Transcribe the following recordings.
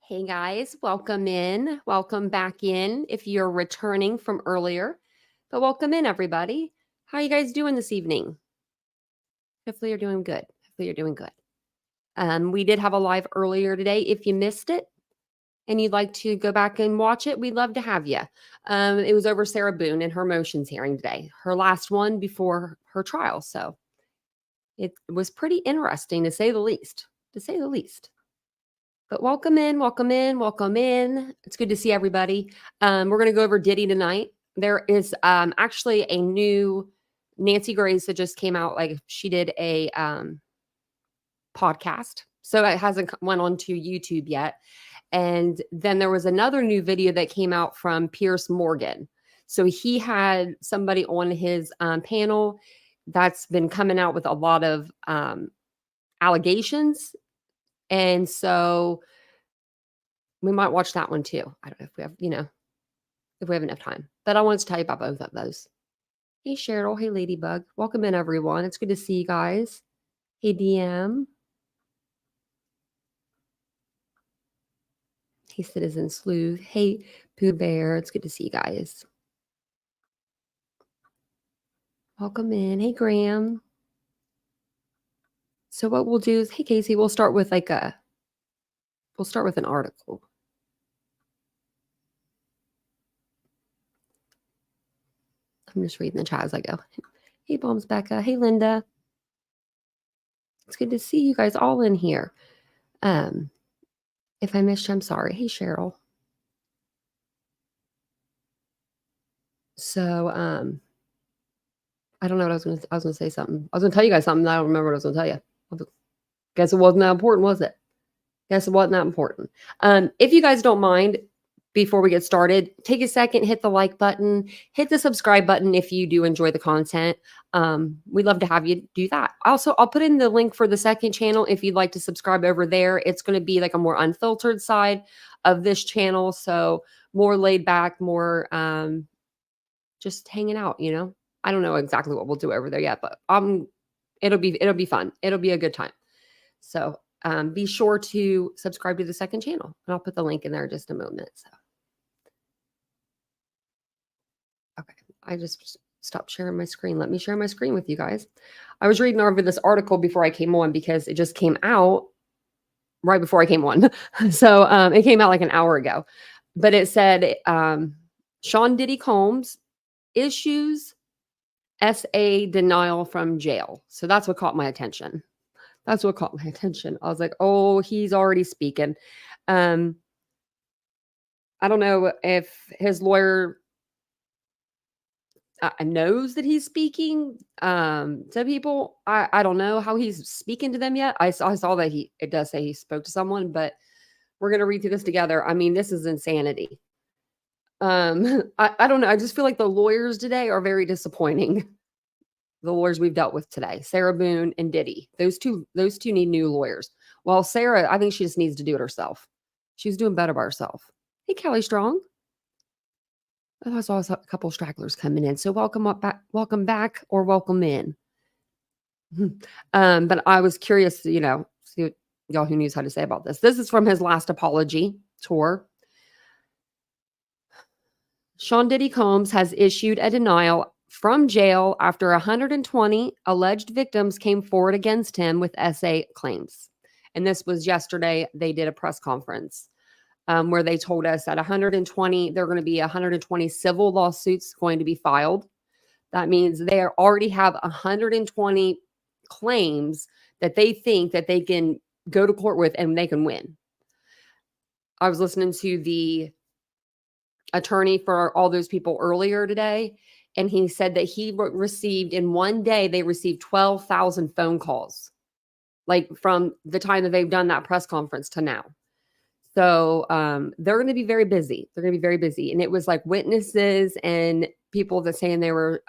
Hey guys, welcome in. Welcome back in if you're returning from earlier. But welcome in, everybody. How you guys doing this evening? Hopefully you're doing good. Hopefully you're doing good. We did have a live earlier today. If you missed it and you'd like to go back and watch it, we'd love to have you. It was over Sarah Boone and her motions hearing today, her last one before her trial. So it was pretty interesting to say the least. To say the least. But welcome in, welcome in, welcome in. It's good to see everybody. We're going to go over Diddy tonight. There is actually a new Nancy Grace that just came out. Like she did a podcast, so it hasn't went on to YouTube yet. And then there was another new video that came out from Pierce Morgan. So he had somebody on his panel that's been coming out with a lot of allegations. And so we might watch that one too. I don't know if we have, if we have enough time. But I wanted to tell you about both of those. Hey, Cheryl. Hey, Ladybug. Welcome in, everyone. It's good to see you guys. Hey, DM. Hey, Citizen Sleuth. Hey, Pooh Bear. It's good to see you guys. Welcome in. Hey, Graham. So what we'll do is, hey, Casey, we'll start with an article. I'm just reading the chat as I go. Hey, Bombs Becca. Hey, Linda. It's good to see you guys all in here. If I missed you, I'm sorry. Hey, Cheryl. So, I don't know what I was going to say something. I was going to tell you guys something. I don't remember what I was going to tell you. Guess it wasn't that important, was it? Guess it wasn't that important. If you guys don't mind, before we get started, take a second, hit the like button, hit the subscribe button if you do enjoy the content. We'd love to have you do that. Also, I'll put in the link for the second channel if you'd like to subscribe over there. It's going to be like a more unfiltered side of this channel. So more laid back, more just hanging out, I don't know exactly what we'll do over there yet, but it'll be fun. It'll be a good time. So be sure to subscribe to the second channel, and I'll put the link in there in just a moment. So, okay, I just stopped sharing my screen. Let me share my screen with you guys. I was reading over this article before I came on because it just came out right before I came on. So it came out like an hour ago, but it said Sean Diddy Combs issues SA denial from jail. So that's what caught my attention. I was like, oh, he's already speaking. I don't know if his lawyer knows that he's speaking to people. I don't know how he's speaking to them yet. I saw that it does say he spoke to someone, but we're going to read through this together. I mean, this is insanity. I don't know. I just feel like the lawyers today are very disappointing. The lawyers we've dealt with today, Sarah Boone and Diddy. Those two need new lawyers. Well, Sarah, I think she just needs to do it herself. She's doing better by herself. Hey, Kelly Strong. Oh, I saw a couple stragglers coming in. So welcome back or welcome in. But I was curious to, see what y'all who knows how to say about this. This is from his last apology tour. Sean Diddy Combs has issued a denial from jail after 120 alleged victims came forward against him with SA claims. And this was yesterday. They did a press conference where they told us that there are going to be 120 civil lawsuits going to be filed. That means they already have 120 claims that they think that they can go to court with and they can win. I was listening to the attorney for all those people earlier today, and he said that he received in one day, they received 12,000 phone calls, like from the time that they've done that press conference to now. So they're going to be very busy. And it was like witnesses and people that saying they were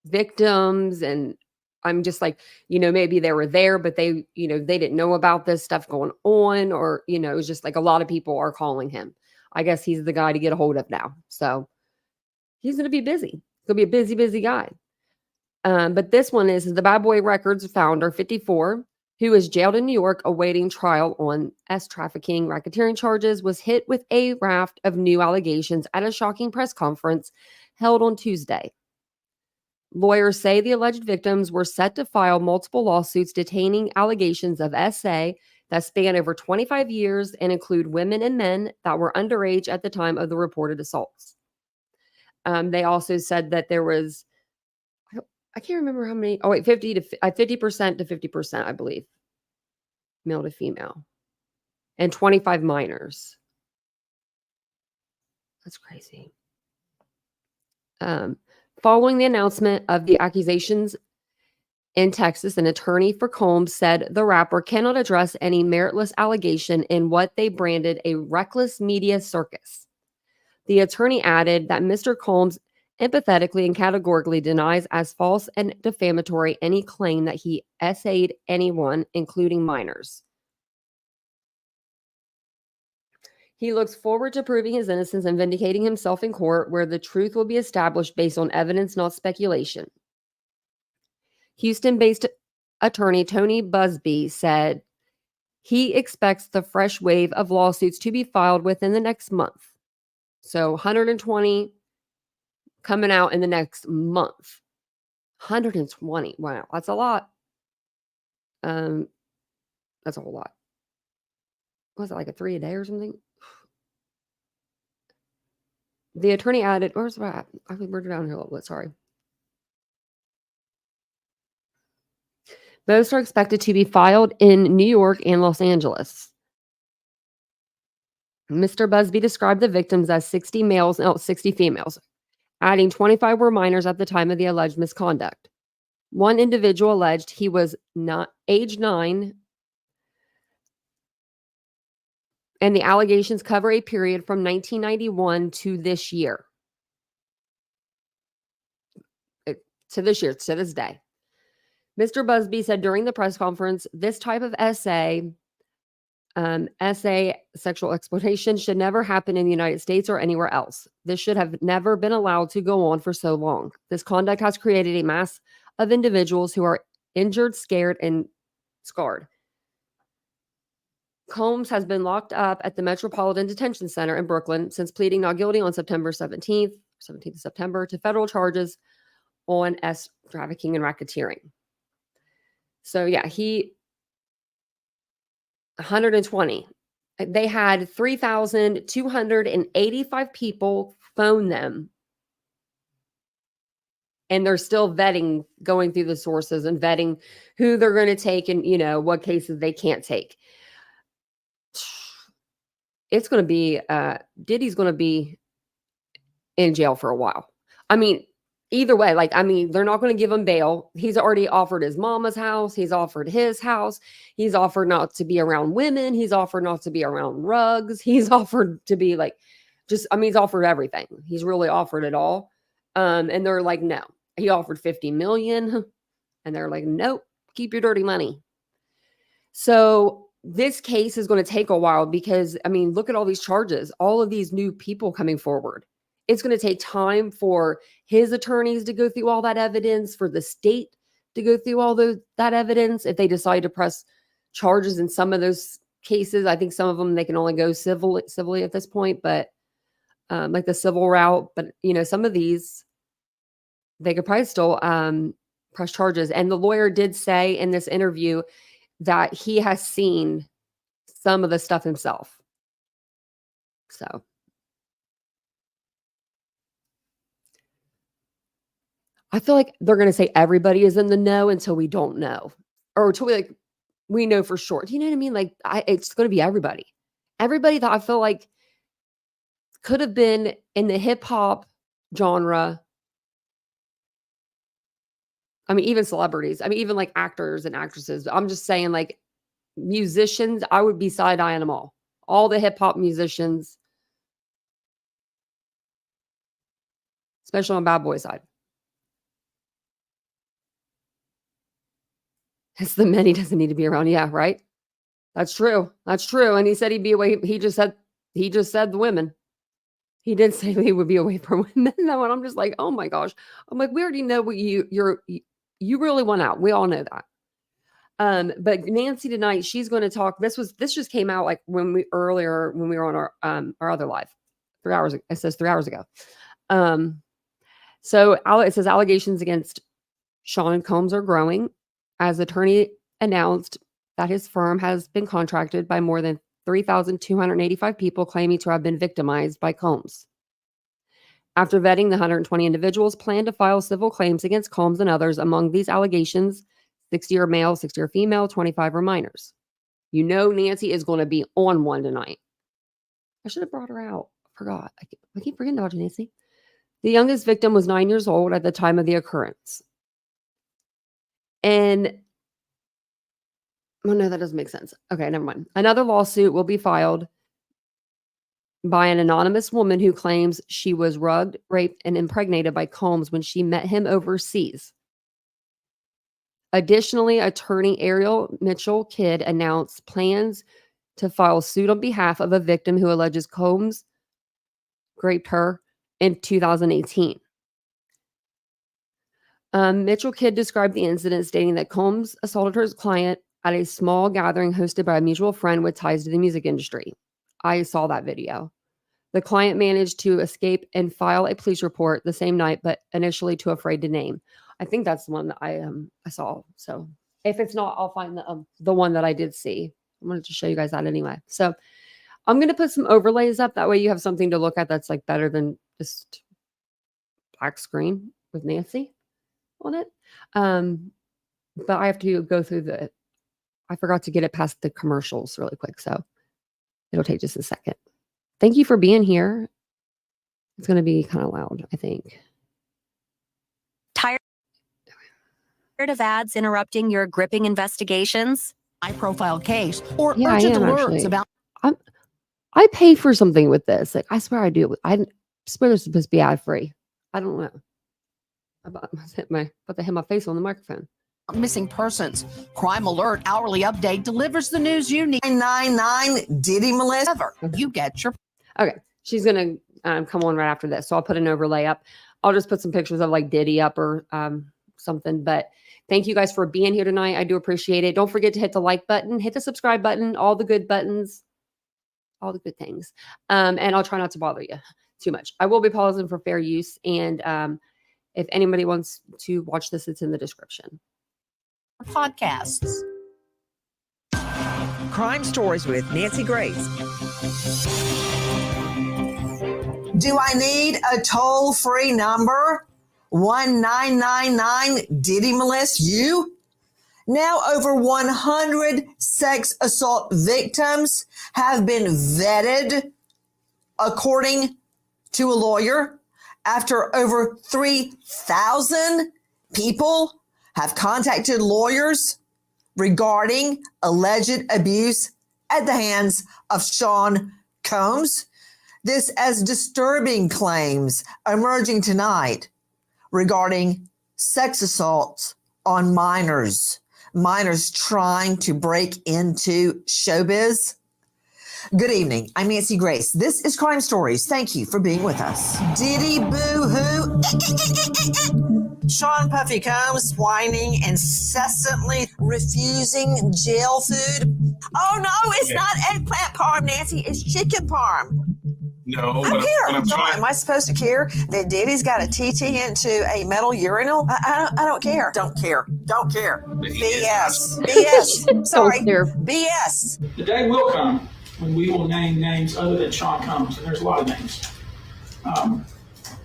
victims. And I'm just like, maybe they were there, but they didn't know about this stuff going on, or, it was just like a lot of people are calling him. I guess he's the guy to get a hold of now. So he's going to be busy. He's going to be a busy, busy guy. But this one is the Bad Boy Records founder, 54, who is jailed in New York awaiting trial on trafficking racketeering charges, was hit with a raft of new allegations at a shocking press conference held on Tuesday. Lawyers say the alleged victims were set to file multiple lawsuits detaining allegations of SA that span over 25 years and include women and men that were underage at the time of the reported assaults. They also said that there was, I can't remember how many, 50% to 50%, I believe, male to female, and 25 minors. That's crazy. Following the announcement of the accusations in Texas, an attorney for Combs said the rapper cannot address any meritless allegation in what they branded a reckless media circus. The attorney added that Mr. Combs empathetically and categorically denies as false and defamatory any claim that he essayed anyone, including minors. He looks forward to proving his innocence and vindicating himself in court, where the truth will be established based on evidence, not speculation. Houston-based attorney Tony Busby said he expects the fresh wave of lawsuits to be filed within the next month. So 120 coming out in the next month. 120. Wow, that's a lot. That's a whole lot. Was it like a 3 a day or something? The attorney added, where's that? I wrote it down here a little bit, sorry. Both are expected to be filed in New York and Los Angeles. Mr. Busby described the victims as 60 females, adding 25 were minors at the time of the alleged misconduct. One individual alleged he was not age 9, and the allegations cover a period from 1991 to this year. To this day. Mr. Busby said during the press conference, this type of essay sexual exploitation should never happen in the United States or anywhere else. This should have never been allowed to go on for so long. This conduct has created a mass of individuals who are injured, scared, and scarred. Combs has been locked up at the Metropolitan Detention Center in Brooklyn since pleading not guilty on September 17th of September, to federal charges on trafficking and racketeering. So yeah, 120. They had 3,285 people phone them. And they're still vetting, going through the sources and vetting who they're going to take and, what cases they can't take. It's going to be, Diddy's going to be in jail for a while. I mean, either way, they're not going to give him bail. He's already offered his mama's house. He's offered his house. He's offered not to be around women. He's offered not to be around rugs. He's offered to be he's offered everything. He's really offered it all. And they're like, no. He offered $50 million. And they're like, nope, keep your dirty money. So this case is going to take a while because, look at all these charges, all of these new people coming forward. It's going to take time for his attorneys to go through all that evidence, for the state to go through all that evidence. If they decide to press charges in some of those cases, I think some of them, they can only go civilly at this point, but like the civil route. But, some of these, they could probably still press charges. And the lawyer did say in this interview that he has seen some of the stuff himself. So. I feel like they're going to say everybody is in the know until we don't know, or until we know for sure. Do you know what I mean? It's going to be everybody. Everybody that I feel like could have been in the hip hop genre. Even celebrities. Even like actors and actresses. I'm just saying, musicians, I would be side-eyeing them all. All the hip hop musicians, especially on Bad Boy side. It's the men he doesn't need to be around. Yeah, right. That's true. That's true. And he said he'd be away. He just said the women. He did say he would be away from women. No, and I'm just like, oh my gosh. I'm like, we already know what you really want out. We all know that. But Nancy tonight, she's going to talk. This just came out like when we were on our other live 3 hours. It says 3 hours ago. So it says allegations against Sean Combs are growing as attorney announced that his firm has been contracted by more than 3,285 people claiming to have been victimized by Combs. After vetting, the 120 individuals plan to file civil claims against Combs and others. Among these allegations, 60 are male, 60 are female, 25 are minors. You know Nancy is going to be on one tonight. I should have brought her out. I forgot. I keep forgetting about Nancy. The youngest victim was 9 years old at the time of the occurrence. And, oh no, that doesn't make sense. Okay, never mind. Another lawsuit will be filed by an anonymous woman who claims she was drugged, raped, and impregnated by Combs when she met him overseas. Additionally, attorney Ariel Mitchell-Kidd announced plans to file suit on behalf of a victim who alleges Combs raped her in 2018. Mitchell-Kidd described the incident, stating that Combs assaulted her client at a small gathering hosted by a mutual friend with ties to the music industry. I saw that video. The client managed to escape and file a police report the same night, but initially too afraid to name. I think that's the one that I saw. So if it's not, I'll find the one that I did see. I wanted to show you guys that anyway. So I'm going to put some overlays up. That way you have something to look at that's like better than just black screen with Nancy on it. But I have to go through I forgot to get it past the commercials really quick. So it'll take just a second. Thank you for being here. It's going to be kind of loud, I think. Tired of ads interrupting your gripping investigations? High-profile case or urgent alerts about. I pay for something with this. Like I swear I do. I swear it's supposed to be ad free. I don't know. I about to hit my face on the microphone. Missing persons. Crime Alert hourly update delivers the news you need. 999 Diddy molest. You get your. Okay, she's gonna come on right after this, so I'll put an overlay up. I'll just put some pictures of like Diddy up or something. But thank you guys for being here tonight. I do appreciate it. Don't forget to hit the like button, hit the subscribe button, all the good buttons, all the good things. And I'll try not to bother you too much. I will be pausing for fair use, and if anybody wants to watch this, it's in the description. Podcasts. Crime Stories with Nancy Grace. Do I need a toll-free number? 1-999 Diddy molest you? Now over 100 sex assault victims have been vetted, according to a lawyer, after over 3,000 people have contacted lawyers regarding alleged abuse at the hands of Sean Combs. This as disturbing claims emerging tonight regarding sex assaults on minors trying to break into showbiz. Good evening. I'm Nancy Grace. This is Crime Stories. Thank you for being with us. Diddy boo-hoo. Sean Puffy Combs whining, incessantly refusing jail food. Oh, no, it's not eggplant parm, Nancy. It's chicken parm. No, I care. Am I supposed to care that Diddy's got a TT into a metal urinal? I don't care. Don't care. BS. BS. Sorry. BS. The day will come when we will name names other than Sean Combs, and there's a lot of names.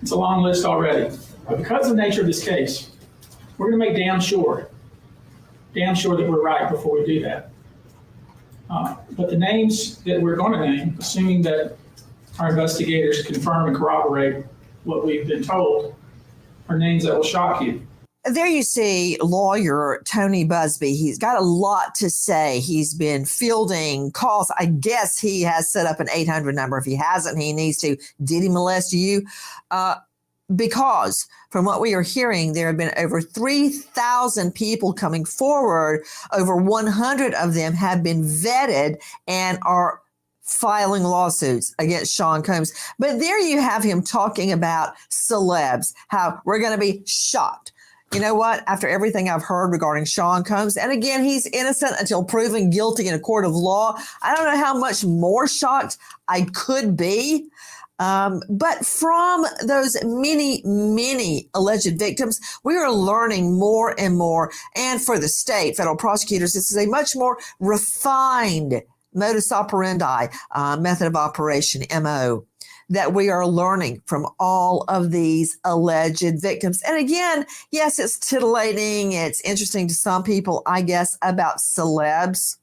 It's a long list already. But because of the nature of this case, we're going to make damn sure that we're right before we do that. But the names that we're going to name, assuming that our investigators confirm and corroborate what we've been told, are names that will shock you. There you see lawyer Tony Busby. He's got a lot to say. He's been fielding calls. I guess he has set up an 800 number. If he hasn't, he needs to. Did he molest you? Because from what we are hearing, there have been over 3,000 people coming forward. Over 100 of them have been vetted and are filing lawsuits against Sean Combs. But there you have him talking about celebs, how we're going to be shocked. You know what? After everything I've heard regarding Sean Combs, and again, he's innocent until proven guilty in a court of law. I don't know how much more shocked I could be. But from those many alleged victims, we are learning more and more. And for the state, federal prosecutors, this is a much more refined modus operandi, method of operation, MO, that we are learning from all of these alleged victims. And again, yes, it's titillating. It's interesting to some people, I guess, about celebs.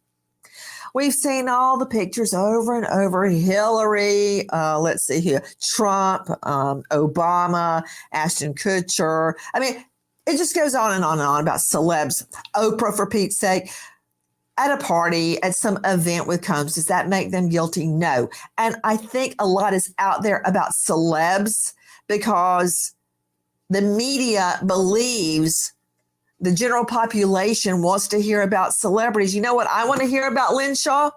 We've seen all the pictures over and over. Hillary, let's see here, Trump, Obama, Ashton Kutcher. I mean, it just goes on and on and on about celebs. Oprah, for Pete's sake. At a party, at some event with Combs, does that make them guilty? No. And I think a lot is out there about celebs because the media believes the general population wants to hear about celebrities. You know what I want to hear about, Lynn Shaw?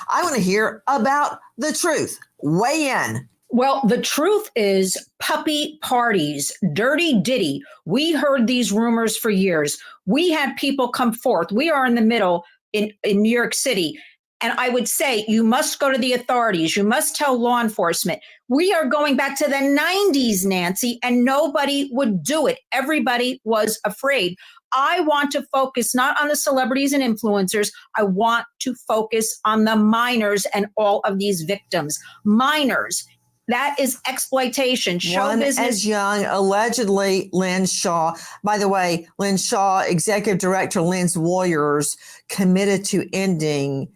I want to hear about the truth. Weigh in. Well, the truth is puppy parties, dirty Diddy. We heard these rumors for years. We had people come forth. We are in the middle in New York City. And I would say you must go to the authorities. You must tell law enforcement. We are going back to the 90s, Nancy, and nobody would do it. Everybody was afraid. I want to focus not on the celebrities and influencers. I want to focus on the minors and all of these victims. Minors. That is exploitation. Show One business. as young, allegedly, Lynn Shaw. By the way, Lynn Shaw, Executive Director, Lynn's Warriors, committed to ending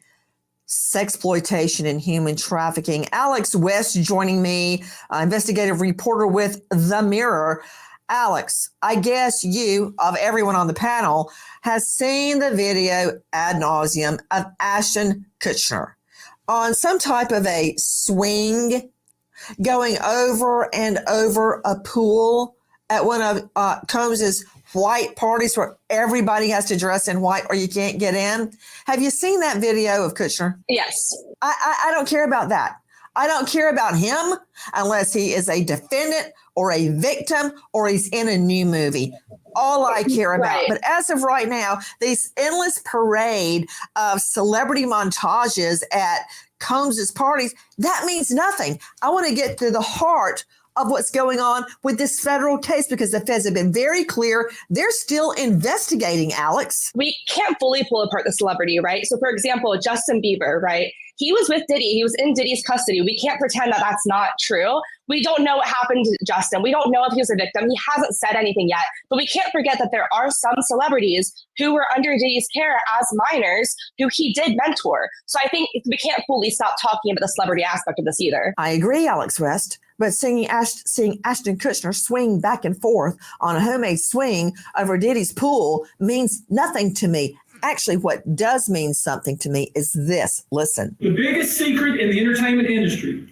sexploitation and human trafficking. Alex West joining me, investigative reporter with The Mirror. Alex, I guess you, of everyone on the panel, has seen the video ad nauseum of Ashton Kutcher on some type of a swing going over and over a pool at one of Combs's white parties where everybody has to dress in white or you can't get in. Have you seen that video of Kutcher? Yes. I don't care about that. I don't care about him unless he is a defendant or a victim or he's in a new movie. All I care about. Right. But as of right now, this endless parade of celebrity montages at Combs's parties, that means nothing. I want to get to the heart of what's going on with this federal case because the feds have been very clear. They're still investigating, Alex. We can't fully pull apart the celebrity, right? So, for example, Justin Bieber, right? He was with Diddy. He was in Diddy's custody. We can't pretend that that's not true. We don't know what happened to Justin. We don't know if he was a victim. He hasn't said anything yet. But we can't forget that there are some celebrities who were under Diddy's care as minors who he did mentor. So I think we can't fully stop talking about the celebrity aspect of this either. I agree, Alex West. But seeing Ashton Kutcher swing back and forth on a homemade swing over Diddy's pool means nothing to me. Actually, what does mean something to me is this. Listen. The biggest secret in the entertainment industry,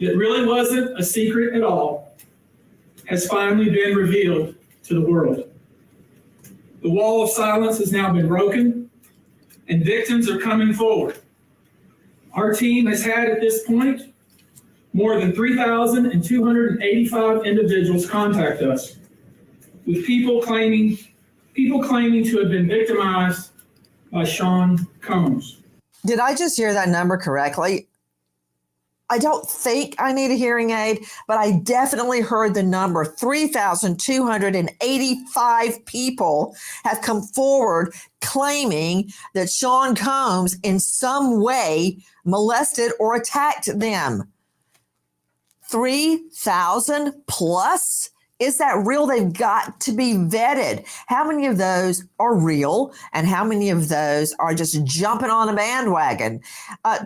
that really wasn't a secret at all, has finally been revealed to the world. The wall of silence has now been broken, and victims are coming forward. Our team has had at this point more than 3,285 individuals contact us with people claiming to have been victimized by Sean Combs. Did I just hear that number correctly? I don't think I need a hearing aid, but I definitely heard the number. 3,285 people have come forward claiming that Sean Combs in some way molested or attacked them. 3,000 plus? Is that real? They've got to be vetted. How many of those are real and how many of those are just jumping on a bandwagon?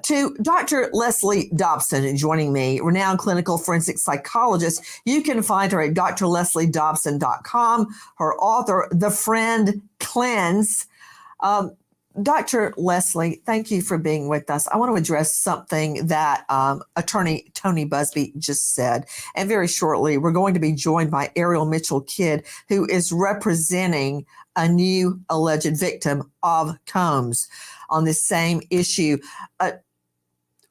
To Dr. Leslie Dobson joining me, renowned clinical forensic psychologist. You can find her at drlesliedobson.com. Her author, The Friend Cleanse. Dr. Leslie, thank you for being with us. I want to address something that attorney Tony Busby just said. And very shortly, we're going to be joined by Ariel Mitchell-Kidd, who is representing a new alleged victim of Combs on this same issue.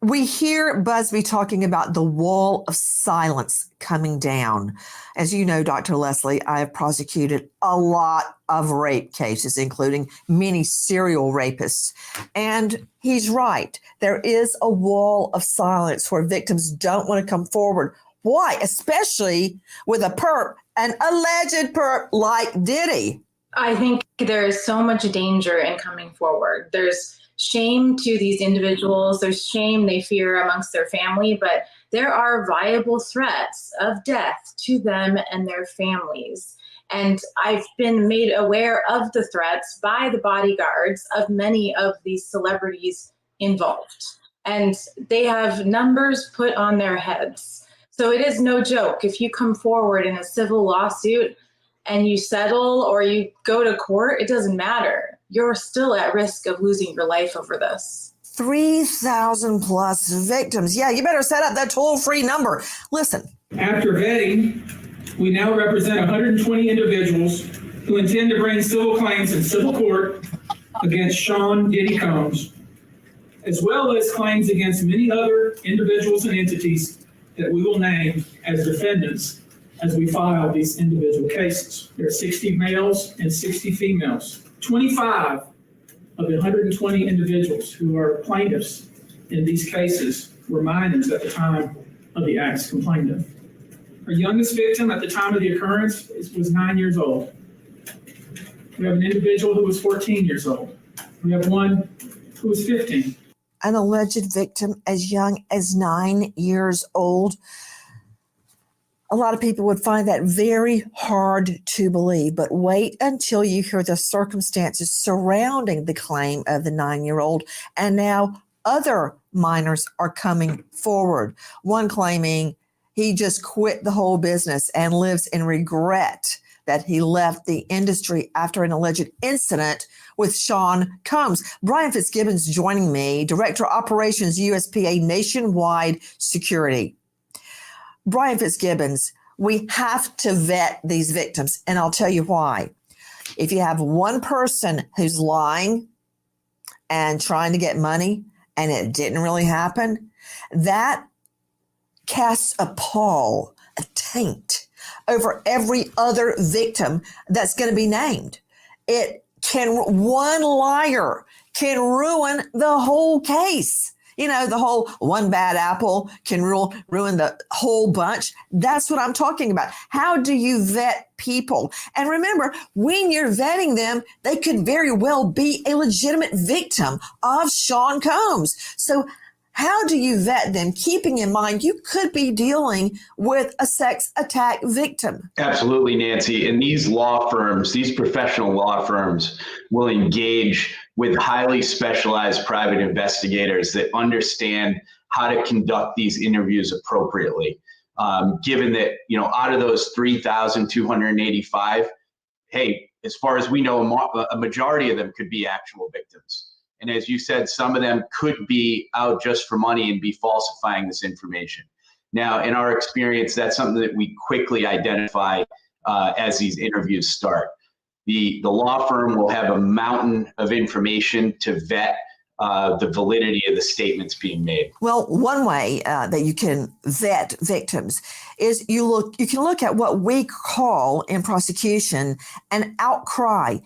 We hear Busby talking about the wall of silence coming down. As you know, Dr. Leslie, I have prosecuted a lot of rape cases, including many serial rapists. And he's right. There is a wall of silence where victims don't want to come forward. Why? Especially with a perp, an alleged perp like Diddy. I think there is so much danger in coming forward. There's shame to these individuals. There's shame they fear amongst their family, but there are viable threats of death to them and their families. And I've been made aware of the threats by the bodyguards of many of these celebrities involved. And they have numbers put on their heads. So it is no joke. If you come forward in a civil lawsuit and you settle or you go to court, it doesn't matter. You're still at risk of losing your life over this. 3,000 plus victims. Yeah, you better set up that toll-free number. Listen. After vetting, we now represent 120 individuals who intend to bring civil claims in civil court against Sean Diddy Combs, as well as claims against many other individuals and entities that we will name as defendants as we file these individual cases. There are 60 males and 60 females. 25 of the 120 individuals who are plaintiffs in these cases were minors at the time of the acts complained of. Our youngest victim at the time of the occurrence was 9 years old. We have an individual who was 14 years old. We have one who was 15. An alleged victim as young as 9 years old. A lot of people would find that very hard to believe, but wait until you hear the circumstances surrounding the claim of the 9-year-old. And now other minors are coming forward. One claiming he just quit the whole business and lives in regret that he left the industry after an alleged incident with Sean Combs. Brian Fitzgibbon's joining me, Director of Operations, USPA Nationwide Security. Brian Fitzgibbons, we have to vet these victims, and I'll tell you why. If you have one person who's lying and trying to get money and it didn't really happen, that casts a pall, a taint over every other victim that's going to be named. One liar can ruin the whole case. You know, the whole one bad apple can ruin the whole bunch. That's what I'm talking about. How do you vet people? And remember, when you're vetting them, they could very well be a legitimate victim of Sean Combs. So how do you vet them, keeping in mind you could be dealing with a sex attack victim? Absolutely, Nancy. And these law firms, these professional law firms will engage with highly specialized private investigators that understand how to conduct these interviews appropriately. Given that, out of those 3,285, hey, as far as we know, a majority of them could be actual victims. And as you said, some of them could be out just for money and be falsifying this information. Now, in our experience, that's something that we quickly identify as these interviews start. The law firm will have a mountain of information to vet the validity of the statements being made. Well, one way that you can vet victims is you can look at what we call in prosecution an outcry.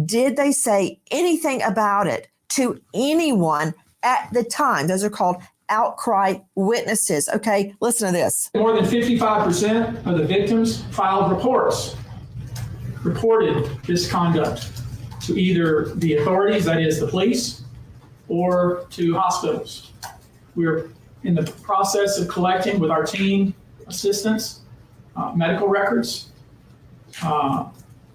Did they say anything about it to anyone at the time? Those are called outcry witnesses. Okay, listen to this. More than 55% of the victims filed reported this conduct to either the authorities, that is the police, or to hospitals. We're in the process of collecting with our team assistants, medical records,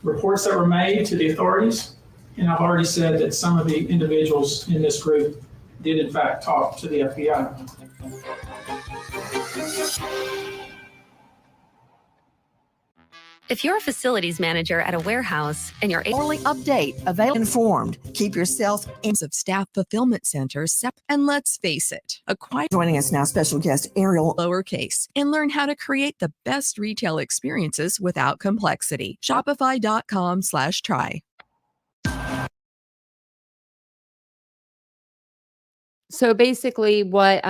reports that were made to the authorities. And I've already said that some of the individuals in this group did in fact talk to the FBI. If you're a facilities manager at a warehouse and you're Only update, available, informed. Keep yourself in. Of staff fulfillment centers, and let's face it, acquire. Joining us now, special guest Ariel. Lowercase and learn how to create the best retail experiences without complexity. Shopify.com/try. So basically what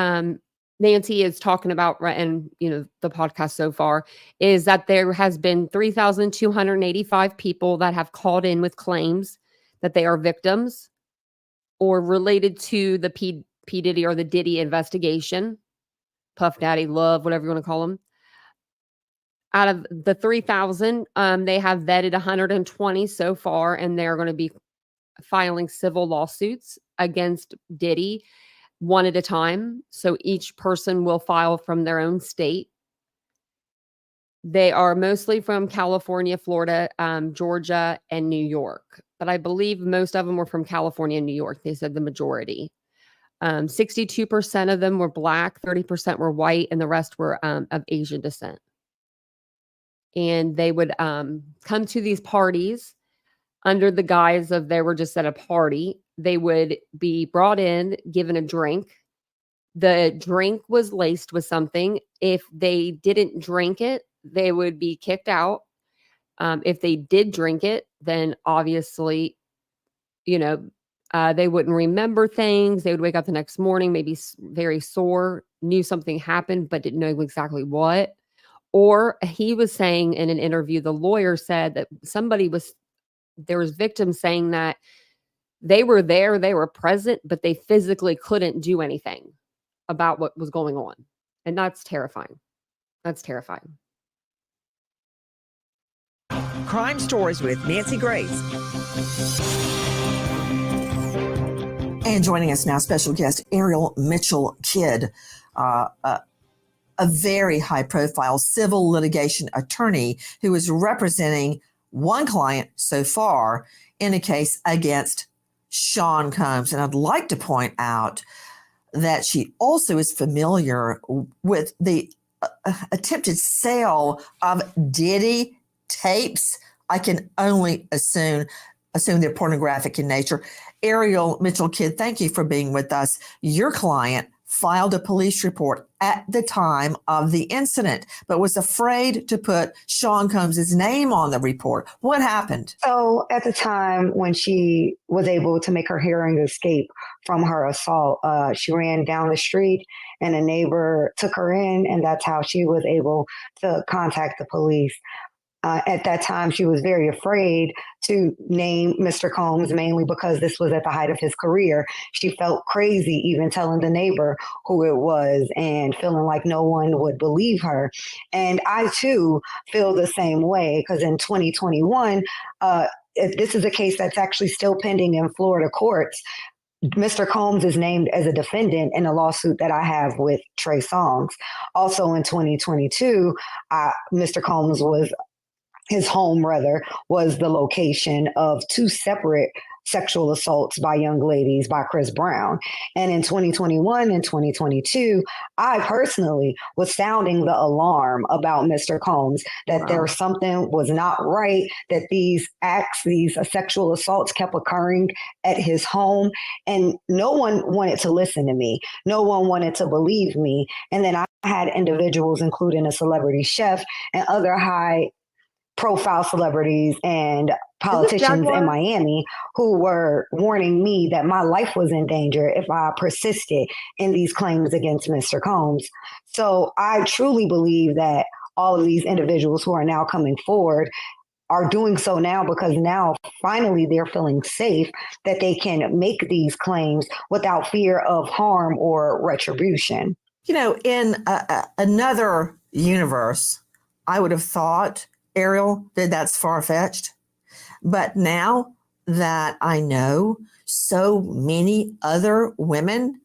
Nancy is talking about, right, and the podcast so far, is that there has been 3,285 people that have called in with claims that they are victims or related to the P Diddy or the Diddy investigation, Puff Daddy, Love, whatever you want to call them. Out of the 3,000, they have vetted 120 so far, and they're going to be filing civil lawsuits against Diddy one at a time. So each person will file from their own state. They are mostly from California, Florida, Georgia, and New York. But I believe most of them were from California and New York. They said the majority. 62% of them were Black, 30% were white, and the rest were of Asian descent. And they would come to these parties under the guise of they were just at a party. They would be brought in, given a drink. The drink was laced with something. If they didn't drink it, they would be kicked out. If they did drink it, then obviously, they wouldn't remember things. They would wake up the next morning, maybe very sore, knew something happened, but didn't know exactly what. Or he was saying in an interview, the lawyer said that there was victims saying that they were there, they were present, but they physically couldn't do anything about what was going on. And that's terrifying. That's terrifying. Crime Stories with Nancy Grace. And joining us now, special guest Ariel Mitchell-Kidd, a very high-profile civil litigation attorney who is representing one client so far in a case against Sean Combs. And I'd like to point out that she also is familiar with the attempted sale of Diddy tapes. I can only assume they're pornographic in nature. Ariel Mitchell-Kidd, thank you for being with us. Your client filed a police report at the time of the incident, but was afraid to put Sean Combs' name on the report. What happened? So at the time when she was able to make her hearing escape from her assault, she ran down the street and a neighbor took her in, and that's how she was able to contact the police. At that time, she was very afraid to name Mr. Combs, mainly because this was at the height of his career. She felt crazy even telling the neighbor who it was and feeling like no one would believe her. And I, too, feel the same way because in 2021, this is a case that's actually still pending in Florida courts. Mr. Combs is named as a defendant in a lawsuit that I have with Trey Songz. Also in 2022, Mr. Combs his home was the location of two separate sexual assaults by young ladies by Chris Brown. And in 2021 and 2022, I personally was sounding the alarm about Mr. Combs, that there was something was not right, that these sexual assaults kept occurring at his home. And no one wanted to listen to me. No one wanted to believe me. And then I had individuals, including a celebrity chef and other high profile celebrities and politicians in Miami who were warning me that my life was in danger if I persisted in these claims against Mr. Combs. So I truly believe that all of these individuals who are now coming forward are doing so now because now finally they're feeling safe that they can make these claims without fear of harm or retribution. In another universe, I would have thought, Ariel, that's far-fetched. But now that I know so many other women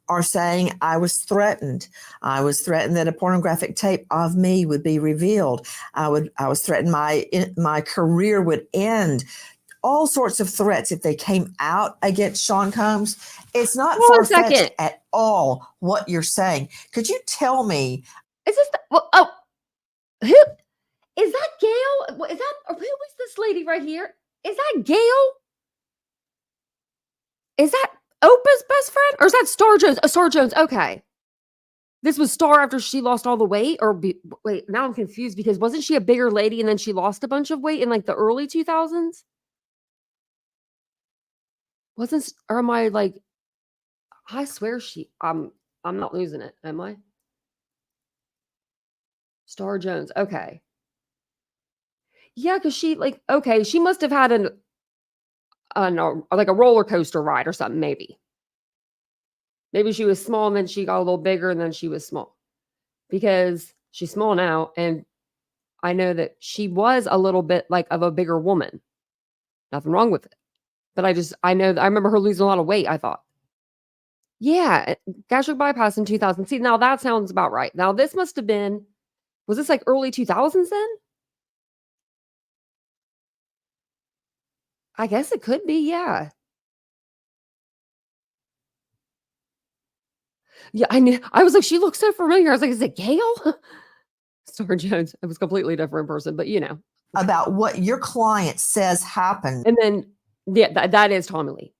are saying I was threatened. I was threatened that a pornographic tape of me would be revealed. I was threatened my career would end. All sorts of threats if they came out against Sean Combs. It's not far-fetched at all what you're saying. Could you tell me? Is this who? Is that Gail? Who is this lady right here? Is that Gail? Is that Oprah's best friend? Or is that Star Jones? Star Jones, okay. This was Star after she lost all the weight? Wait, now I'm confused because wasn't she a bigger lady and then she lost a bunch of weight in like the early 2000s? I swear I'm not losing it, am I? Star Jones. Okay. Yeah, because she she must have had like a roller coaster ride or something, maybe. Maybe she was small and then she got a little bigger and then she was small. Because she's small now, and I know that she was a little bit like of a bigger woman. Nothing wrong with it. But I remember her losing a lot of weight, I thought. Yeah, gastric bypass in 2000. See, now that sounds about right. Now this must have been, was this like early 2000s then? I guess it could be, yeah. Yeah, I knew. I was like, she looks so familiar. I was like, is it Gail? Star Jones. It was a completely different person, but About what your client says happened. And then, yeah, that is Tommy Lee.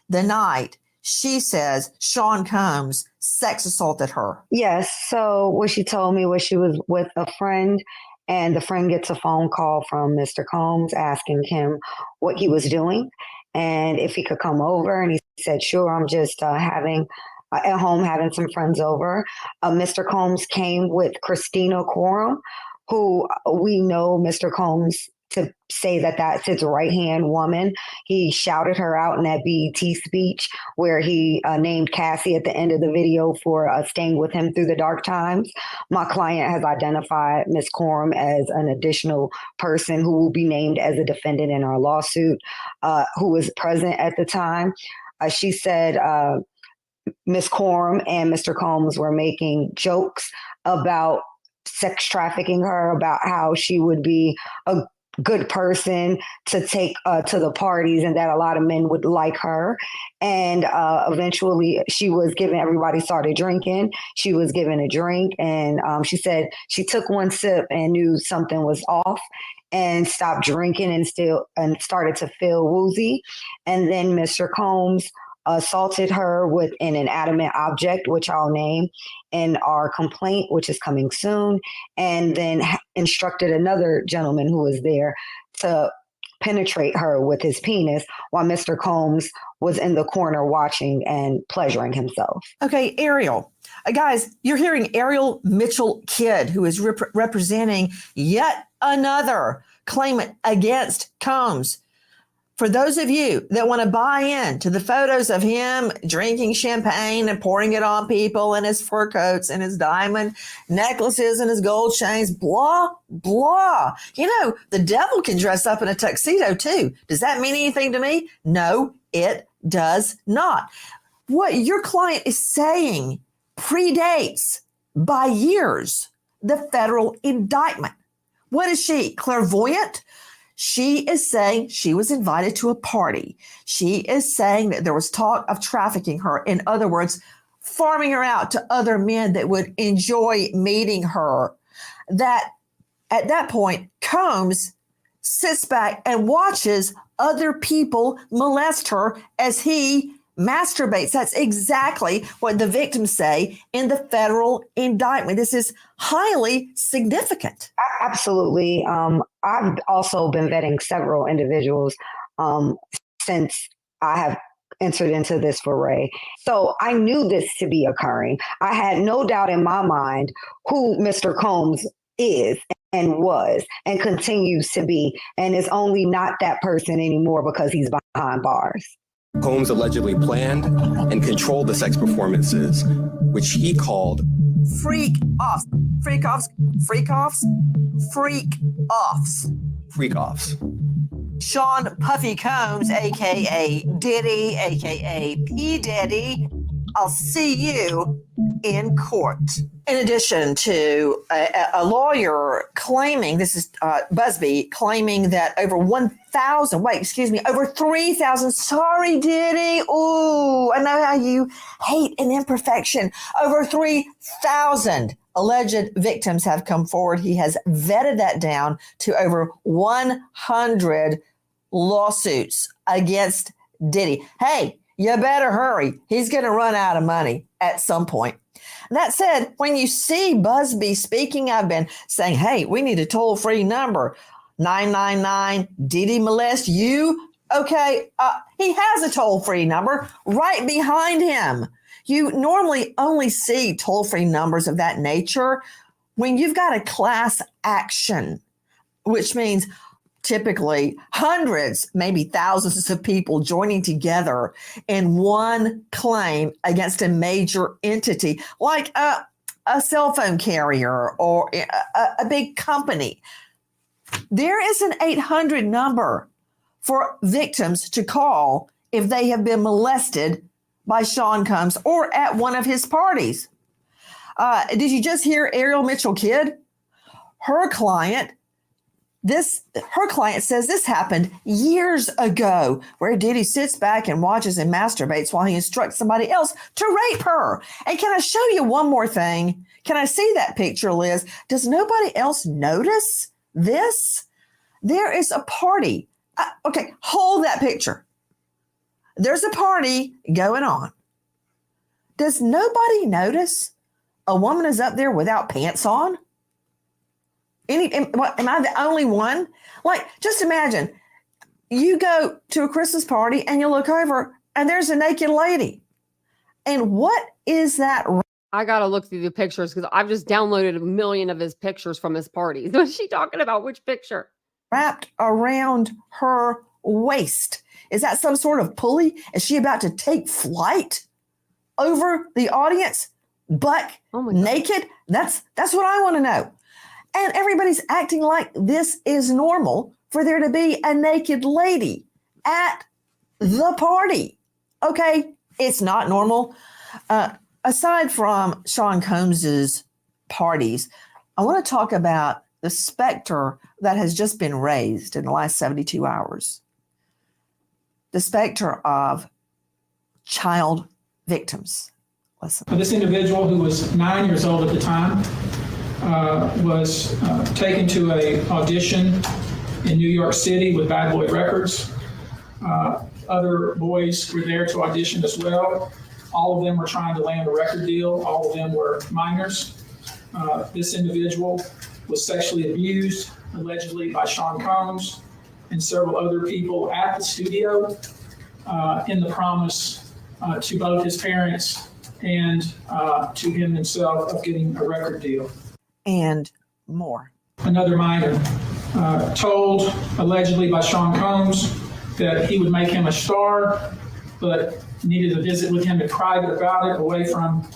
The night she says Sean Combs sex assaulted her. Yes. So what she told me was she was with a friend, and the friend gets a phone call from Mr. Combs asking him what he was doing and if he could come over. And he said, sure, I'm just at home having some friends over. Mr. Combs came with Christina Quorum, who we know Mr. Combs to say that that's his right-hand woman. He shouted her out in that BET speech where he named Cassie at the end of the video for staying with him through the dark times. My client has identified Ms. Quorum as an additional person who will be named as a defendant in our lawsuit, who was present at the time. She said Ms. Quorum and Mr. Combs were making jokes about sex trafficking her, about how she would be a good person to take to the parties and that a lot of men would like her. And eventually she was given, everybody started drinking. She was given a drink, and she said she took one sip and knew something was off and stopped drinking and started to feel woozy. And then Mr. Combs assaulted her with an inanimate object, which I'll name in our complaint, which is coming soon, and then instructed another gentleman who was there to penetrate her with his penis while Mr. Combs was in the corner watching and pleasuring himself. Okay, Ariel. Guys, you're hearing Ariel Mitchell-Kidd, who is representing yet another claimant against Combs. For those of you that want to buy into the photos of him drinking champagne and pouring it on people and his fur coats and his diamond necklaces and his gold chains, blah, blah. The devil can dress up in a tuxedo too. Does that mean anything to me? No, it does not. What your client is saying predates by years the federal indictment. What is she, clairvoyant? She is saying she was invited to a party. She is saying that there was talk of trafficking her. In other words, farming her out to other men that would enjoy meeting her. That at that point, Combs sits back and watches other people molest her as he masturbates. That's exactly what the victims say in the federal indictment. This is highly significant. Absolutely. I've also been vetting several individuals since I have entered into this foray. So I knew this to be occurring. I had no doubt in my mind who Mr. Combs is and was and continues to be, and is only not that person anymore because he's behind bars. Combs allegedly planned and controlled the sex performances, which he called freak offs. Freak offs. Freak offs. Freak offs. Freak offs. Sean Puffy Combs, a.k.a. Diddy, a.k.a. P. Diddy, I'll see you in court. In addition to a lawyer claiming, this is Busby, claiming that over 3,000, sorry, Diddy. Ooh, I know how you hate an imperfection. Over 3,000 alleged victims have come forward. He has vetted that down to over 100 lawsuits against Diddy. Hey, you better hurry. He's going to run out of money at some point. That said, when you see Busby speaking, I've been saying, hey, we need a toll-free number, 999 Diddy molest you. Okay, he has a toll-free number right behind him. You normally only see toll-free numbers of that nature when you've got a class action, which means typically hundreds, maybe thousands of people joining together in one claim against a major entity, like a cell phone carrier or a big company. There is an 800 number for victims to call if they have been molested by Sean Combs or at one of his parties. Did you just hear Ariel Mitchell-Kidd? Her client says this happened years ago, where Diddy sits back and watches and masturbates while he instructs somebody else to rape her. And can I show you one more thing? Can I see that picture, Liz? Does nobody else notice this? There is a party. Okay, hold that picture. There's a party going on. Does nobody notice a woman is up there without pants on? Am I the only one? Like, just imagine you go to a Christmas party and you look over and there's a naked lady. And what is that? I got to look through the pictures because I've just downloaded a million of his pictures from his parties. What's she talking about? Which picture? Wrapped around her waist. Is that some sort of pulley? Is she about to take flight over the audience, butt naked? That's what I want to know. And everybody's acting like this is normal for there to be a naked lady at the party. Okay, it's not normal. Aside from Sean Combs's parties, I want to talk about the specter that has just been raised in the last 72 hours. The specter of child victims. Listen. This individual, who was 9 years old at the time, was taken to an audition in New York City with Bad Boy Records. Other boys were there to audition as well. All of them were trying to land a record deal. All of them were minors. This individual was sexually abused, allegedly by Sean Combs and several other people at the studio, in the promise to both his parents and to him himself of getting a record deal. And more. Another minor told, allegedly by Sean Combs, that he would make him a star, but needed to visit with him in private about it, away from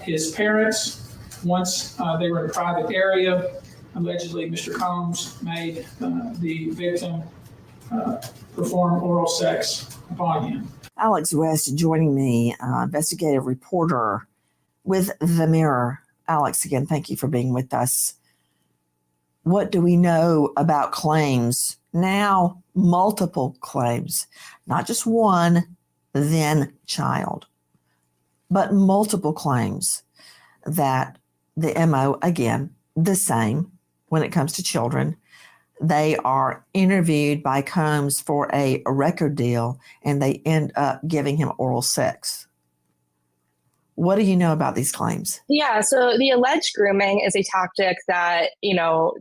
his parents. Once they were in a private area, allegedly Mr. Combs made the victim perform oral sex upon him. Alex West joining me, investigative reporter with The Mirror. Alex, again, thank you for being with us. What do we know about claims? Now, multiple claims, not just one, then child, but multiple claims that the MO, again, the same when it comes to children. They are interviewed by Combs for a record deal and they end up giving him oral sex. What do you know about these claims? Yeah, so the alleged grooming is a tactic that,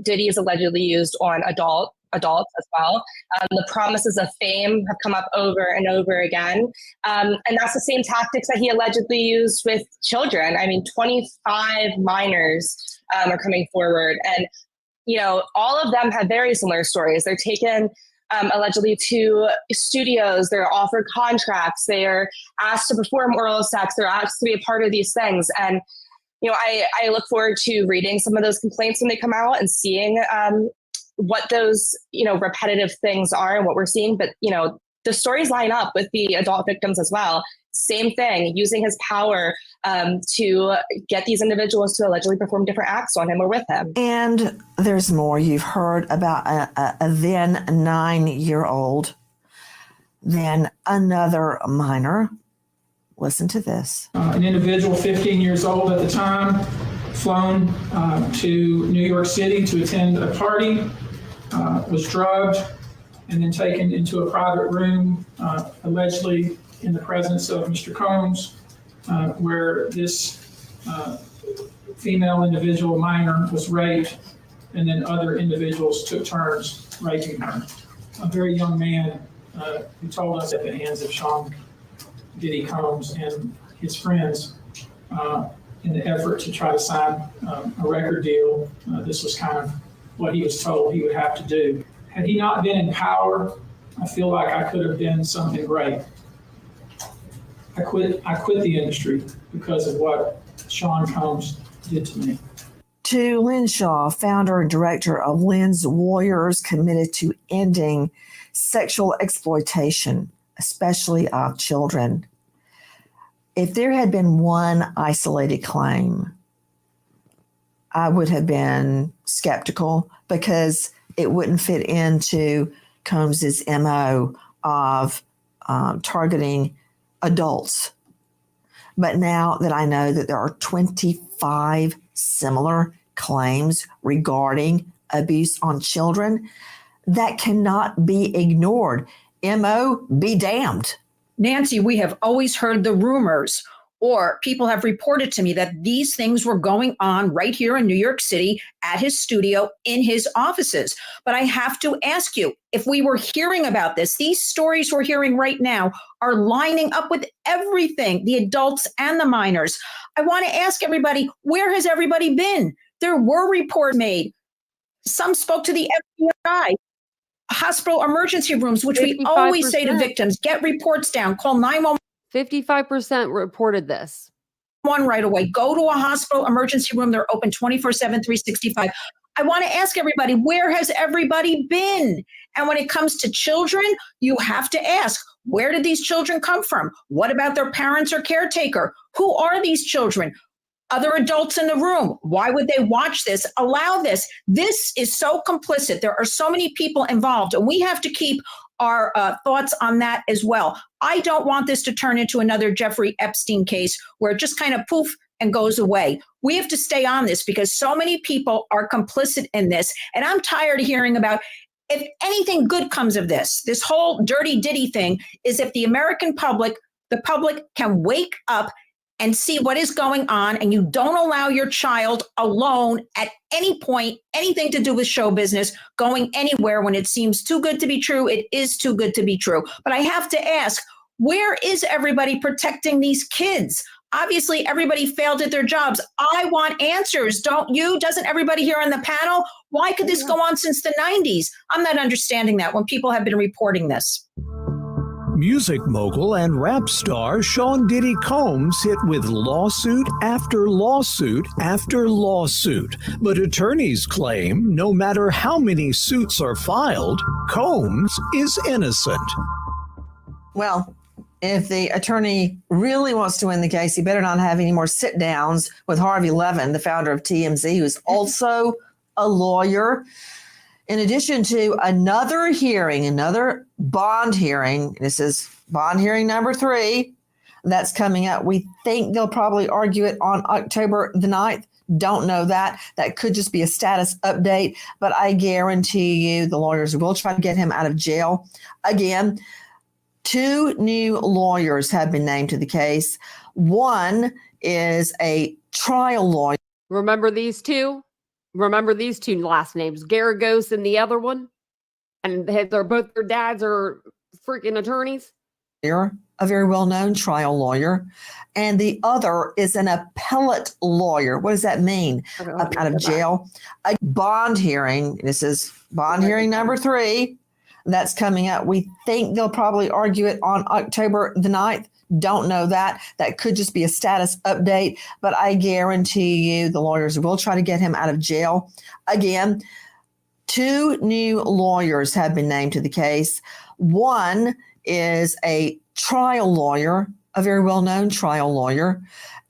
Diddy has allegedly used on adults as well. The promises of fame have come up over and over again. And that's the same tactics that he allegedly used with children. 25 minors are coming forward. And, all of them have very similar stories. They're taken allegedly to studios, they're offered contracts, they are asked to perform oral sex, they're asked to be a part of these things. And, I look forward to reading some of those complaints when they come out and seeing what those, repetitive things are and what we're seeing. But, the stories line up with the adult victims as well. Same thing, using his power to get these individuals to allegedly perform different acts on him or with him. And there's more. You've heard about a then 9-year-old, then another minor. Listen to this. An individual 15 years old at the time, flown to New York City to attend a party, was drugged, and then taken into a private room, allegedly in the presence of Mr. Combs, where this female individual minor was raped, and then other individuals took turns raping her. A very young man who told us at the hands of Sean Diddy Combs and his friends in the effort to try to sign a record deal. This was kind of what he was told he would have to do. Had he not been in power, I feel like I could have been something great. I quit the industry because of what Sean Combs did to me. To Lynn Shaw, founder and director of Lynn's Lawyers, committed to ending sexual exploitation, especially of children. If there had been one isolated claim, I would have been skeptical because it wouldn't fit into Combs's MO of targeting adults. But now that I know that there are 25 similar claims regarding abuse on children, that cannot be ignored. MO be damned. Nancy, we have always heard the rumors, or people have reported to me that these things were going on right here in New York City at his studio in his offices. But I have to ask you, if we were hearing about this, these stories we're hearing right now are lining up with everything, the adults and the minors. I want to ask everybody, where has everybody been? There were reports made. Some spoke to the FBI. Hospital emergency rooms, which 55%. We always say to victims, get reports down, call 911. 55% reported this. Right away. Go to a hospital emergency room. They're open 24/7, 365. I want to ask everybody, where has everybody been? And when it comes to children, you have to ask, where did these children come from? What about their parents or caretaker? Who are these children? Other adults in the room. Why would they watch this, allow this? This is so complicit. There are so many people involved, and we have to keep our thoughts on that as well. I don't want this to turn into another Jeffrey Epstein case where it just kind of poof and goes away. We have to stay on this because so many people are complicit in this. And I'm tired of hearing about, if anything good comes of this, this whole dirty Diddy thing, is if the American public, the public can wake up and see what is going on, and you don't allow your child alone at any point, anything to do with show business, going anywhere when it seems too good to be true. It is too good to be true. But I have to ask, where is everybody protecting these kids? Obviously, everybody failed at their jobs. I want answers, don't you? Doesn't everybody here on the panel? Why could this go on since the 90s? I'm not understanding that when people have been reporting this. Music mogul and rap star Sean Diddy Combs hit with lawsuit after lawsuit after lawsuit. But attorneys claim no matter how many suits are filed, Combs is innocent. Well, if the attorney really wants to win the case, he better not have any more sit-downs with Harvey Levin, the founder of TMZ, who's also a lawyer. In addition to another hearing, another bond hearing, this is bond hearing number 3, that's coming up. We think they'll probably argue it on October the 9th. Don't know that. That could just be a status update, but I guarantee you the lawyers will try to get him out of jail. Again, 2 new lawyers have been named to the case. One is a trial lawyer. Remember these two? Remember these 2 last names, Garagos and the other one? And they're both, their dads are freaking attorneys. A very well-known trial lawyer. And the other is an appellate lawyer. What does that mean? Out of jail. A bond hearing. This is bond hearing number 3. That's coming up. We think they'll probably argue it on October the 9th. Don't know that. That could just be a status update, but I guarantee you the lawyers will try to get him out of jail. Again, 2 new lawyers have been named to the case. One is a trial lawyer, a very well-known trial lawyer,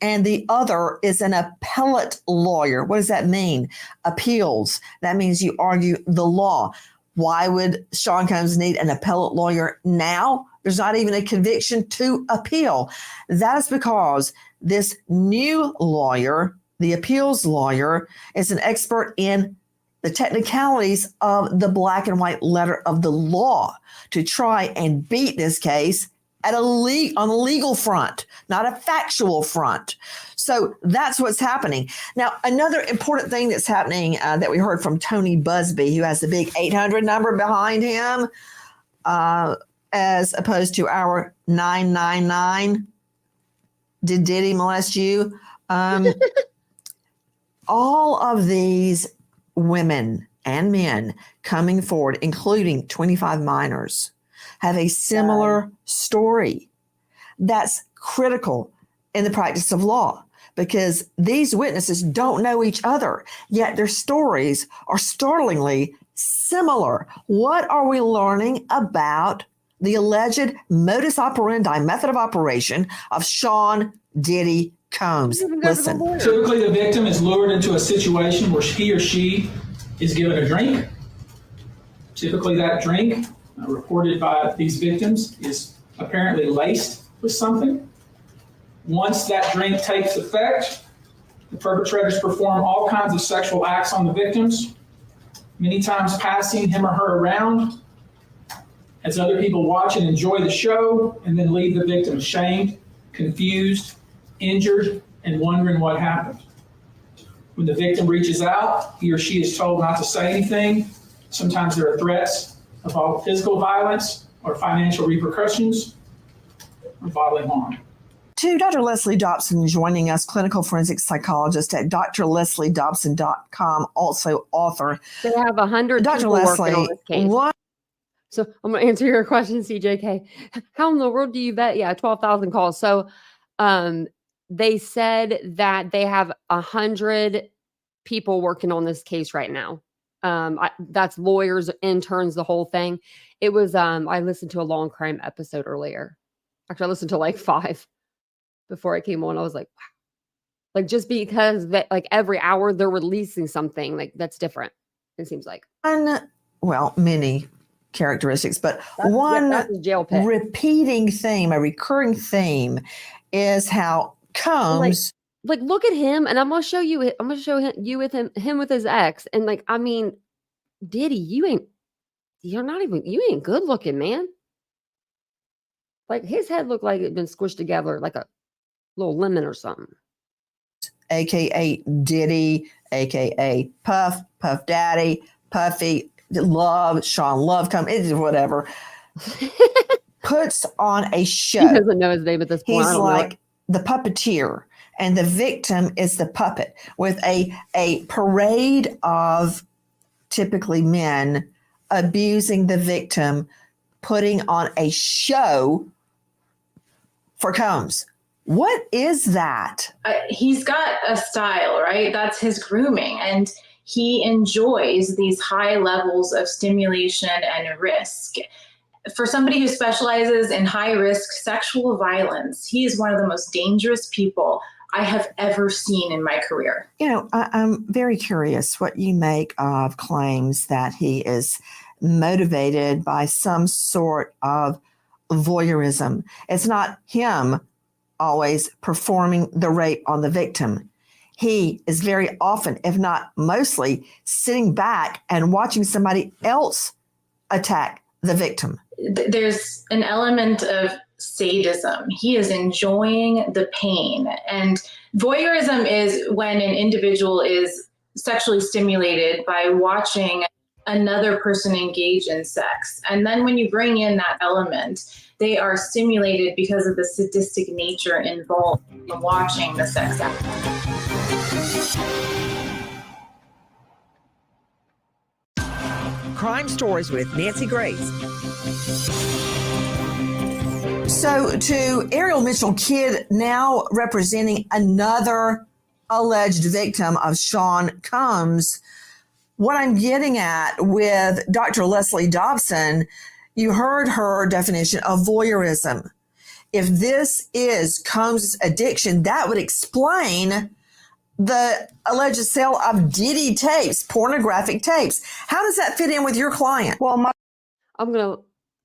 and the other is an appellate lawyer. What does that mean? Appeals. That means you argue the law. Why would Sean Combs need an appellate lawyer now? There's not even a conviction to appeal. That's because this new lawyer, the appeals lawyer, is an expert in the technicalities of the black and white letter of the law to try and beat this case at on a legal front, not a factual front. So that's what's happening. Now, another important thing that's happening that we heard from Tony Busby, who has the big 800 number behind him. as opposed to our 999. Did Diddy molest you? All of these women and men coming forward, including 25 minors, have a similar story. That's critical in the practice of law because these witnesses don't know each other, yet their stories are startlingly similar. What are we learning about the alleged modus operandi, method of operation of Sean Diddy Combs? Listen. Typically, the victim is lured into a situation where he or she is given a drink. Typically, that drink, reported by these victims, is apparently laced with something. Once that drink takes effect, the perpetrators perform all kinds of sexual acts on the victims, many times passing him or her around as other people watch and enjoy the show, and then leave the victim ashamed, confused, injured, and wondering what happened. When the victim reaches out, he or she is told not to say anything. Sometimes there are threats of physical violence or financial repercussions or bodily harm. To Dr. Leslie Dobson joining us, clinical forensic psychologist at drlesliedobson.com, also author. They have 100 Dr. people Leslie, working on this case. what? So I'm going to answer your question, CJK. How in the world do you vet? Yeah, 12,000 calls. So they said that they have 100 people working on this case right now. That's lawyers, interns, the whole thing. It was, I listened to a long crime episode earlier. Actually, I listened to like 5 before I came on. I was like, wow. Like, just because that, like, every hour they're releasing something, like, that's different, it seems like. Well, many characteristics, but that's a jail pit. Repeating theme, a recurring theme is how Combs. Like, look at him, and I'm gonna show you. I'm gonna show you with him with his ex, and like, I mean, Diddy, you ain't good looking, man. Like, his head looked like it'd been squished together like a little lemon or something. AKA Diddy, AKA Puff Daddy, Puffy, Love, Sean Love, whatever. Puts on a show. He doesn't know his name at this point. He's like the puppeteer, and the victim is the puppet, with a parade of typically men abusing the victim, putting on a show for Combs. What is that? He's got a style, right? That's his grooming. And he enjoys these high levels of stimulation and risk. For somebody who specializes in high risk sexual violence, he is one of the most dangerous people I have ever seen in my career. You know, I'm very curious what you make of claims that he is motivated by some sort of voyeurism. It's not him always performing the rape on the victim. He is very often, if not mostly, sitting back and watching somebody else attack the victim. There's an element of sadism. He is enjoying the pain. And voyeurism is when an individual is sexually stimulated by watching another person engage in sex. And then when you bring in that element, they are stimulated because of the sadistic nature involved in watching the sex act. Crime Stories with Nancy Grace. So to Ariel Mitchell-Kidd, now representing another alleged victim of Sean Combs, what I'm getting at with Dr. Leslie Dobson, you heard her definition of voyeurism. If this is Combs' addiction, that would explain the alleged sale of Diddy tapes, pornographic tapes. How does that fit in with your client? Well, I'm going to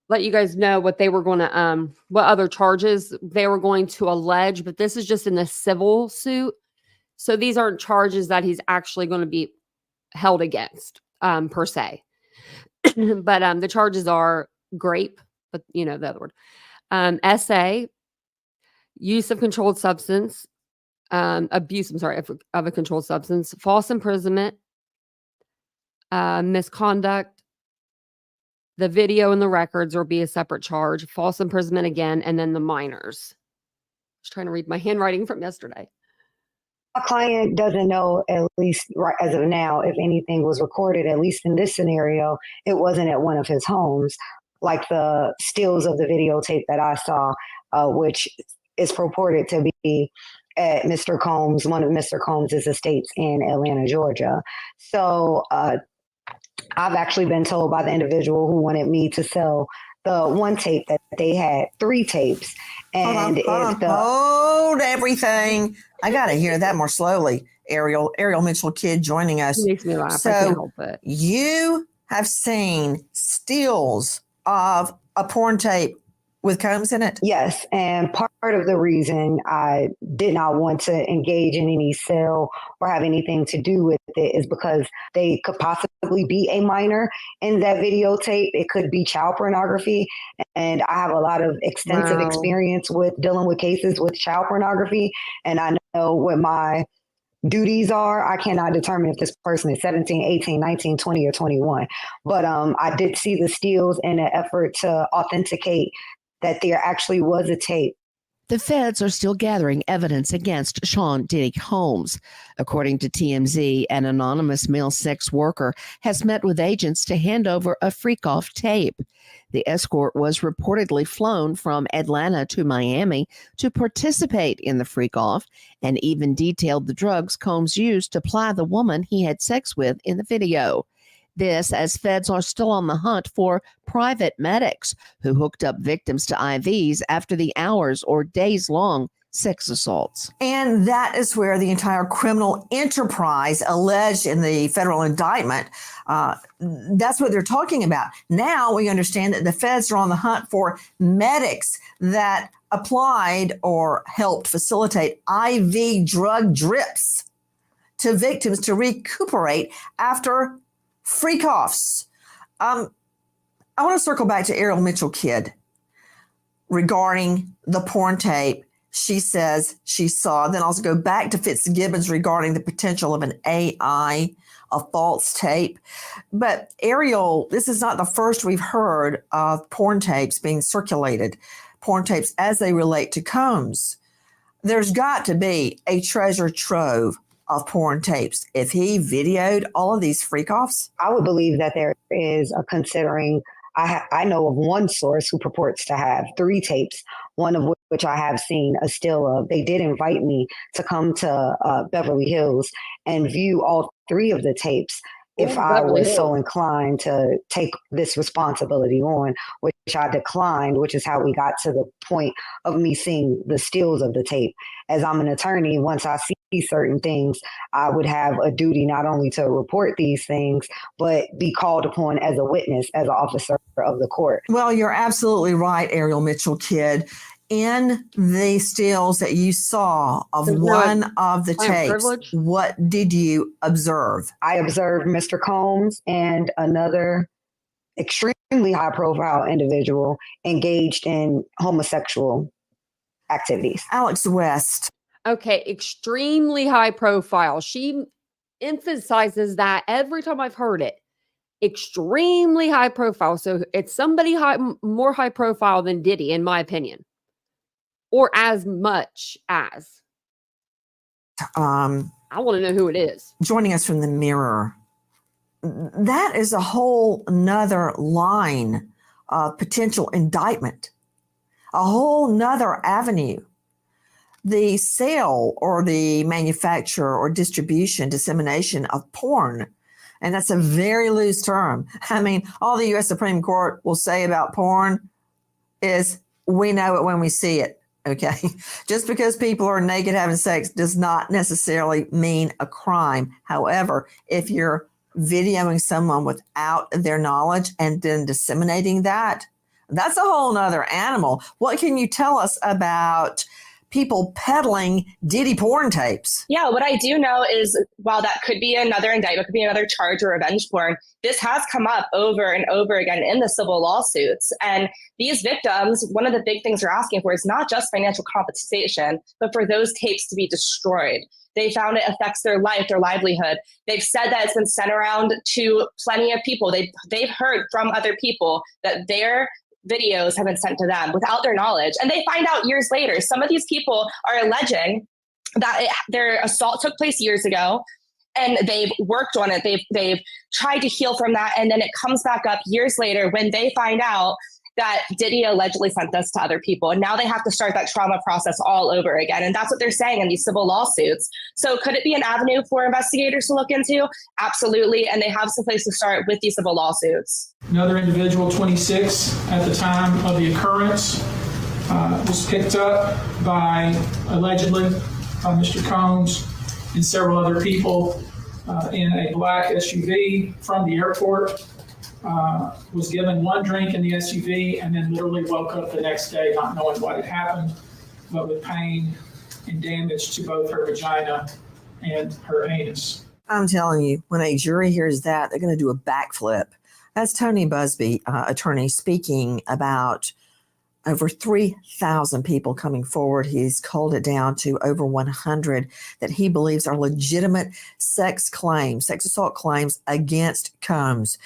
let you guys know what they were going to, what other charges they were going to allege, but this is just in the civil suit. So these aren't charges that he's actually going to be held against, per se. But the charges are grape, but you know the other word. SA, use of controlled substance, abuse, of a controlled substance, false imprisonment, misconduct, the video and the records will be a separate charge, false imprisonment again, and then the minors. I was trying to read my handwriting from yesterday. My client doesn't know, at least right as of now, if anything was recorded. At least in this scenario, it wasn't at one of his homes, like the stills of the videotape that I saw, which is purported to be at Mr. Combs, one of Mr. Combs' estates in Atlanta, Georgia. So I've actually been told by the individual who wanted me to sell the one tape that they had 3 tapes. And hold everything. I got to hear that more slowly. Ariel Mitchell-Kidd joining us. It makes me laugh. So I can't help it. You have seen stills of a porn tape with Combs in it? Yes. And part of the reason I did not want to engage in any sale or have anything to do with it is because they could possibly be a minor in that videotape. It could be child pornography. And I have a lot of extensive experience with dealing with cases with child pornography. And I know what my duties are. I cannot determine if this person is 17, 18, 19, 20, or 21. But I did see the stills in an effort to authenticate that there actually was a tape. The feds are still gathering evidence against Sean Diddy Combs. According to TMZ, an anonymous male sex worker has met with agents to hand over a freak-off tape. The escort was reportedly flown from Atlanta to Miami to participate in the freak-off and even detailed the drugs Combs used to ply the woman he had sex with in the video. This as feds are still on the hunt for private medics who hooked up victims to IVs after the hours or days-long sex assaults. And that is where the entire criminal enterprise alleged in the federal indictment, that's what they're talking about. Now we understand that the feds are on the hunt for medics that applied or helped facilitate IV drug drips to victims to recuperate after freak-offs. I want to circle back to Ariel Mitchell-Kidd regarding the porn tape she says she saw. Then I'll go back to Fitzgibbons regarding the potential of an AI, a false tape. But Ariel, this is not the first we've heard of porn tapes being circulated, porn tapes as they relate to Combs. There's got to be a treasure trove of porn tapes. If he videoed all of these freak-offs? I would believe that there is, considering I know of one source who purports to have 3 tapes, one of which I have seen a still of. They did invite me to come to Beverly Hills and view all 3 of the tapes if I was so inclined to take this responsibility on, which I declined, which is how we got to the point of me seeing the stills of the tape. As I'm an attorney, once I see certain things, I would have a duty not only to report these things, but be called upon as a witness, as an officer of the court. Well, you're absolutely right, Ariel Mitchell-Kidd. In the stills that you saw of one of the tapes, what did you observe? I observed Mr. Combs and another extremely high-profile individual engaged in homosexual activities. Alex West. Okay, extremely high profile. She emphasizes that every time I've heard it. Extremely high profile. So it's somebody more high profile than Diddy, in my opinion. Or as much as. I want to know who it is. Joining us from the Mirror. That is a whole nother line of potential indictment. A whole nother avenue. The sale or the manufacture or distribution, dissemination of porn. And that's a very loose term. I mean, all the U.S. Supreme Court will say about porn is we know it when we see it. Okay. Just because people are naked having sex does not necessarily mean a crime. However, if you're videoing someone without their knowledge and then disseminating that, that's a whole nother animal. What can you tell us about people peddling Diddy porn tapes? Yeah, what I do know is while that could be another indictment, could be another charge or revenge porn, this has come up over and over again in the civil lawsuits. And these victims, one of the big things they're asking for is not just financial compensation, but for those tapes to be destroyed. They found it affects their life, their livelihood. They've said that it's been sent around to plenty of people. They've heard from other people that their videos have been sent to them without their knowledge. And they find out years later. Some of these people are alleging that their assault took place years ago, and they've worked on it. They've tried to heal from that. And then it comes back up years later when they find out that Diddy allegedly sent this to other people. And now they have to start that trauma process all over again. And that's what they're saying in these civil lawsuits. So could it be an avenue for investigators to look into? Absolutely. And they have some place to start with these civil lawsuits. Another individual, 26, at the time of the occurrence, was picked up by, allegedly, by Mr. Combs and several other people in a black SUV from the airport. Was given one drink in the SUV and then literally woke up the next day not knowing what had happened, but with pain and damage to both her vagina and her anus. I'm telling you, when a jury hears that, they're going to do a backflip. That's Tony Busby, attorney, speaking about over 3,000 people coming forward. He's culled it down to over 100 that he believes are legitimate sex assault claims against Combs.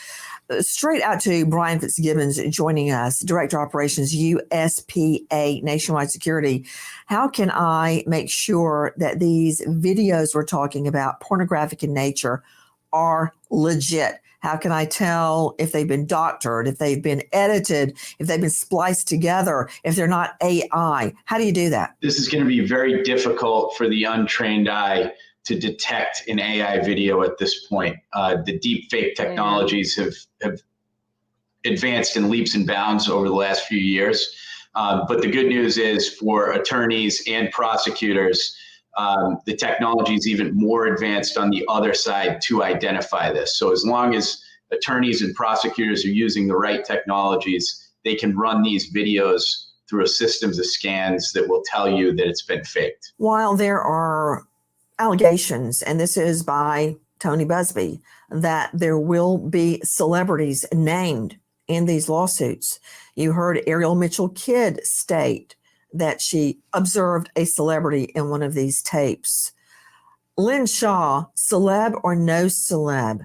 Straight out to Brian Fitzgibbons joining us, Director of Operations, USPA Nationwide Security. How can I make sure that these videos we're talking about, pornographic in nature, are legit? How can I tell if they've been doctored, if they've been edited, if they've been spliced together, if they're not AI? How do you do that? This is going to be very difficult for the untrained eye to detect an AI video at this point. The deep fake technologies have advanced in leaps and bounds over the last few years. But the good news is for attorneys and prosecutors, the technology is even more advanced on the other side to identify this. So as long as attorneys and prosecutors are using the right technologies, they can run these videos through a systems of scans that will tell you that it's been faked. While there are allegations, and this is by Tony Busby, that there will be celebrities named in these lawsuits. You heard Ariel Mitchell-Kidd state that she observed a celebrity in one of these tapes. Lynn Shaw, celeb or no celeb,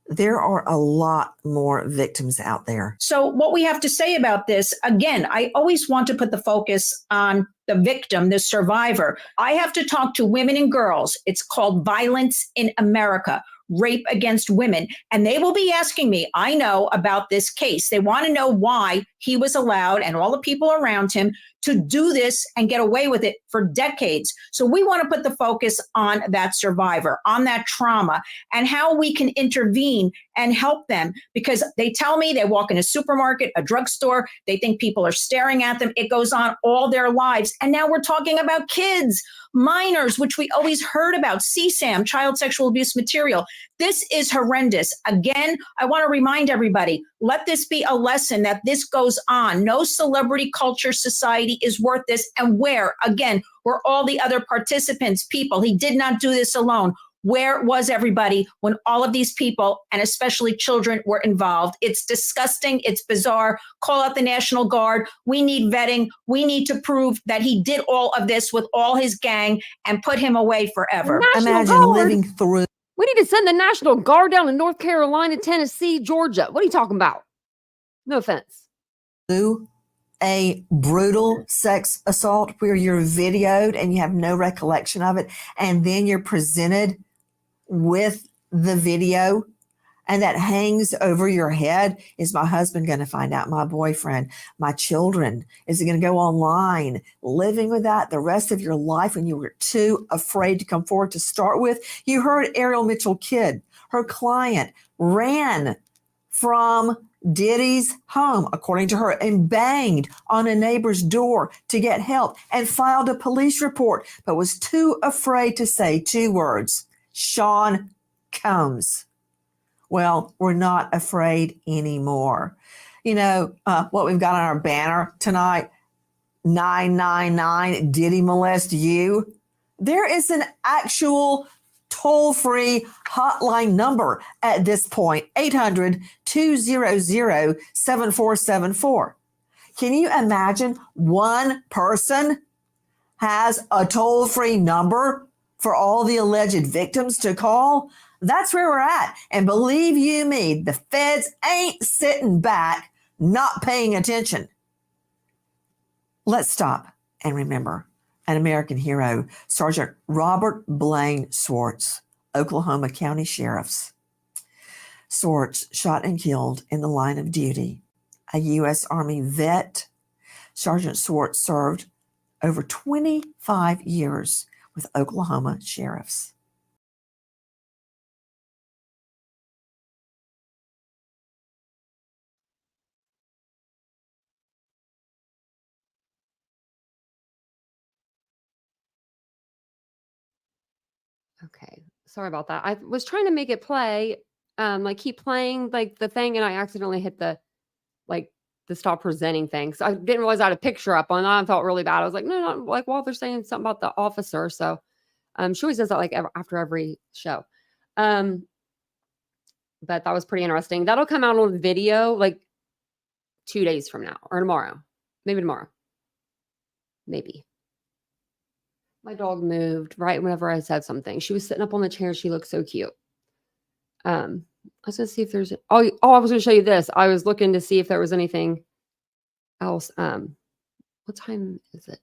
there are a lot more victims out there. So what we have to say about this, again, I always want to put the focus on the victim, the survivor. I have to talk to women and girls. It's called Violence in America, rape against women. And they will be asking me, I know about this case. They want to know why he was allowed and all the people around him to do this and get away with it for decades. So we want to put the focus on that survivor, on that trauma, and how we can intervene and help them, because they tell me they walk in a supermarket, a drugstore, they think people are staring at them. It goes on all their lives. And now we're talking about kids, minors, which we always heard about, CSAM, child sexual abuse material. This is horrendous. Again, I want to remind everybody, let this be a lesson that this goes on. No celebrity culture society is worth this. And where, again, were all the other participants, people? He did not do this alone. Where was everybody when all of these people, and especially children, were involved? It's disgusting. It's bizarre. Call out the National Guard. We need vetting. We need to prove that he did all of this with all his gang and put him away forever. Imagine living through. We need to send the National Guard down to North Carolina, Tennessee, Georgia. What are you talking about? No offense. A brutal sex assault where you're videoed and you have no recollection of it, and then you're presented with the video and that hangs over your head. Is my husband going to find out? My boyfriend, my children? Is it going to go online? Living with that the rest of your life when you were too afraid to come forward to start with. You heard Ariel Mitchell-Kidd, her client, ran from Diddy's home, according to her, and banged on a neighbor's door to get help and filed a police report, but was too afraid to say two words: Sean Combs. Well, we're not afraid anymore. You know, what we've got on our banner tonight, 999, Diddy molest you. There is an actual toll-free hotline number at this point, 800-200-7474. Can you imagine one person has a toll-free number for all the alleged victims to call? That's where we're at. And believe you me, the feds ain't sitting back, not paying attention. Let's stop and remember an American hero, Sergeant Robert Blaine Swartz, Oklahoma County Sheriff's. Swartz shot and killed in the line of duty, a U.S. Army vet. Sergeant Swartz served over 25 years with Oklahoma Sheriffs. Okay. Sorry about that. I was trying to make it play, like keep playing like the thing, and I accidentally hit the stop presenting thing. So I didn't realize I had a picture up on that. I felt really bad. I was like, no, like while they're saying something about the officer. So she always does that like after every show. But that was pretty interesting. That'll come out on video like 2 days from now or tomorrow. Maybe tomorrow. Maybe. My dog moved right whenever I said something. She was sitting up on the chair. She looked so cute. I was going to see if there's... I was going to show you this. I was looking to see if there was anything else. What time is it?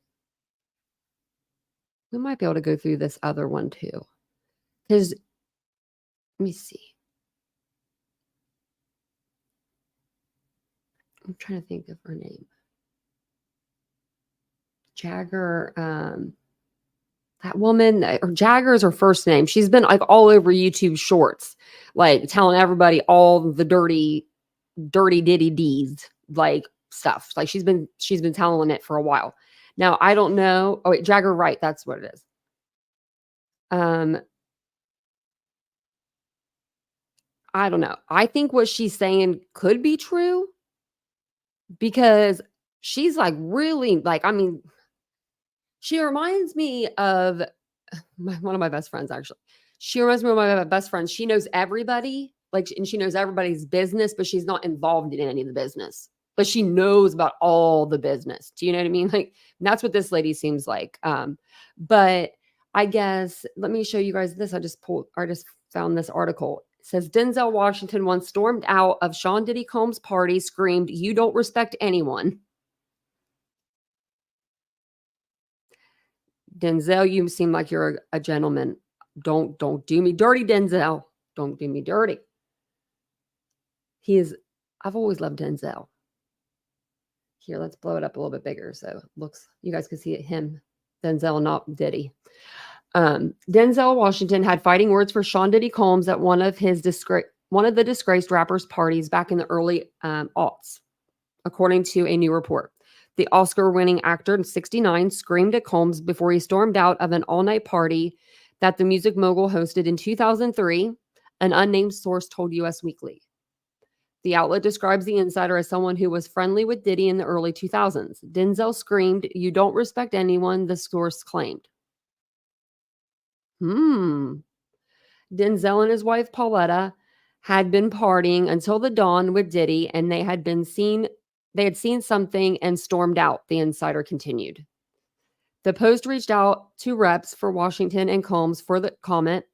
We might be able to go through this other one too. Because, let me see. I'm trying to think of her name. Jagger, that woman, or Jagger is her first name. She's been like all over YouTube shorts, like telling everybody all the dirty Diddy deeds, like stuff. Like she's been telling it for a while. Now I don't know. Oh wait, Jagger Wright, that's what it is. I don't know. I think what she's saying could be true because she's like really like, I mean, she reminds me of one of my best friends, actually. She reminds me of my best friend. She knows everybody, like, and she knows everybody's business, but she's not involved in any of the business. But she knows about all the business. Do you know what I mean? Like, that's what this lady seems like. But I guess, let me show you guys this. I just found this article. It says, Denzel Washington once stormed out of Sean Diddy Combs' party, screamed, "You don't respect anyone." Denzel, you seem like you're a gentleman. Don't do me dirty, Denzel. Don't do me dirty. I've always loved Denzel. Here, let's blow it up a little bit bigger so it looks, you guys can see it, him, Denzel, not Diddy. Denzel Washington had fighting words for Sean Diddy Combs at one of the disgraced rapper's parties back in the early aughts, according to a new report. The Oscar-winning actor, 69, screamed at Combs before he stormed out of an all-night party that the music mogul hosted in 2003, an unnamed source told US Weekly. The outlet describes the insider as someone who was friendly with Diddy in the early 2000s. Denzel screamed, "You don't respect anyone," the source claimed. Denzel and his wife, Pauletta, had been partying until the dawn with Diddy, and they had seen something and stormed out, the insider continued. The Post reached out to reps for Washington and Combs for the comment.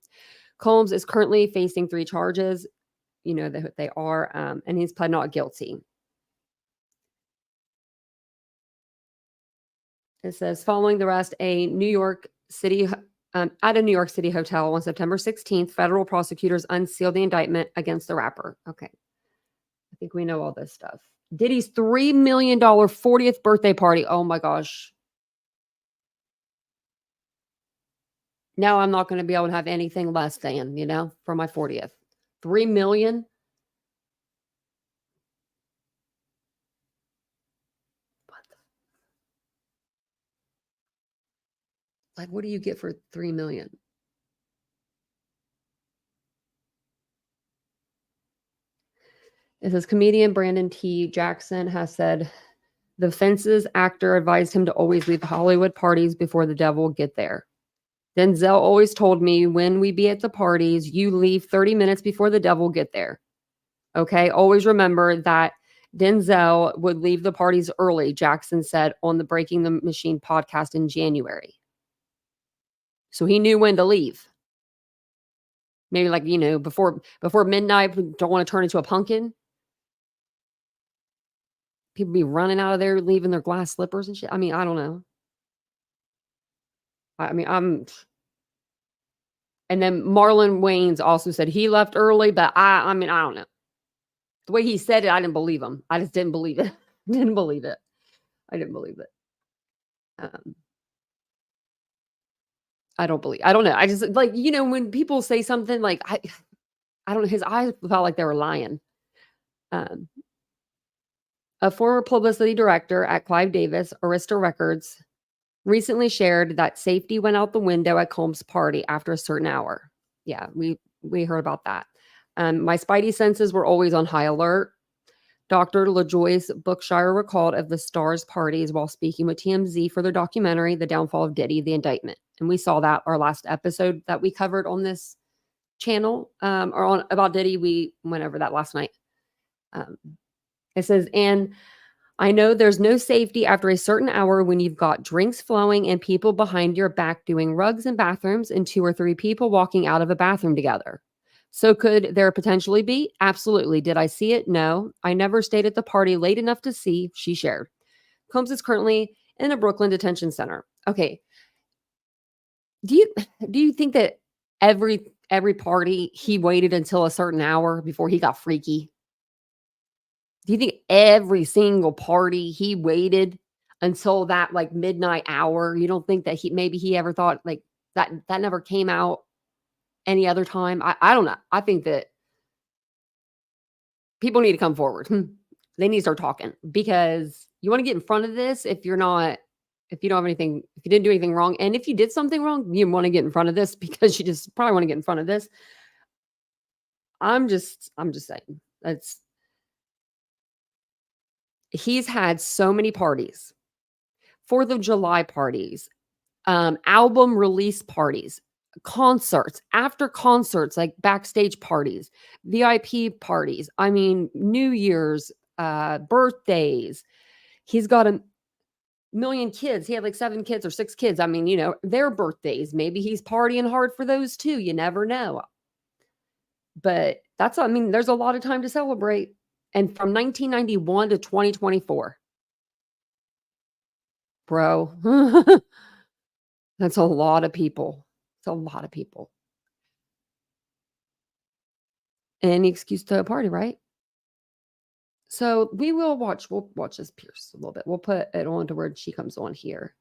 Combs is currently facing 3 charges. You know that they are, and he's pled not guilty. It says, following the arrest at a New York City hotel on September 16th, federal prosecutors unsealed the indictment against the rapper. Okay. I think we know all this stuff. Diddy's $3 million 40th birthday party. Oh my gosh. Now I'm not going to be able to have anything less than, for my 40th. $3 million. What do you get for $3 million? It says comedian Brandon T. Jackson has said the Fences actor advised him to always leave Hollywood parties before the devil get there. Denzel always told me when we be at the parties, you leave 30 minutes before the devil get there. Okay. Always remember that Denzel would leave the parties early, Jackson said on the Breaking the Machine podcast in January. So he knew when to leave. Maybe like, before midnight, don't want to turn into a pumpkin. People be running out of there, leaving their glass slippers and shit. I mean, I don't know. And then Marlon Wayans also said he left early, but I mean, I don't know. The way he said it, I didn't believe him. I just didn't believe it. I didn't believe it. I don't know. I just like, when people say something like, I don't know, his eyes felt like they were lying. A former publicity director at Clive Davis, Arista Records, recently shared that safety went out the window at Combs' party after a certain hour. Yeah, we heard about that. My spidey senses were always on high alert. Dr. LaJoyce Bookshire recalled of the Stars parties while speaking with TMZ for their documentary, The Downfall of Diddy, The Indictment. And we saw that our last episode that we covered on this channel, or on about Diddy. We went over that last night. It says, and I know there's no safety after a certain hour when you've got drinks flowing and people behind your back doing rugs in bathrooms and 2 or 3 people walking out of a bathroom together. So could there potentially be? Absolutely. Did I see it? No. I never stayed at the party late enough to see, she shared. Combs is currently in a Brooklyn detention center. Okay. Do you think that every party he waited until a certain hour before he got freaky? Do you think every single party he waited until that like midnight hour? You don't think that he ever thought like that never came out any other time? I don't know. I think that people need to come forward. They need to start talking, because you want to get in front of this if you don't have anything, if you didn't do anything wrong. And if you did something wrong, you want to get in front of this, because you just probably want to get in front of this. I'm just saying. He's had so many parties, 4th of July parties, album release parties, concerts, after concerts, like backstage parties, VIP parties. I mean, New Year's, birthdays. He's got a million kids. He had like 7 kids or 6 kids. I mean, their birthdays. Maybe he's partying hard for those too. You never know. But there's a lot of time to celebrate. And from 1991 to 2024. Bro, that's a lot of people. It's a lot of people. Any excuse to a party, right? So we'll watch this Pierce a little bit. We'll put it on to where she comes on here.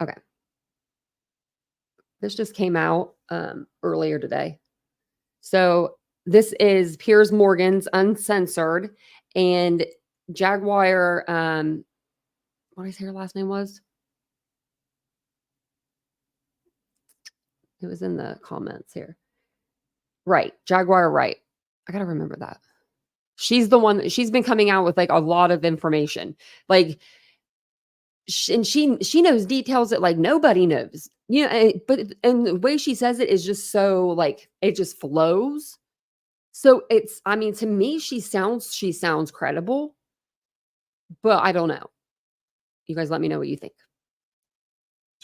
Okay. This just came out earlier today. So this is Piers Morgan's Uncensored, and Jaguar, what did I say her last name was? It was in the comments here. Right. Jaguar Wright. I got to remember that. She's the one, she's been coming out with like a lot of information. Like, and she knows details that like nobody knows. But the way she says it is just so like, it just flows. So to me, she sounds credible, but I don't know. You guys let me know what you think.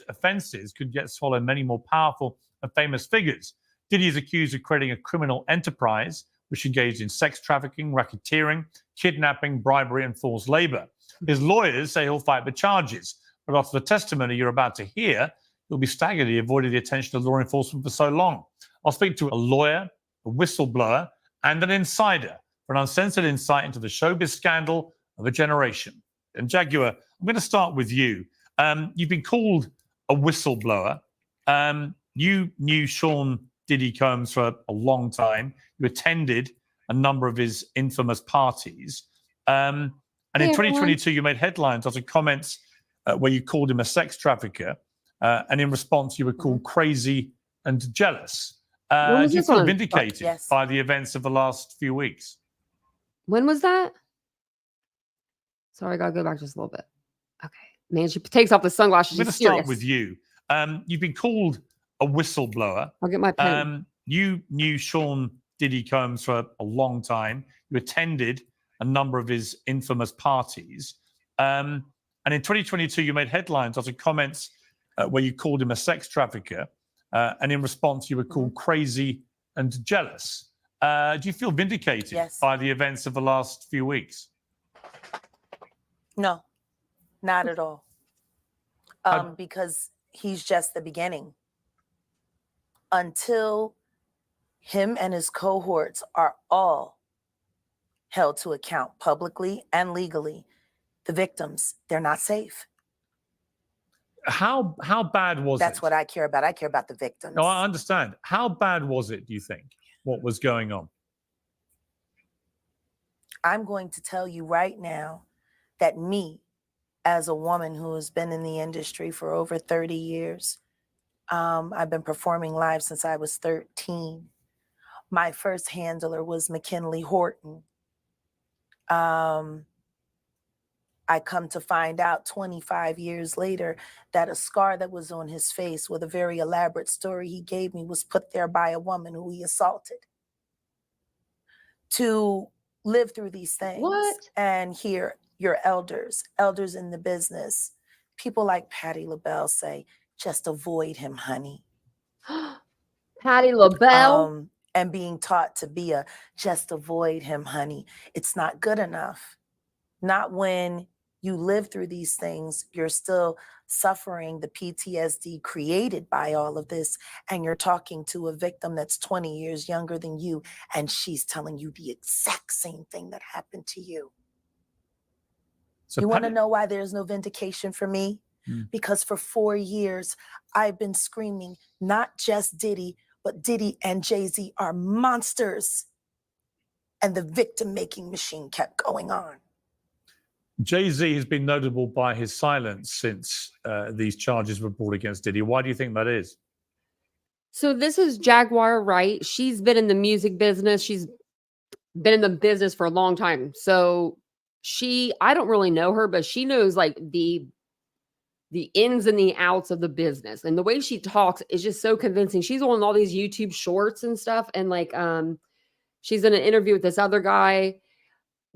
Offenses could yet swallow many more powerful and famous figures. Diddy is accused of creating a criminal enterprise which engaged in sex trafficking, racketeering, kidnapping, bribery, and forced labor. His lawyers say he'll fight the charges, but after the testimony you're about to hear, you'll be staggered he avoided the attention of law enforcement for so long. I'll speak to a lawyer, a whistleblower, and an insider for an uncensored insight into the showbiz scandal of a generation. And Jaguar, I'm going to start with you. You've been called a whistleblower. You knew Sean Diddy Combs for a long time. You attended a number of his infamous parties. And in 2022, you made headlines after comments where you called him a sex trafficker. And in response, you were called crazy and jealous. Do you feel vindicated by the events of the last few weeks? When was that? Sorry, I got to go back just a little bit. Okay. Man, she takes off the sunglasses. I'm going to start with you. You've been called a whistleblower. I'll get my pen. You knew Sean Diddy Combs for a long time. You attended a number of his infamous parties. And in 2022, you made headlines after comments where you called him a sex trafficker, and in response you were called crazy and jealous. Do you feel vindicated by the events of the last few weeks? No, not at all. Because he's just the beginning. Until him and his cohorts are all held to account publicly and legally, the victims, they're not safe. How bad was it? That's what I care about. I care about the victims. No, I understand. How bad was it, do you think, what was going on? I'm going to tell you right now that me, as a woman who has been in the industry for over 30 years, I've been performing live since I was 13. My first handler was McKinley Horton. I come to find out 25 years later that a scar that was on his face with a very elaborate story he gave me was put there by a woman who he assaulted. To live through these things and hear your elders in the business, people like Patti LaBelle say, just avoid him, honey. Patti LaBelle? And being taught to be just avoid him, honey. It's not good enough. Not when you live through these things, you're still suffering the PTSD created by all of this, and you're talking to a victim that's 20 years younger than you, and she's telling you the exact same thing that happened to you. So you want to know why there's no vindication for me? Because for 4 years, I've been screaming, not just Diddy, but Diddy and Jay-Z are monsters. And the victim-making machine kept going on. Jay-Z has been notable by his silence since these charges were brought against Diddy. Why do you think that is? So this is Jaguar Wright. She's been in the music business. She's been in the business for a long time. So I don't really know her, but she knows like the ins and the outs of the business. And the way she talks is just so convincing. She's on all these YouTube shorts and stuff. And like, she's in an interview with this other guy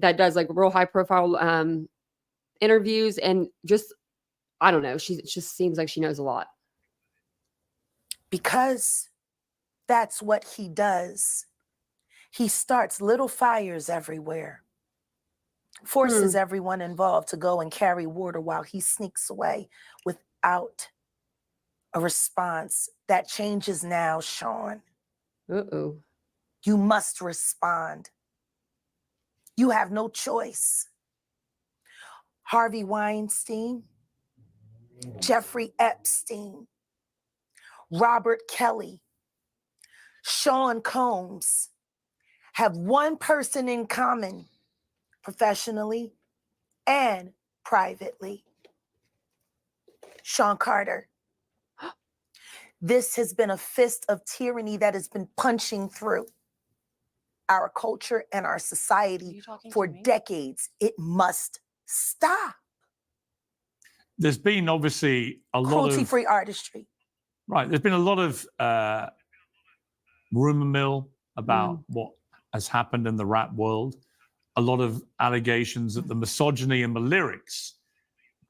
that does like real high profile interviews, and just, I don't know. It just seems like she knows a lot. Because that's what he does. He starts little fires everywhere, forces everyone involved to go and carry water while he sneaks away without a response. That changes now, Sean. Uh-oh. You must respond. You have no choice. Harvey Weinstein, Jeffrey Epstein, Robert Kelly, Sean Combs have one person in common, professionally and privately. Sean Carter. This has been a fist of tyranny that has been punching through our culture and our society for decades. It must stop. There's been obviously a lot of cruelty-free artistry. Right. There's been a lot of rumor mill about what has happened in the rap world. A lot of allegations that the misogyny in the lyrics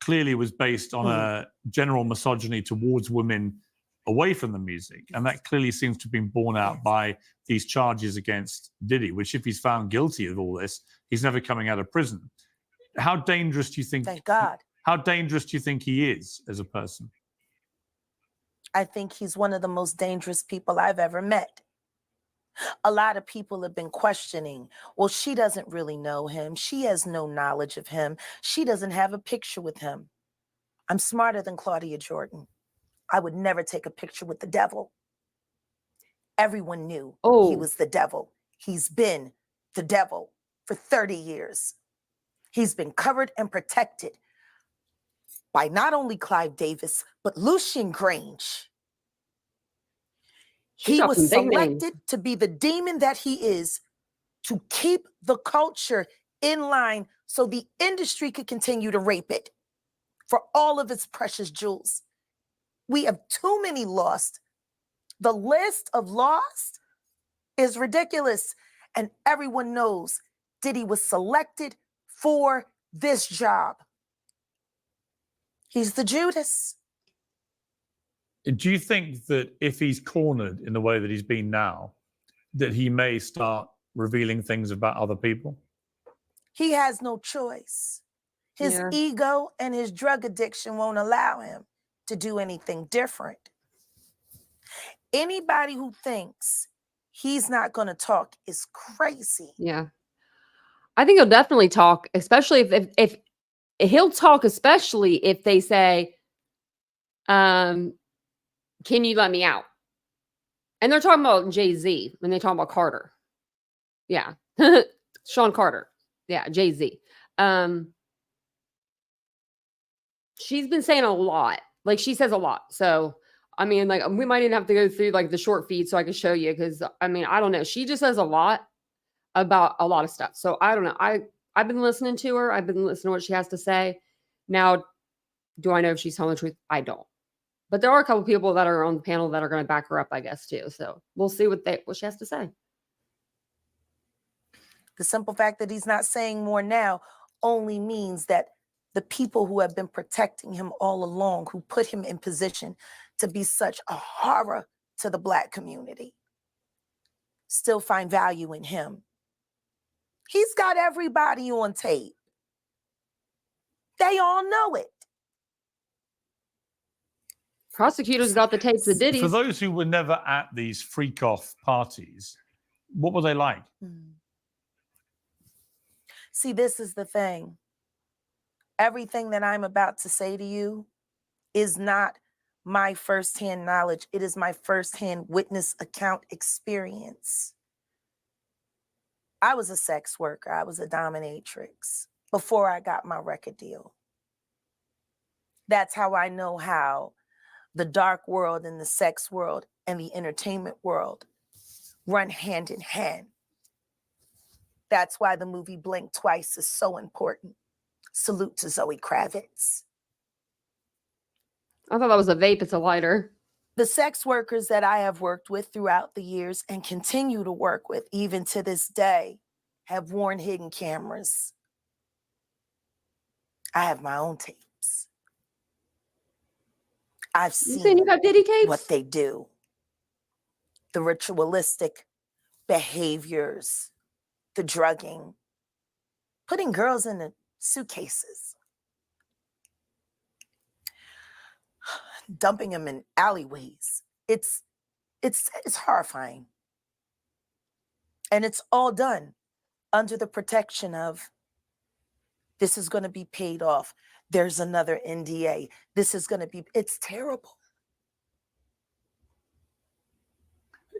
clearly was based on a general misogyny towards women away from the music. And that clearly seems to have been borne out by these charges against Diddy, which if he's found guilty of all this, he's never coming out of prison. How dangerous do you think? Thank God. How dangerous do you think he is as a person? I think he's one of the most dangerous people I've ever met. A lot of people have been questioning, well, she doesn't really know him. She has no knowledge of him. She doesn't have a picture with him. I'm smarter than Claudia Jordan. I would never take a picture with the devil. Everyone knew he was the devil. He's been the devil for 30 years. He's been covered and protected by not only Clive Davis, but Lucian Grange. He was selected to be the demon that he is, to keep the culture in line so the industry could continue to rape it for all of its precious jewels. We have too many lost. The list of lost is ridiculous. And everyone knows Diddy was selected for this job. He's the Judas. Do you think that if he's cornered in the way that he's been now, that he may start revealing things about other people? He has no choice. His Yeah. ego and his drug addiction won't allow him to do anything different. Anybody who thinks he's not going to talk is crazy. Yeah. I think he'll definitely talk, especially if he'll talk, especially if they say, can you let me out? And they're talking about Jay-Z when they talk about Carter. Yeah. Sean Carter. Yeah, Jay-Z. She's been saying a lot. Like, she says a lot. So, I mean, like, we might even have to go through like the short feed so I can show you, because I mean, I don't know. She just says a lot about a lot of stuff. So I don't know. I've been listening to her. I've been listening to what she has to say. Now, do I know if she's telling the truth? I don't. But there are a couple people that are on the panel that are going to back her up, I guess, too. So we'll see what she has to say. The simple fact that he's not saying more now only means that the people who have been protecting him all along, who put him in position to be such a horror to the Black community, still find value in him. He's got everybody on tape. They all know it. Prosecutors got the tapes of Diddy's. For those who were never at these freak-off parties, what were they like? See, this is the thing. Everything that I'm about to say to you is not my firsthand knowledge. It is my firsthand witness account experience. I was a sex worker. I was a dominatrix before I got my record deal. That's how I know how the dark world and the sex world and the entertainment world run hand in hand. That's why the movie Blink Twice is so important. Salute to Zoe Kravitz. I thought that was a vape. It's a lighter. The sex workers that I have worked with throughout the years and continue to work with even to this day have worn hidden cameras. I have my own tapes. I've seen you got Diddy tapes? What they do. The ritualistic behaviors, the drugging, putting girls in the suitcases, dumping them in alleyways. It's horrifying. And it's all done under the protection of, this is going to be paid off. There's another NDA. This is going to be, it's terrible.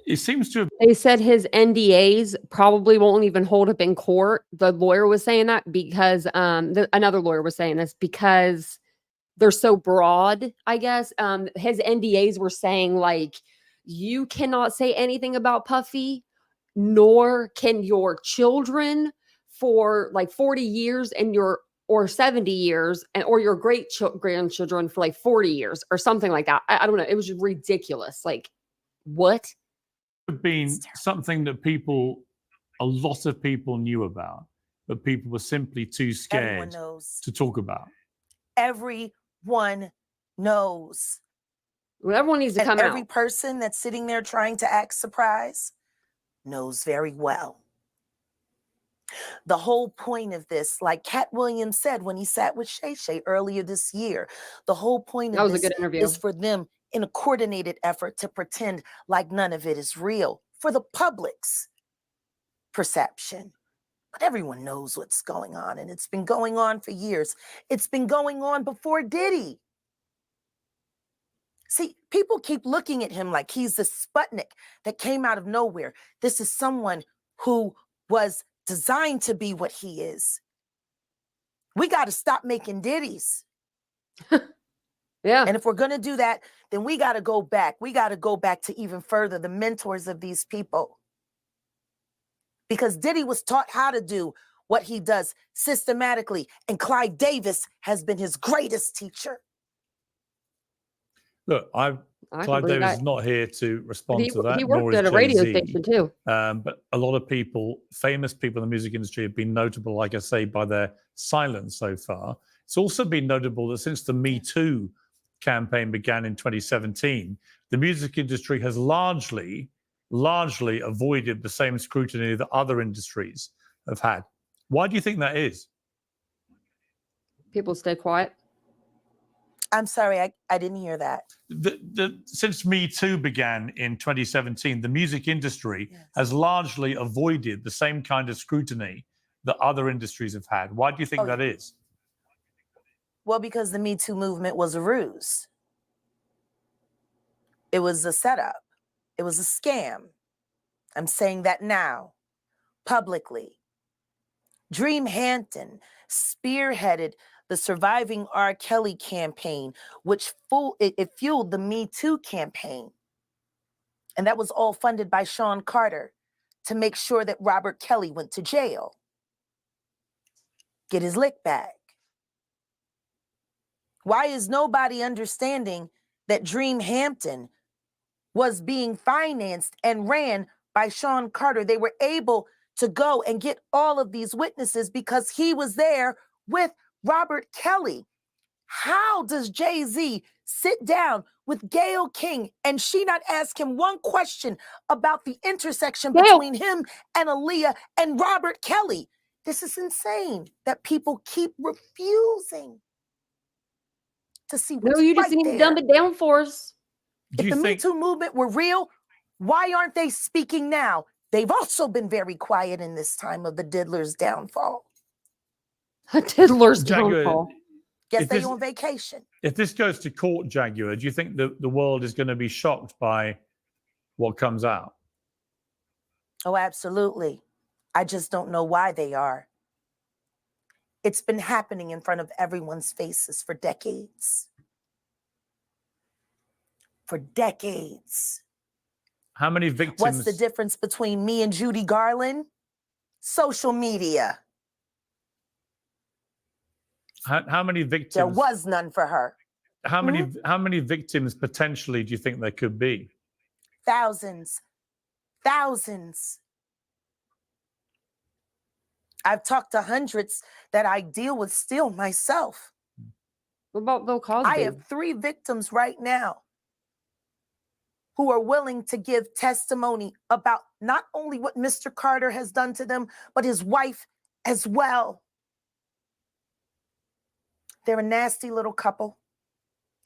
It seems to have. They said his NDAs probably won't even hold up in court. The lawyer was saying that because another lawyer was saying this because they're so broad, I guess. His NDAs were saying, like, you cannot say anything about Puffy, nor can your children for like 40 years and or 70 years, or your great grandchildren for like 40 years or something like that. I don't know. It was just ridiculous. Like, what? Been something that a lot of people knew about, but people were simply too scared to talk about. Everyone knows. Well, everyone needs to come out. Every person that's sitting there trying to act surprised knows very well. The whole point of this, like Cat Williams said when he sat with Shay Shay earlier this year, the whole point of this is for them in a coordinated effort to pretend like none of it is real for the public's perception. But everyone knows what's going on, and it's been going on for years. It's been going on before Diddy. See, people keep looking at him like he's the Sputnik that came out of nowhere. This is someone who was designed to be what he is. We got to stop making Diddies. Yeah. And if we're going to do that, then we got to go back. We got to go back to even further the mentors of these people. Because Diddy was taught how to do what he does systematically. And Clyde Davis has been his greatest teacher. Look, Clyde Davis is not here to respond to that. He worked at a radio station too. But a lot of people, famous people in the music industry, have been notable, like I say, by their silence so far. It's also been notable that since the Me Too campaign began in 2017, the music industry has largely avoided the same scrutiny that other industries have had. Why do you think that is? People stay quiet. I'm sorry, I didn't hear that. Since Me Too began in 2017, the music industry has largely avoided the same kind of scrutiny that other industries have had. Why do you think that is? Well, because the Me Too movement was a ruse. It was a setup. It was a scam. I'm saying that now, publicly. Dream Hampton spearheaded the Surviving R. Kelly campaign, which fueled the Me Too campaign. And that was all funded by Sean Carter to make sure that Robert Kelly went to jail. Get his lick back. Why is nobody understanding that Dream Hampton was being financed and ran by Sean Carter? They were able to go and get all of these witnesses because he was there with Robert Kelly. How does Jay-Z sit down with Gayle King and she not ask him one question about the intersection between him and Aaliyah and Robert Kelly? This is insane that people keep refusing to see what's You just need to dumb it down for us. If the Me Too movement were real, why aren't they speaking now? They've also been very quiet in this time of the diddler's downfall. Diddler's downfall. Guess they on vacation. If this goes to court, Jaguar, do you think the world is going to be shocked by what comes out? Oh, absolutely. I just don't know why they are. It's been happening in front of everyone's faces for decades. For decades. How many victims? What's the difference between me and Judy Garland? Social media. How many victims? There was none for her. How many victims potentially do you think there could be? Thousands. Thousands. I've talked to hundreds that I deal with still myself. What about Bill Cosby? I have 3 victims right now who are willing to give testimony about not only what Mr. Carter has done to them, but his wife as well. They're a nasty little couple.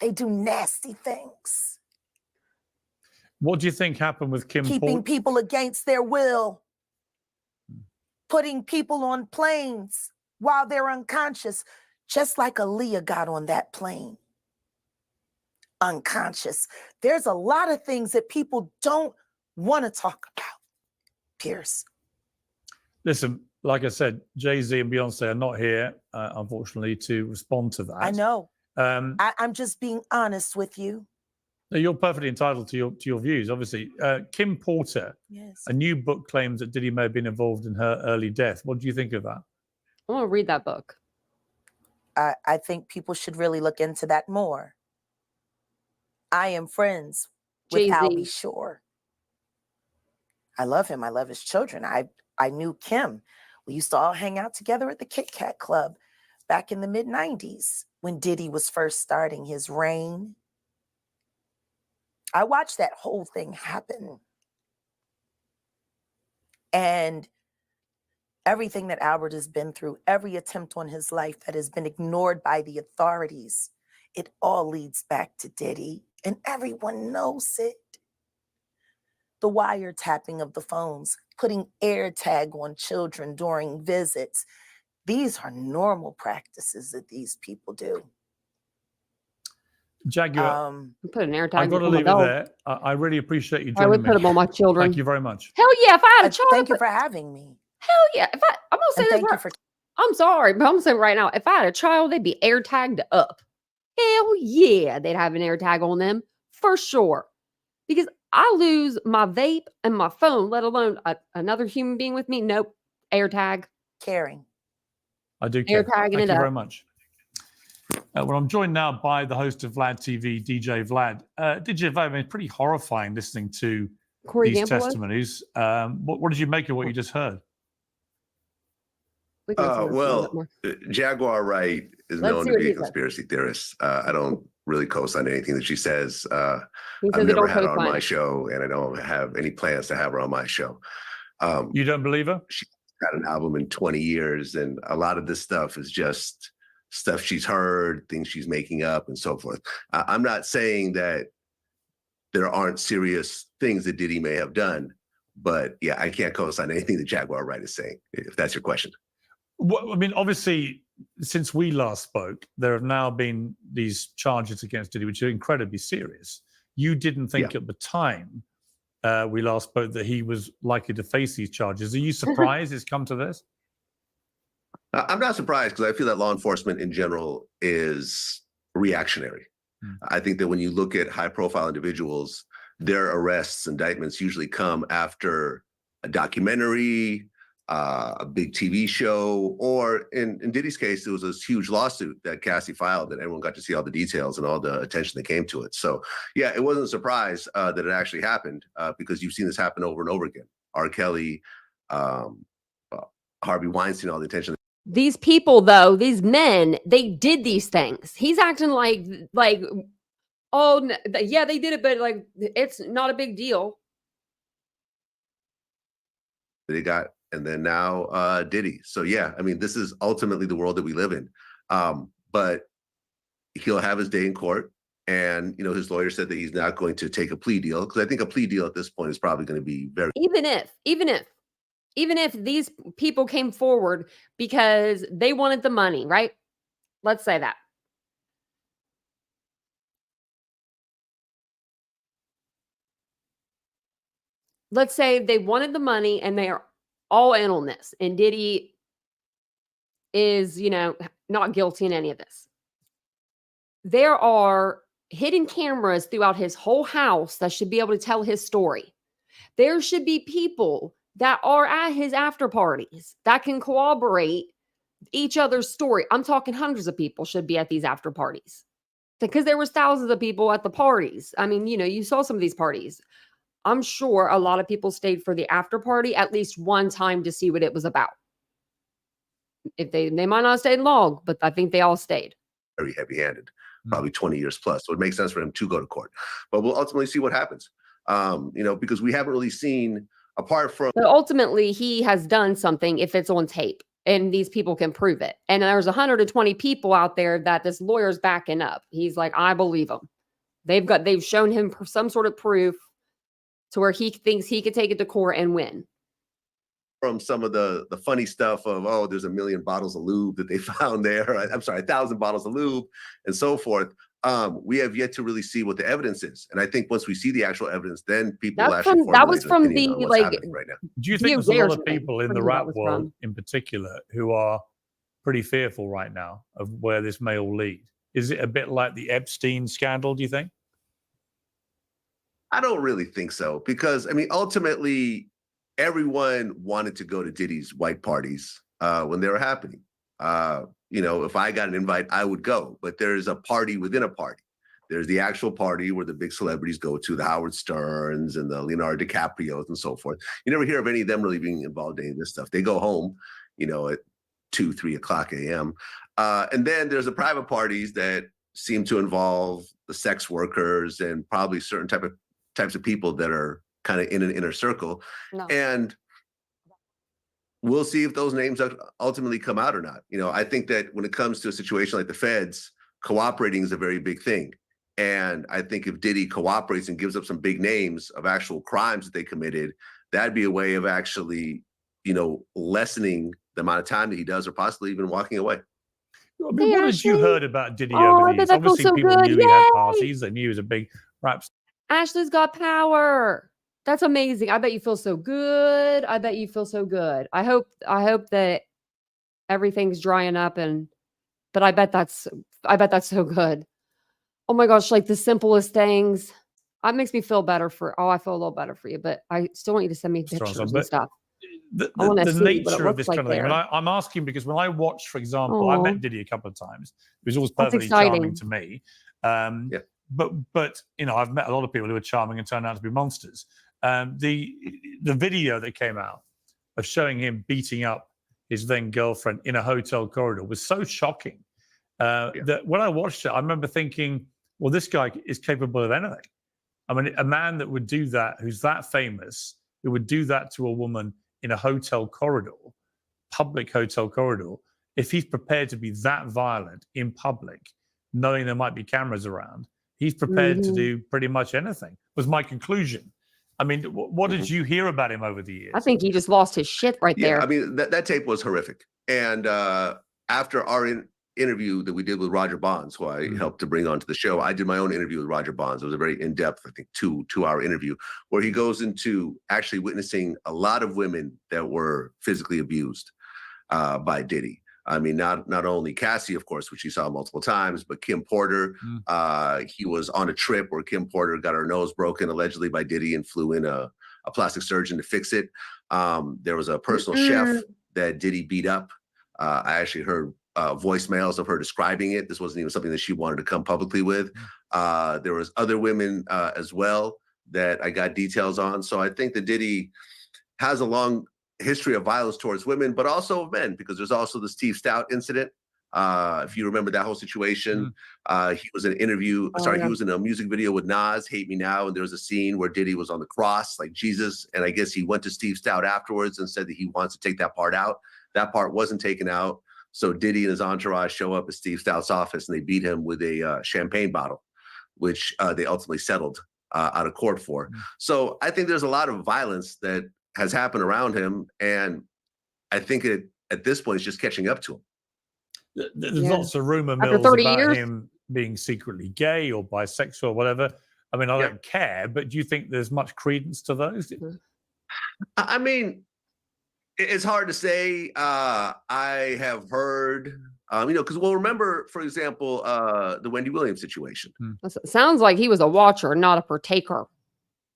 They do nasty things. What do you think happened with Kim? Keeping people against their will. Putting people on planes while they're unconscious, just like Aaliyah got on that plane. Unconscious. There's a lot of things that people don't want to talk about, Pierce. Listen, like I said, Jay-Z and Beyonce are not here, unfortunately, to respond to that. I know. I'm just being honest with you. You're perfectly entitled to your views, obviously. Kim Porter, a new book claims that Diddy may have been involved in her early death. What do you think of that? I want to read that book. I think people should really look into that more. I am friends with Albie Shore. I love him. I love his children. I knew Kim. We used to all hang out together at the Kit Kat Club back in the mid-90s when Diddy was first starting his reign. I watched that whole thing happen. And everything that Albert has been through, every attempt on his life that has been ignored by the authorities, it all leads back to Diddy. And everyone knows it. The wiretapping of the phones, putting air tag on children during visits. These are normal practices that these people do. Jaguar, put an air tag. I've got to leave it there. I really appreciate you joining me. I would put them on my children. Thank you very much. Hell yeah! If I had a child, thank you for having me. Hell yeah! I'm gonna say this. I'm sorry, but I'm saying right now, if I had a child, they'd be air tagged up. Hell yeah, they'd have an air tag on them for sure. Because I lose my vape and my phone, let alone another human being with me. Nope, air tag. Caring. I do care. Air tagging Thank it you up. very much. Well, I'm joined now by the host of Vlad TV, DJ Vlad. DJ Vlad, I mean, it's pretty horrifying listening to Corey these Gamble testimonies. What did you make of what you just heard? Well, Jaguar Wright is known to be a conspiracy theorist. I don't really co-sign anything that she says. He I've says they never don't had her on co-sign my it. show, and I don't have any plans to have her on my show. You don't believe her? She's got an album in 20 years, and a lot of this stuff is just stuff she's heard, things she's making up, and so forth. I'm not saying that there aren't serious things that Diddy may have done, but yeah, I can't co-sign anything that Jaguar Wright is saying, if that's your question. Well, I mean, obviously, since we last spoke, there have now been these charges against Diddy, which are incredibly serious. You didn't think at the time we last spoke that he was likely to face these charges. Are you surprised it's come to this? I'm not surprised, because I feel that law enforcement in general is reactionary. I think that when you look at high-profile individuals, their arrests, indictments usually come after a documentary, a big TV show, or in Diddy's case, it was this huge lawsuit that Cassie filed that everyone got to see all the details and all the attention that came to it. So yeah, it wasn't a surprise that it actually happened, because you've seen this happen over and over again. R. Kelly, Harvey Weinstein, all the attention. These people, though, these men, they did these things. He's acting like, oh, yeah, they did it, but like, it's not a big deal. They got, and then now Diddy. So yeah, I mean, this is ultimately the world that we live in. But he'll have his day in court. And, you know, his lawyer said that he's not going to take a plea deal, because I think a plea deal at this point is probably going to be very. Even if these people came forward because they wanted the money, right? Let's say that. Let's say they wanted the money and they are all in on this. And Diddy is, you know, not guilty in any of this. There are hidden cameras throughout his whole house that should be able to tell his story. There should be people that are at his after parties that can corroborate each other's story. I'm talking hundreds of people should be at these after parties, because there was thousands of people at the parties. I mean, you know, you saw some of these parties. I'm sure a lot of people stayed for the after party at least one time to see what it was about. If they might not have stayed long, but I think they all stayed. Very heavy-handed, probably 20 years plus. So it makes sense for him to go to court. But we'll ultimately see what happens, you know, because we haven't really seen, apart from. But ultimately, he has done something if it's on tape and these people can prove it. And there's 120 people out there that this lawyer's backing up. He's like, I believe them. They've shown him some sort of proof to where he thinks he could take it to court and win. From some of the funny stuff of, oh, there's 1 million bottles of lube that they found there. I'm sorry, 1,000 bottles of lube and so forth. We have yet to really see what the evidence is. And I think once we see the actual evidence, then people that was from the, like, right now. Do you think there's a lot of people in the rap world in particular who are pretty fearful right now of where this may all lead? Is it a bit like the Epstein scandal, do you think? I don't really think so, because, I mean, ultimately, everyone wanted to go to Diddy's white parties when they were happening. You know, if I got an invite, I would go. But there's a party within a party. There's the actual party where the big celebrities go to, the Howard Sterns and the Leonardo DiCaprios and so forth. You never hear of any of them really being involved in any of this stuff. They go home, you know, at 2, 3 o'clock a.m. And then there's the private parties that seem to involve the sex workers and probably certain types of people that are kind of in an inner circle. No. And we'll see if those names ultimately come out or not. You know, I think that when it comes to a situation like the feds, cooperating is a very big thing. And I think if Diddy cooperates and gives up some big names of actual crimes that they committed, that'd be a way of actually, you know, lessening the amount of time that he does, or possibly even walking away. I mean, what had you heard about Diddy over these? Obviously, so people knew he had parties. They knew he was a big rap star. Ashley's got power. That's amazing. I bet you feel so good. I bet you feel so good. I hope that everything's drying up, but I bet that's so good. Oh my gosh, like the simplest things. It makes me feel better I feel a little better for you, but I still want you to send me pictures and stuff. The nature of this kind of thing. I mean, I'm asking because when I watched, for example, I met Diddy a couple of times. He was always perfectly charming to me. But you know, I've met a lot of people who are charming and turned out to be monsters. The video that came out of showing him beating up his then girlfriend in a hotel corridor was so shocking that when I watched it, I remember thinking, well, this guy is capable of anything. I mean, a man that would do that, who's that famous, who would do that to a woman in a hotel corridor, public hotel corridor, if he's prepared to be that violent in public, knowing there might be cameras around, he's prepared to do pretty much anything, was my conclusion. I mean, what did you hear about him over the years? I think he just lost his shit right there. I mean, that tape was horrific. And after our interview that we did with Roger Bonds, who I helped to bring onto the show, I did my own interview with Roger Bonds. It was a very in-depth, I think, two-hour interview where he goes into actually witnessing a lot of women that were physically abused by Diddy. I mean, not only Cassie, of course, which he saw multiple times, but Kim Porter. He was on a trip where Kim Porter got her nose broken allegedly by Diddy and flew in a plastic surgeon to fix it. There was a personal chef that Diddy beat up. I actually heard voicemails of her describing it. This wasn't even something that she wanted to come publicly with. There was other women as well that I got details on. So I think that Diddy has a long history of violence towards women, but also of men, because there's also the Steve Stout incident. If you remember that whole situation, he was in an interview. He was in a music video with Nas, "Hate Me Now," and there was a scene where Diddy was on the cross like Jesus, and I guess he went to Steve Stout afterwards and said that he wants to take that part out. That part wasn't taken out, so Diddy and his entourage show up at Steve Stout's office and they beat him with a champagne bottle, which they ultimately settled out of court for. So I think there's a lot of violence that has happened around him, and I think at this point it's just catching up to him. There's lots of rumor mills about him being secretly gay or bisexual or whatever. I mean, I don't care, but do you think there's much credence to those? I mean, it's hard to say. I have heard, because remember, for example, the Wendy Williams situation. Sounds like he was a watcher, not a partaker.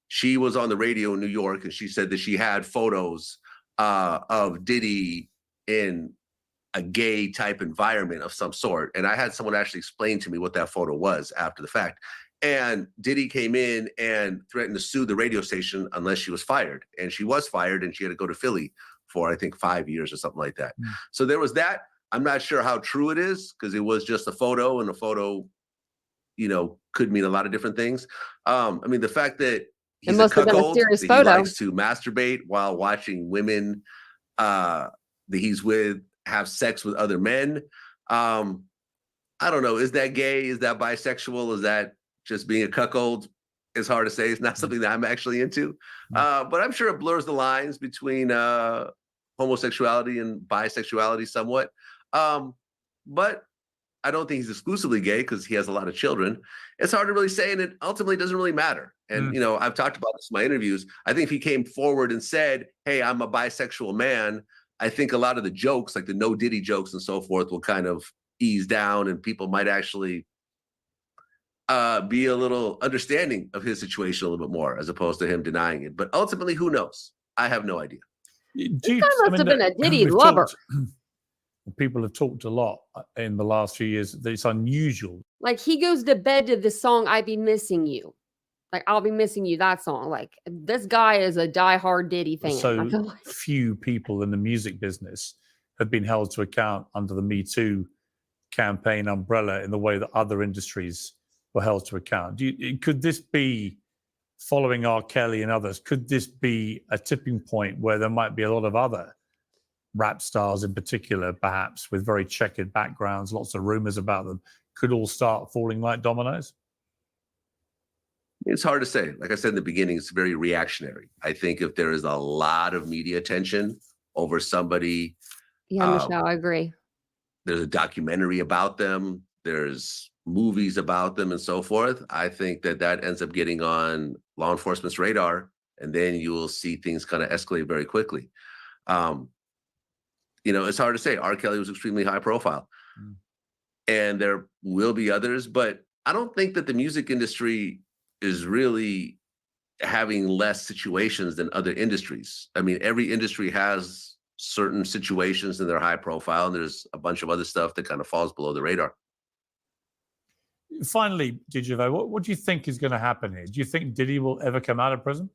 She was on the radio in New York, and she said that she had photos of Diddy in a gay type environment of some sort. And I had someone actually explain to me what that photo was after the fact. And Diddy came in and threatened to sue the radio station unless she was fired. And she was fired, and she had to go to Philly for, I think, 5 years or something like that. So there was that. I'm not sure how true it is, because it was just a photo, and a photo, could mean a lot of different things. I mean, the fact that he's a cuckold, that he likes to masturbate while watching women that he's with have sex with other men. I don't know. Is that gay? Is that bisexual? Is that just being a cuckold? It's hard to say. It's not something that I'm actually into. But I'm sure it blurs the lines between homosexuality and bisexuality somewhat. But I don't think he's exclusively gay, because he has a lot of children. It's hard to really say, and it ultimately doesn't really matter. And, I've talked about this in my interviews. I think if he came forward and said, "Hey, I'm a bisexual man," I think a lot of the jokes, like the no Diddy jokes and so forth, will kind of ease down, and people might actually be a little understanding of his situation a little bit more, as opposed to him denying it. But ultimately, who knows? I have no idea. This guy must have been a Diddy lover. People have talked a lot in the last few years that it's unusual. Like, he goes to bed to the song "I Be Missing You." Like, "I'll be missing you," that song. Like, this guy is a diehard Diddy fan. So few people in the music business have been held to account under the Me Too campaign umbrella in the way that other industries were held to account. Could this be, following R. Kelly and others, could this be a tipping point where there might be a lot of other rap stars in particular, perhaps with very checkered backgrounds, lots of rumors about them, could all start falling like dominoes? It's hard to say. Like I said in the beginning, it's very reactionary. I think if there is a lot of media attention over somebody, Michelle, I agree. There's a documentary about them, there's movies about them and so forth, I think that ends up getting on law enforcement's radar, and then you will see things kind of escalate very quickly. It's hard to say. R. Kelly was extremely high profile, and there will be others, but I don't think that the music industry is really having less situations than other industries. I mean, every industry has certain situations and they're high profile, and there's a bunch of other stuff that kind of falls below the radar. Finally, Diddy, what do you think is going to happen here? Do you think Diddy will ever come out of prison?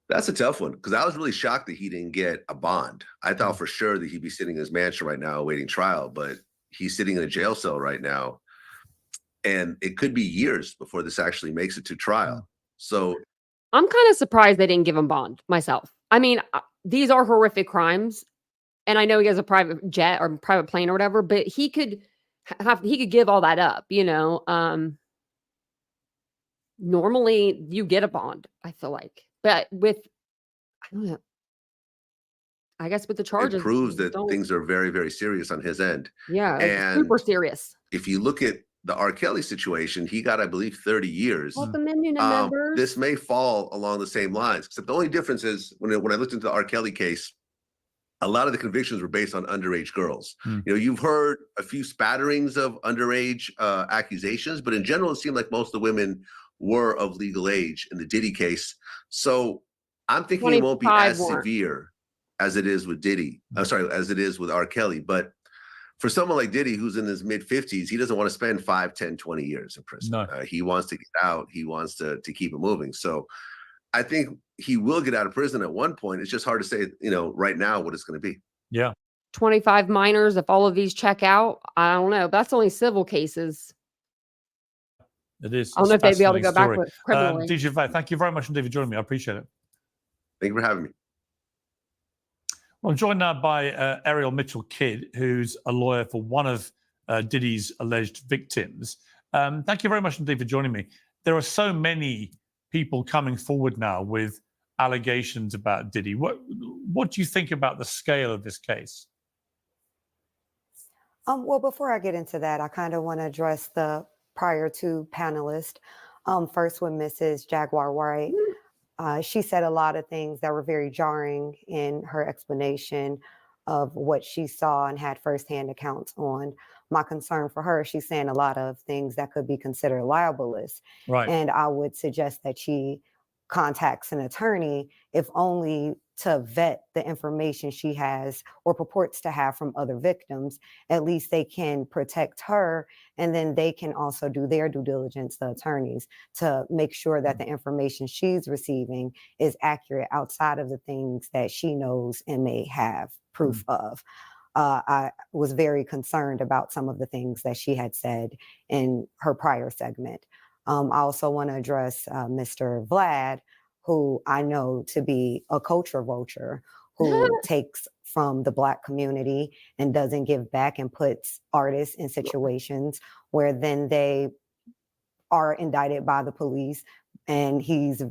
That's a tough one, because I was really shocked that he didn't get a bond. I thought for sure that he'd be sitting in his mansion right now awaiting trial, but he's sitting in a jail cell right now. And it could be years before this actually makes it to trial. So I'm kind of surprised they didn't give him bond myself. I mean, these are horrific crimes. And I know he has a private jet or private plane or whatever, but he could give all that up, you know. Normally you get a bond, I feel like. But with I don't know. I guess with the charges, it proves you that don't. things are very, very serious on his end. Yeah, like And super serious. if you look at the R. Kelly situation, he got, I believe, 30 years. Welcome in, new members. This may fall along the same lines, except the only difference is when I looked into the R. Kelly case, a lot of the convictions were based on underage girls. You know, you've heard a few spatterings of underage accusations, but in general, it seemed like most of the women were of legal age in the Diddy case. So I'm thinking it won't be as severe as it is with Diddy. As it is with R. Kelly. But for someone like Diddy, who's in his mid-50s, he doesn't want to spend 5, 10, 20 years in prison. No. He wants to get out. He wants to keep it moving. So I think he will get out of prison at one point. It's just hard to say, you know, right now what it's going to be. Yeah. 25 minors, if all of these check out, I don't know. But that's only civil cases. It is. I don't know if they'd be able to go back with criminally. DJ, thank you very much indeed for joining me. I appreciate it. Thank you for having me. Well, I'm joined now by Ariel Mitchell-Kidd, who's a lawyer for one of Diddy's alleged victims. Thank you very much indeed for joining me. There are so many people coming forward now with allegations about Diddy. What do you think about the scale of this case? Well, before I get into that, I kind of want to address the prior two panelists. First with Mrs. Jaguar White. She said a lot of things that were very jarring in her explanation of what she saw and had firsthand accounts on. My concern for her, she's saying a lot of things that could be considered libelous. Right. And I would suggest that she contacts an attorney, if only to vet the information she has or purports to have from other victims. At least they can protect her, and then they can also do their due diligence, the attorneys, to make sure that the information she's receiving is accurate outside of the things that she knows and may have proof of. I was very concerned about some of the things that she had said in her prior segment. I also want to address Mr. Vlad, who I know to be a culture vulture, who takes from the Black community and doesn't give back and puts artists in situations where then they are indicted by the police. And he's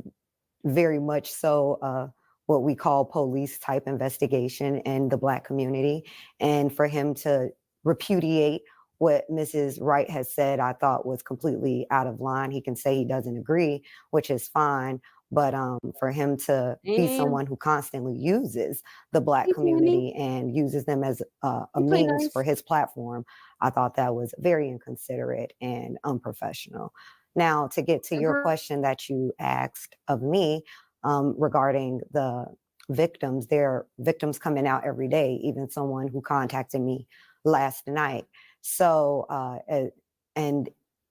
very much so what we call police type investigation in the Black community. And for him to repudiate what Mrs. Wright has said, I thought was completely out of line. He can say he doesn't agree, which is fine. But for him to be someone who constantly uses the Black community and uses them as a means for his platform, I thought that was very inconsiderate and unprofessional. Now, to get to your question that you asked of me regarding the victims, there are victims coming out every day, even someone who contacted me last night. So, and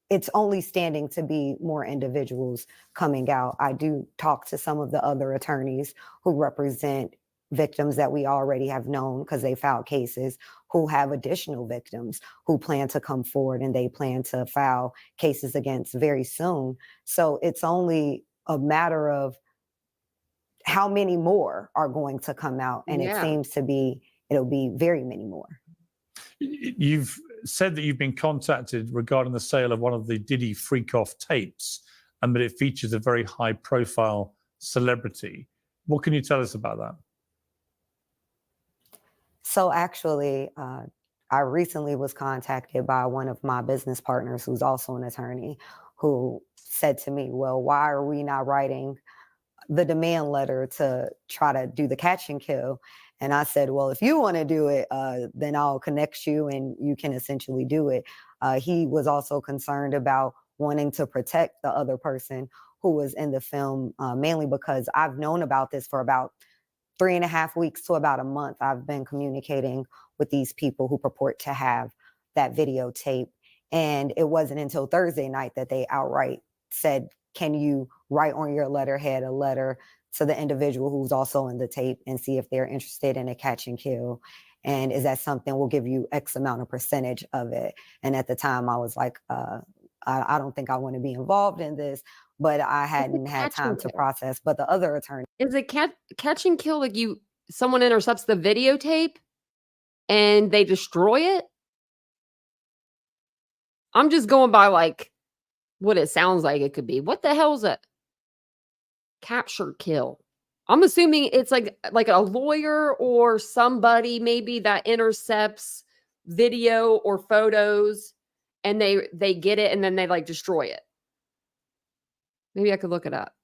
it's only standing to be more individuals coming out. I do talk to some of the other attorneys who represent victims that we already have known because they filed cases, who have additional victims who plan to come forward, and they plan to file cases against very soon. So it's only a matter of how many more are going to come out. And it seems to be, it'll be very many more. You've said that you've been contacted regarding the sale of one of the Diddy freak-off tapes, and that it features a very high-profile celebrity. What can you tell us about that? So actually, I recently was contacted by one of my business partners, who's also an attorney, who said to me, well, why are we not writing the demand letter to try to do the catch and kill? And I said, well, if you want to do it, then I'll connect you and you can essentially do it. He was also concerned about wanting to protect the other person who was in the film, mainly because I've known about this for about 3.5 weeks to about a month. I've been communicating with these people who purport to have that videotape. And it wasn't until Thursday night that they outright said, can you write on your letterhead a letter to the individual who's also in the tape and see if they're interested in a catch and kill? And is that something, we'll give you X amount of percentage of it. And at the time I was like, I don't think I want to be involved in this, but I hadn't had time to process. But the other attorney. Is it catch and kill, like someone intercepts the videotape and they destroy it? I'm just going by like what it sounds like it could be. What the hell is it? Capture kill. I'm assuming it's like a lawyer or somebody maybe that intercepts video or photos and they get it and then they like destroy it. Maybe I could look it up.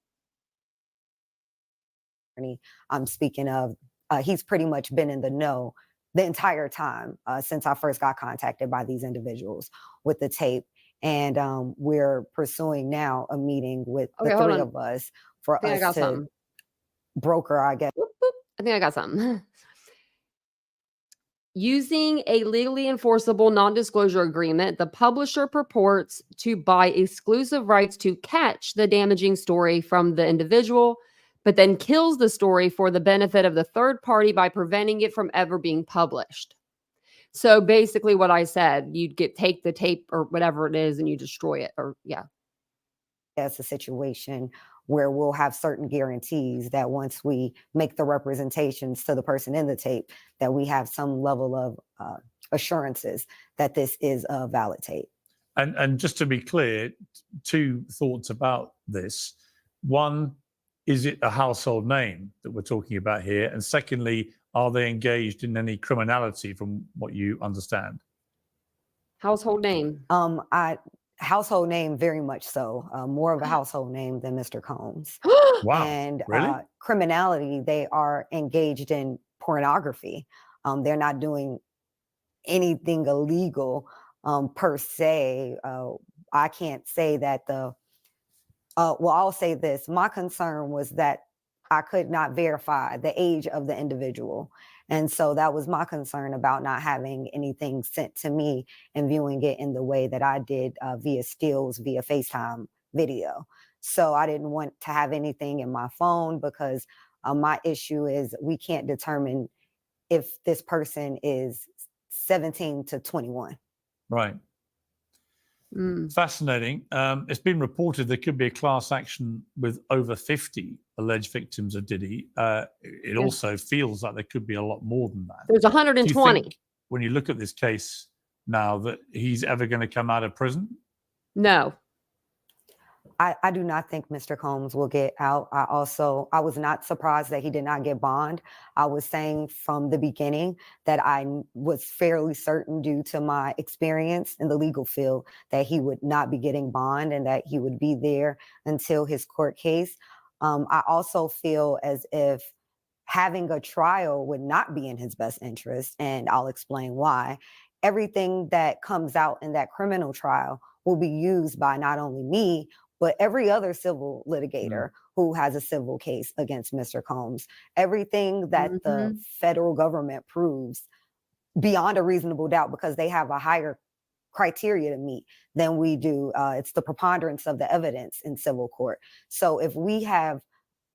I'm speaking of, he's pretty much been in the know the entire time since I first got contacted by these individuals with the tape. And we're pursuing now a meeting with the three of us for us to broker, I guess. I think I got something. Using a legally enforceable non-disclosure agreement, the publisher purports to buy exclusive rights to catch the damaging story from the individual, but then kills the story for the benefit of the third party by preventing it from ever being published. So basically what I said, you'd take the tape or whatever it is and you destroy it, or yeah. That's a situation where we'll have certain guarantees that once we make the representations to the person in the tape, that we have some level of assurances that this is a valid tape. And just to be clear, two thoughts about this. One, is it a household name that we're talking about here? And secondly, are they engaged in any criminality from what you understand? Household name. Household name, very much so. More of a household name than Mr. Combs. Wow. And really? Criminality, they are engaged in pornography. They're not doing anything illegal per se. I can't say that well, I'll say this. My concern was that I could not verify the age of the individual. And so that was my concern about not having anything sent to me and viewing it in the way that I did via stills, via FaceTime video. So I didn't want to have anything in my phone because my issue is we can't determine if this person is 17 to 21. Right. Fascinating. It's been reported there could be a class action with over 50 alleged victims of Diddy. It also feels like there could be a lot more than that. There's 120. Do you think, when you look at this case now, that he's ever going to come out of prison? No. I do not think Mr. Combs will get out. I was not surprised that he did not get bond. I was saying from the beginning that I was fairly certain, due to my experience in the legal field, that he would not be getting bond and that he would be there until his court case. I also feel as if having a trial would not be in his best interest, and I'll explain why. Everything that comes out in that criminal trial will be used by not only me, but every other civil litigator who has a civil case against Mr. Combs. Everything that the federal government proves beyond a reasonable doubt, because they have a higher criteria to meet than we do. It's the preponderance of the evidence in civil court. So if we have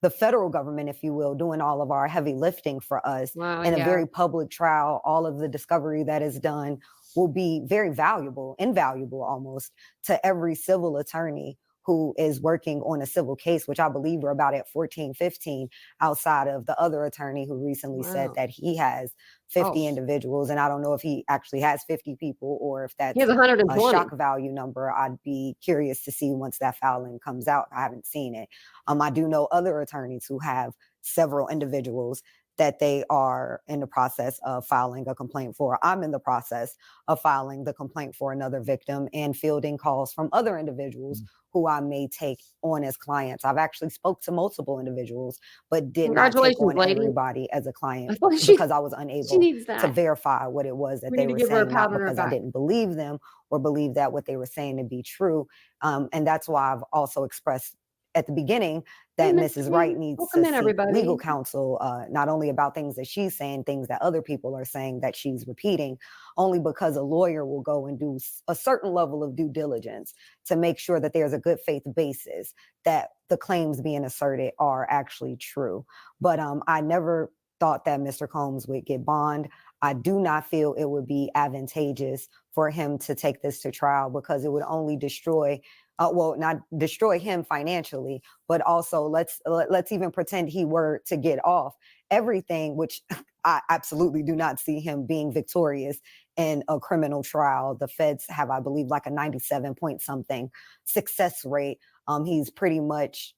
the federal government, if you will, doing all of our heavy lifting for us in a very public trial, all of the discovery that is done will be very valuable, invaluable almost, to every civil attorney who is working on a civil case, which I believe we're about at 14, 15, outside of the other attorney who recently said that he has 50 individuals. And I don't know if he actually has 50 people or if that's a shock value number. I'd be curious to see once that filing comes out. I haven't seen it. I do know other attorneys who have several individuals that they are in the process of filing a complaint for. I'm in the process of filing the complaint for another victim and fielding calls from other individuals who I may take on as clients. I've actually spoke to multiple individuals, but did not take on everybody as a client because I was unable to verify what it was that they were saying, not because I didn't believe them or believe that what they were saying to be true. And that's why I've also expressed at the beginning that Mrs. Wright needs to seek legal counsel, not only about things that she's saying, things that other people are saying that she's repeating, only because a lawyer will go and do a certain level of due diligence to make sure that there's a good faith basis that the claims being asserted are actually true. But I never thought that Mr. Combs would get bond. I do not feel it would be advantageous for him to take this to trial because it would only destroy, not destroy him financially, but also let's even pretend he were to get off everything, which I absolutely do not see him being victorious in a criminal trial. The feds have, I believe, like a 97 point something success rate. He's pretty much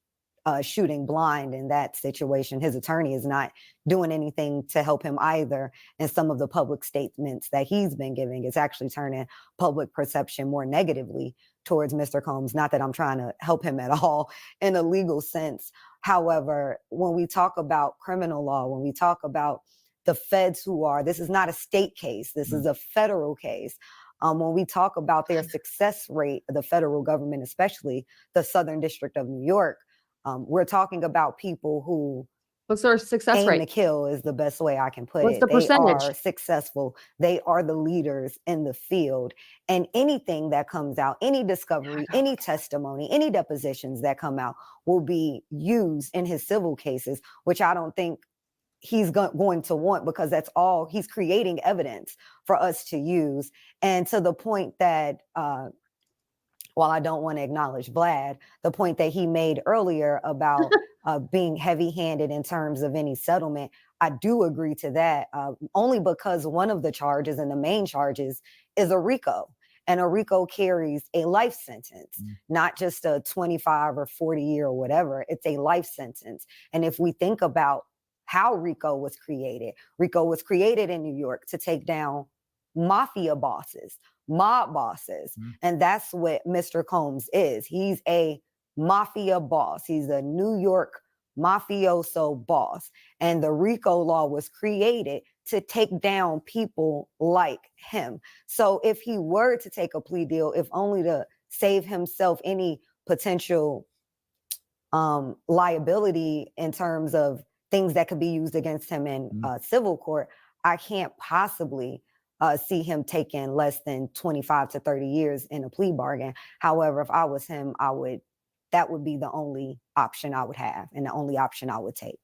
shooting blind in that situation. His attorney is not doing anything to help him either. And some of the public statements that he's been giving is actually turning public perception more negatively towards Mr. Combs. Not that I'm trying to help him at all in a legal sense. However, when we talk about criminal law, when we talk about the feds this is not a state case, this is a federal case. When we talk about their success rate, the federal government, especially the Southern District of New York, we're talking about people who what's their success aim rate? to kill is the best way I can put What's it. the They percentage? are successful. They are the leaders in the field. And anything that comes out, any discovery, any testimony, any depositions that come out will be used in his civil cases, which I don't think he's going to want, because that's all he's creating evidence for us to use. And to the point that, while I don't want to acknowledge Vlad, the point that he made earlier about being heavy-handed in terms of any settlement, I do agree to that, only because one of the charges and the main charges is a RICO. And a RICO carries a life sentence, not just a 25 or 40 year or whatever. It's a life sentence. And if we think about how RICO was created in New York to take down mafia bosses, mob bosses. And that's what Mr. Combs is. He's a mafia boss. He's a New York mafioso boss. And the RICO law was created to take down people like him. So if he were to take a plea deal, if only to save himself any potential liability in terms of things that could be used against him in civil court, I can't possibly see him taking less than 25 to 30 years in a plea bargain. However, if I was him, that would be the only option I would have and the only option I would take.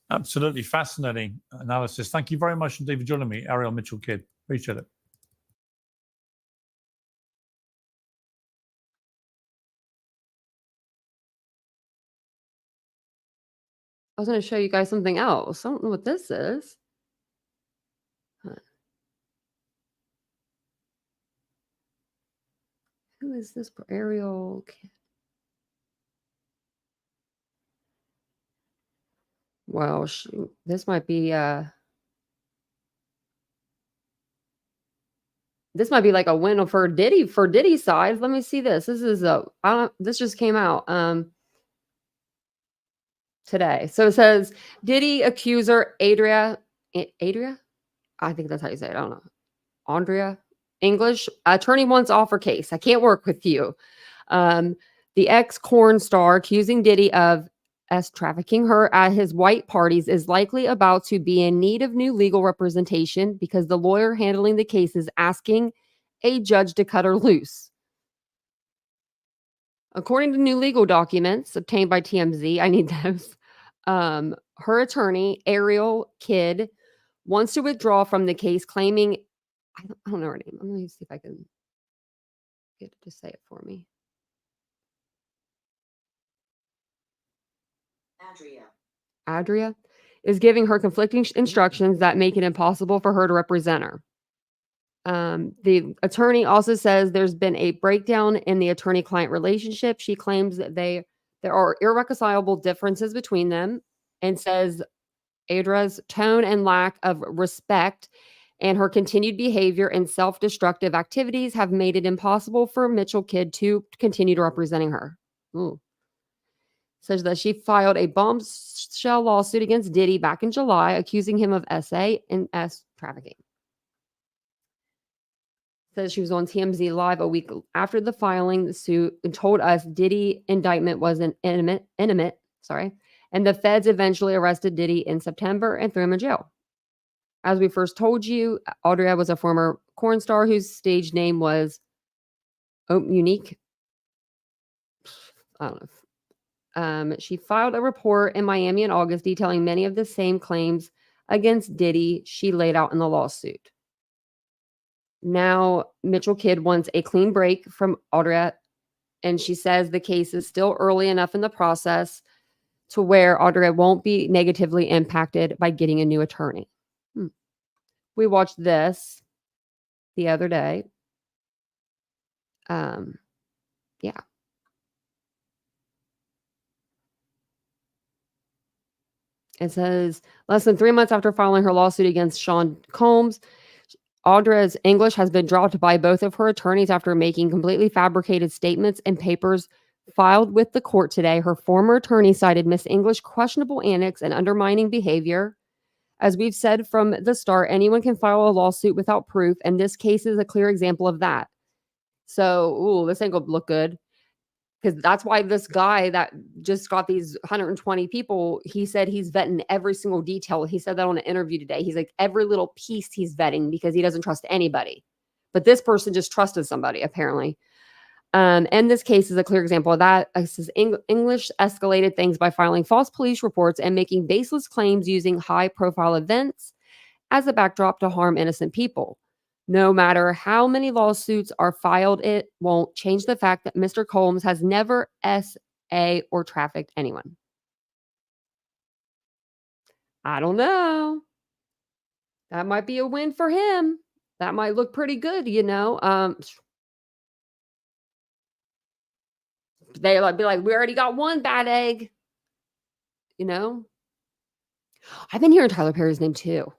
Absolutely fascinating analysis. Thank you very much indeed for joining me, Ariel Mitchell-Kidd. Appreciate it. I was going to show you guys something else. I don't know what this is. Who is this? Ariel? Well, shoot. This might be like a win for Diddy's side. Let me see this. This is this just came out today. So it says Diddy accuser Adria, I think that's how you say it. I don't know. Andrea English attorney wants offer case. I can't work with you. The ex-corn star accusing Diddy of trafficking her at his white parties is likely about to be in need of new legal representation because the lawyer handling the case is asking a judge to cut her loose. According to new legal documents obtained by TMZ, I need those. Her attorney, Ariel Mitchell-Kidd, wants to withdraw from the case, claiming, I don't know her name. Let me see if I can get it to say it for me. Adria is giving her conflicting instructions that make it impossible for her to represent her. The attorney also says there's been a breakdown in the attorney-client relationship. She claims that there are irreconcilable differences between them, and says Adria's tone and lack of respect and her continued behavior and self-destructive activities have made it impossible for Mitchell-Kidd to continue to representing her. Ooh. Says that she filed a bombshell lawsuit against Diddy back in July, accusing him of SA and S trafficking. Says she was on TMZ Live a week after the filing the suit and told us Diddy indictment was an intimate, and the feds eventually arrested Diddy in September and threw him in jail. As we first told you, Audrey was a former corn star whose stage name was Unique. I don't know. She filed a report in Miami in August detailing many of the same claims against Diddy she laid out in the lawsuit. Now, Mitchell-Kidd wants a clean break from Audrey, and she says the case is still early enough in the process to where Audrey won't be negatively impacted by getting a new attorney. We watched this the other day. Yeah. It says, less than 3 months after filing her lawsuit against Sean Combs, Audrey's English has been dropped by both of her attorneys after making completely fabricated statements and papers filed with the court today. Her former attorney cited Miss English questionable antics and undermining behavior. As we've said from the start, anyone can file a lawsuit without proof, and this case is a clear example of that. So, this ain't gonna look good. Because that's why this guy that just got these 120 people, he said he's vetting every single detail. He said that on an interview today. He's like, every little piece he's vetting because he doesn't trust anybody. But this person just trusted somebody, apparently. And this case is a clear example of that. It says English escalated things by filing false police reports and making baseless claims using high-profile events as a backdrop to harm innocent people. No matter how many lawsuits are filed, it won't change the fact that Mr. Combs has never SA or trafficked anyone. I don't know. That might be a win for him. That might look pretty good, you know. They'll be like, we already got one bad egg. You know? I've been hearing Tyler Perry's name too,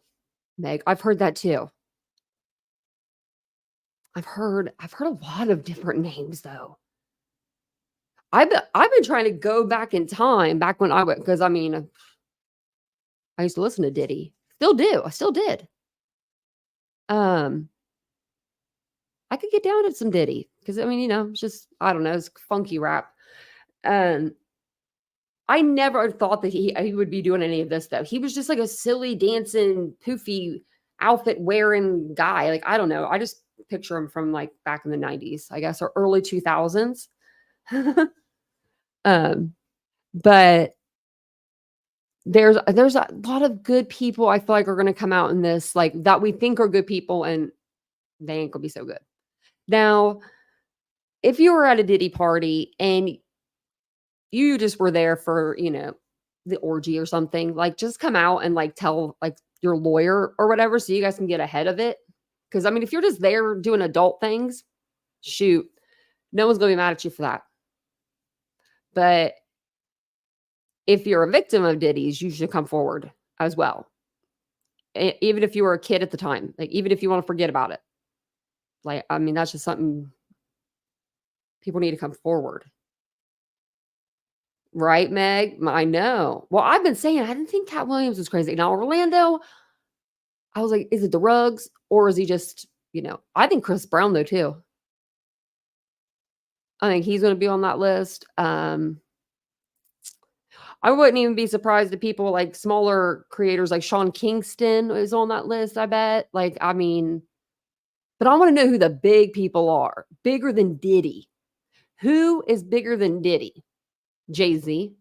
Meg. I've heard that too. I've heard a lot of different names though. I've been trying to go back in time, back when I went, because I mean, I used to listen to Diddy. Still do. I still did. I could get down at some Diddy because I mean, you know, it's just, I don't know, it's funky rap. I never thought that he would be doing any of this though. He was just like a silly dancing, poofy outfit wearing guy. Like, I don't know. I just picture him from like back in the 90s, I guess, or early 2000s. But there's a lot of good people I feel like are going to come out in this, like that we think are good people, and they ain't gonna be so good. Now, if you were at a Diddy party and you just were there for, you know, the orgy or something, like just come out and like tell like your lawyer or whatever so you guys can get ahead of it. Because I mean, if you're just there doing adult things, shoot, no one's gonna be mad at you for that. But if you're a victim of Diddy's, you should come forward as well. Even if you were a kid at the time, like even if you want to forget about it. Like, I mean, that's just something people need to come forward. Right, Meg? I know. Well, I've been saying, I didn't think Cat Williams was crazy. Now, Orlando, I was like, is it the rugs or is he just, you know, I think Chris Brown though, too. I think he's going to be on that list. I wouldn't even be surprised if people like smaller creators like Sean Kingston is on that list, I bet. Like, I mean, but I want to know who the big people are. Bigger than Diddy. Who is bigger than Diddy? Jay-Z,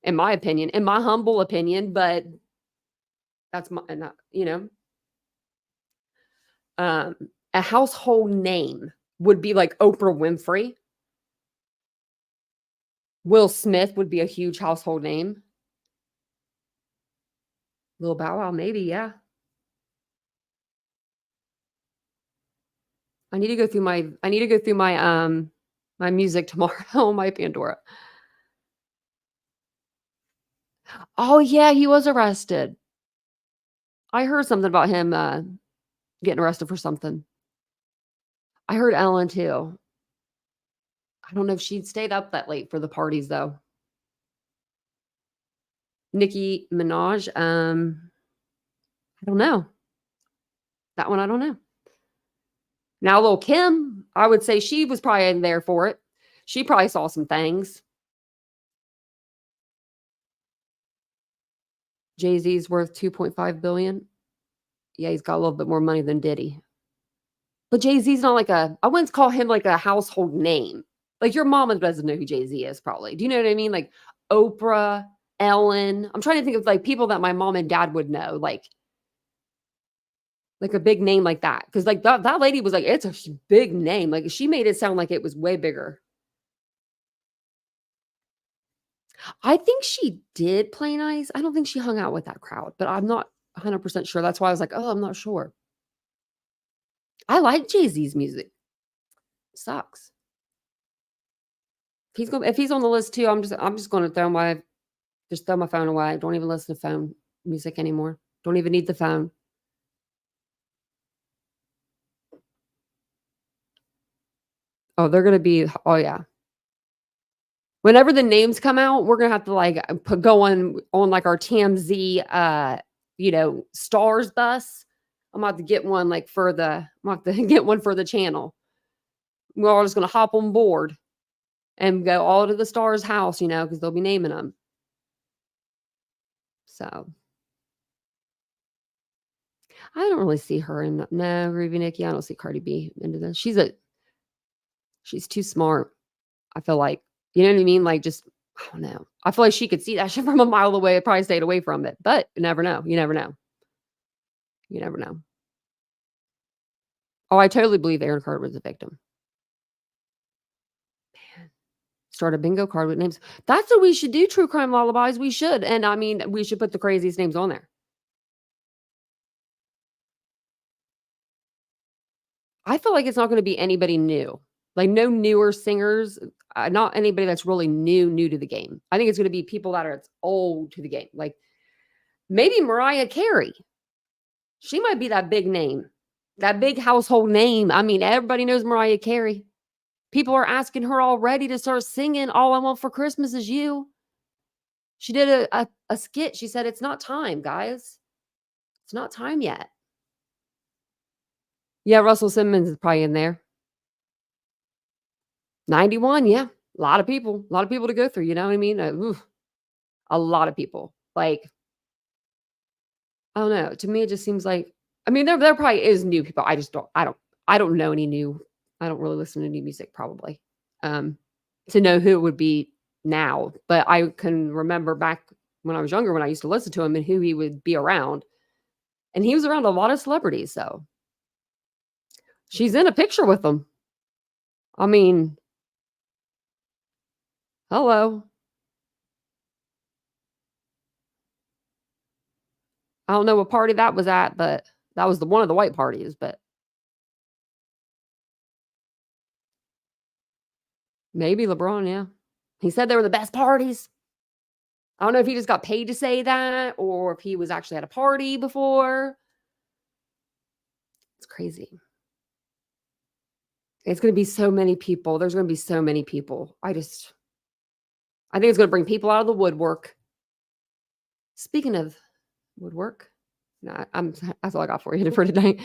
in my opinion, in my humble opinion, but that's my, you know, a household name would be like Oprah Winfrey. Will Smith would be a huge household name. Lil Bow Wow, maybe, yeah. I need to go through my my music tomorrow, my Pandora. Oh yeah, he was arrested. I heard something about him getting arrested for something. I heard Ellen too. I don't know if she'd stayed up that late for the parties though. Nicki Minaj, I don't know. That one I don't know. Now, Lil' Kim, I would say she was probably in there for it. She probably saw some things. Jay-Z's worth $2.5 billion. Yeah, he's got a little bit more money than Diddy. But Jay-Z's not like I wouldn't call him like a household name. Like your mama doesn't know who Jay-Z is probably. Do you know what I mean? Like Oprah, Ellen. I'm trying to think of like people that my mom and dad would know, like a big name like that. Cause like that lady was like, it's a big name. Like she made it sound like it was way bigger. I think she did play nice. I don't think she hung out with that crowd, but I'm not 100% sure. That's why I was like, oh, I'm not sure. I like Jay-Z's music. Sucks. If he's on the list too, I'm just going to throw my phone away. Don't even listen to phone music anymore. Don't even need the phone. Oh, they're going to be, oh yeah. Whenever the names come out, we're going to have to like go on like our TMZ, stars bus. I'm about to get one like I'm about to get one for the channel. We're all just going to hop on board and go all to the stars house, because they'll be naming them. So I don't really see her in Ruby Nikki. I don't see Cardi B into this. She's too smart. I feel like, you know what I mean? Like just, I don't know. I feel like she could see that shit from a mile away. Probably stayed away from it, but you never know. You never know. You never know. Oh, I totally believe Aaron Carter was a victim. Man, start a bingo card with names. That's what we should do. True crime lullabies. We should. And I mean, we should put the craziest names on there. I feel like it's not going to be anybody new. Like no newer singers, not anybody that's really new to the game. I think it's going to be people that are old to the game. Like maybe Mariah Carey. She might be that big name, that big household name. I mean, everybody knows Mariah Carey. People are asking her already to start singing All I Want for Christmas Is You. She did a skit. She said, it's not time, guys. It's not time yet. Yeah, Russell Simmons is probably in there. 91, yeah. A lot of people to go through, you know what I mean? A lot of people. Like, I don't know. To me, it just seems like, I mean, there probably is new people. I don't know any new. I don't really listen to new music probably to know who it would be now. But I can remember back when I was younger, when I used to listen to him and who he would be around. And he was around a lot of celebrities. So she's in a picture with them. I mean, hello. I don't know what party that was at, but that was one of the white parties, but maybe LeBron, yeah. He said they were the best parties. I don't know if he just got paid to say that or if he was actually at a party before. It's crazy. It's going to be so many people. There's going to be so many people. I think it's going to bring people out of the woodwork. Speaking of woodwork, that's all I got for you for today.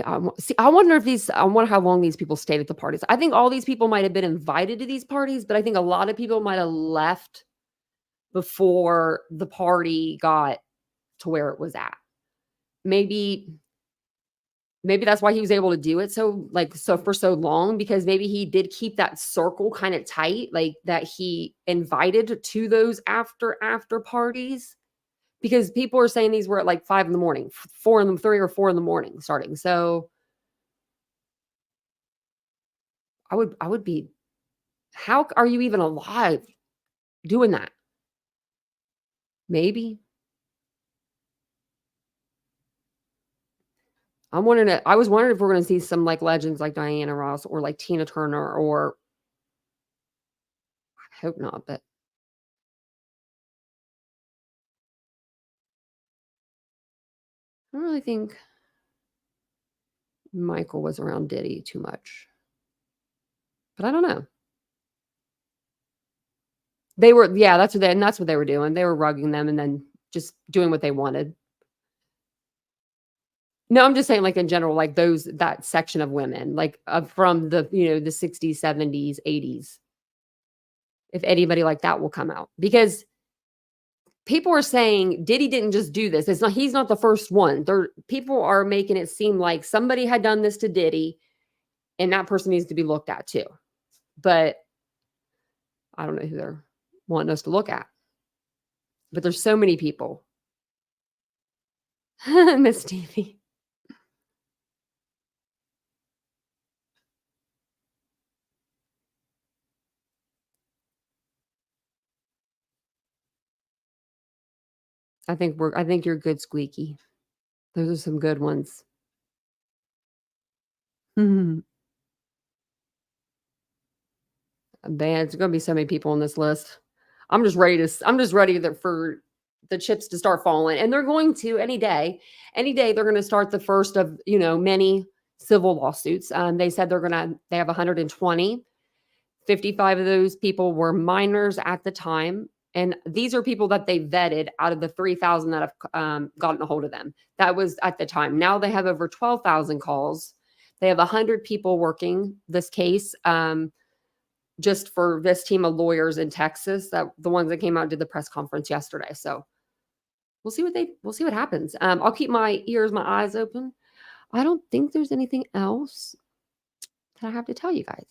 I wonder how long these people stayed at the parties. I think all these people might have been invited to these parties, but I think a lot of people might have left before the party got to where it was at. Maybe that's why he was able to do it so for so long, because maybe he did keep that circle kind of tight, like that he invited to those after parties. Because people are saying these were at like 5 a.m, 3 or 4 a.m. starting. So I would be, how are you even alive doing that? Maybe. I was wondering if we're going to see some like legends like Diana Ross or like Tina Turner, or I hope not, but I don't really think Michael was around Diddy too much. But I don't know. They were, yeah, that's what they were doing. They were rugging them and then just doing what they wanted. No, I'm just saying, like in general, like that section of women, like from the the 60s, 70s, 80s. If anybody like that will come out, because people are saying Diddy didn't just do this. He's not the first one. People are making it seem like somebody had done this to Diddy, and that person needs to be looked at too. But I don't know who they're wanting us to look at. But there's so many people. Miss Stevie. I think you're good, Squeaky. Those are some good ones. Man, it's gonna be so many people on this list. I'm just ready for the chips to start falling. And they're going to any day. Any day they're gonna start the first of many civil lawsuits. They said they have 120. 55 of those people were minors at the time. And these are people that they vetted out of the 3,000 that have gotten a hold of them. That was at the time. Now they have over 12,000 calls. They have 100 people working this case just for this team of lawyers in Texas, that the ones that came out and did the press conference yesterday. So we'll see what happens. I'll keep my ears, my eyes open. I don't think there's anything else that I have to tell you guys.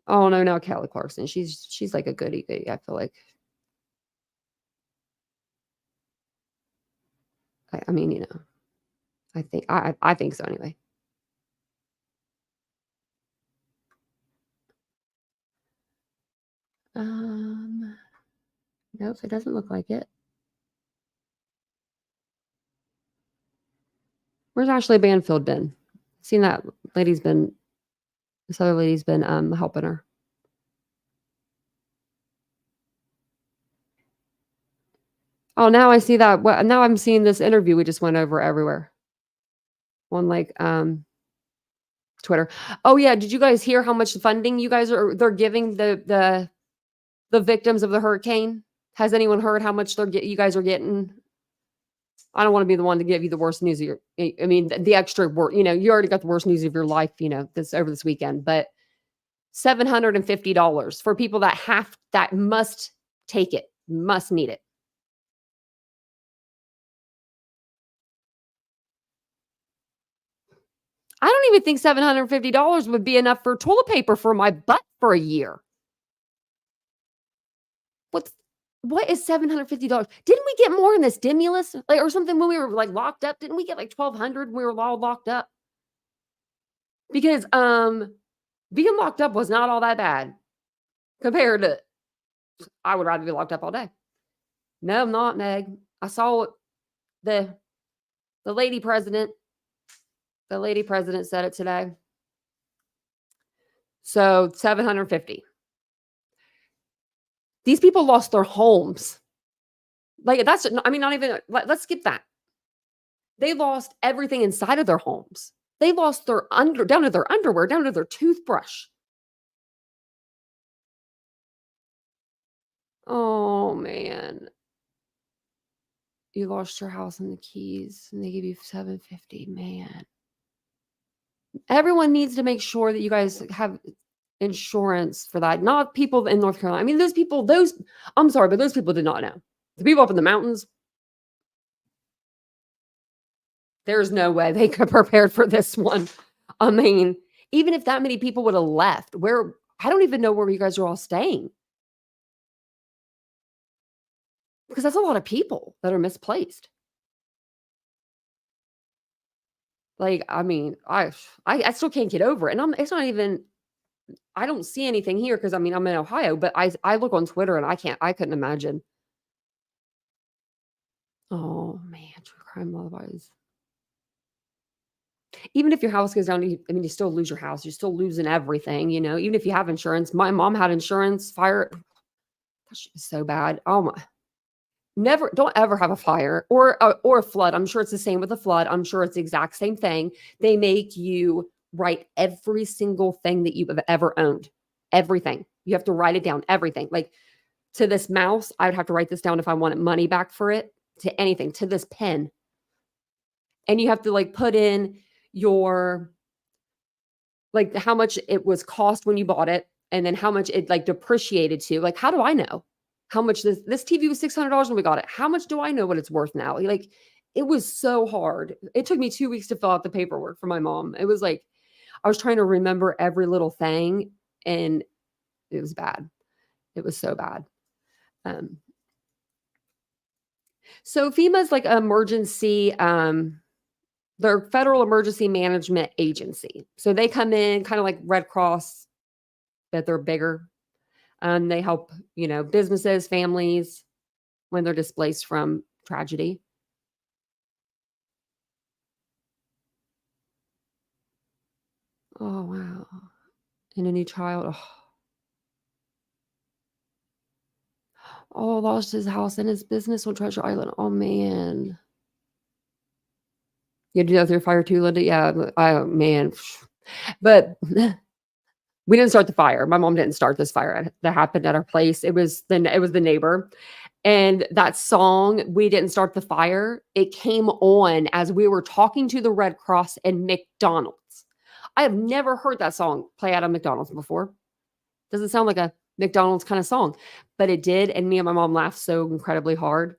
Oh no, now Kelly Clarkson. She's like a goody, I feel like. I mean, I think so anyway. Nope, it doesn't look like it. Where's Ashley Banfield been? Seen that this other lady's been helping her. Oh, now I see that. Well, now I'm seeing this interview we just went over everywhere. On Twitter. Oh yeah, did you guys hear how much funding they're giving the victims of the hurricane? Has anyone heard how much you guys are getting? I don't want to be the one to give you the worst news of the extra work. You already got the worst news of your life, this weekend, but $750 for people that must take it, must need it. I don't even think $750 would be enough for toilet paper for my butt for a year. What is $750? Didn't we get more in the stimulus or something when we were locked up? Didn't we get $1,200 when we were all locked up? Because being locked up was not all that bad compared to I would rather be locked up all day. No, I'm not, Meg. I saw the lady president. The lady president said it today. So $750. These people lost their homes. Let's skip that. They lost everything inside of their homes. They lost down to their underwear, down to their toothbrush. Oh man. You lost your house and the keys and they give you $750, man. Everyone needs to make sure that you guys have insurance for that. Not people in North Carolina. I mean, I'm sorry, but those people did not know. The people up in the mountains, there's no way they could have prepared for this one. I mean, even if that many people would have left, I don't even know where you guys are all staying. Because that's a lot of people that are misplaced. I still can't get over it. And it's not even, I don't see anything here because I'm in Ohio, but I look on Twitter and I couldn't imagine. Oh man, true crime otherwise. Even if your house goes down, you still lose your house. You're still losing everything, even if you have insurance. My mom had insurance, fire. That shit is so bad. Oh my. Don't ever have a fire or a flood. I'm sure it's the same with a flood. I'm sure it's the exact same thing. They make you write every single thing that you've ever owned. Everything. You have to write it down. Everything. To this mouse, I would have to write this down if I wanted money back for it. To anything. To this pen. And you have to put in your how much it was cost when you bought it, and then how much it depreciated to. How do I know how much this TV was $600 when we got it? How much do I know what it's worth now? It was so hard. It took me 2 weeks to fill out the paperwork for my mom. It was I was trying to remember every little thing, and it was bad. It was so bad. So FEMA's like emergency, they're Federal Emergency Management Agency. So they come in kind of like Red Cross, but they're bigger. They help, businesses, families when they're displaced from tragedy. Oh, wow. And a new child. Oh, lost his house and his business on Treasure Island. Oh, man. You had to go through fire too, Linda? Yeah, man. But we didn't start the fire. My mom didn't start this fire that happened at our place. It was the neighbor. And that song, We Didn't Start the Fire, it came on as we were talking to the Red Cross and McDonald's. I have never heard that song play out of McDonald's before. Doesn't sound like a McDonald's kind of song, but it did. And me and my mom laughed so incredibly hard.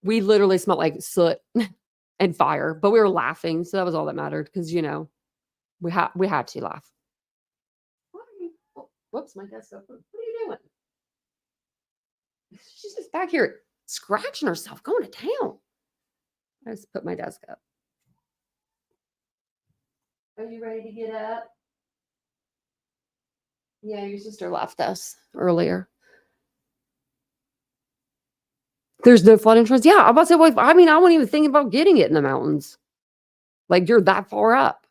We literally smelled like soot and fire, but we were laughing. So that was all that mattered because, we had to laugh. Whoops, my desk up. What are you doing? She's just back here scratching herself, going to town. I just put my desk up. Are you ready to get up? Yeah, your sister left us earlier. There's no flood insurance. Yeah, I'm about to say, well, I wasn't even thinking about getting it in the mountains. Like, you're that far up.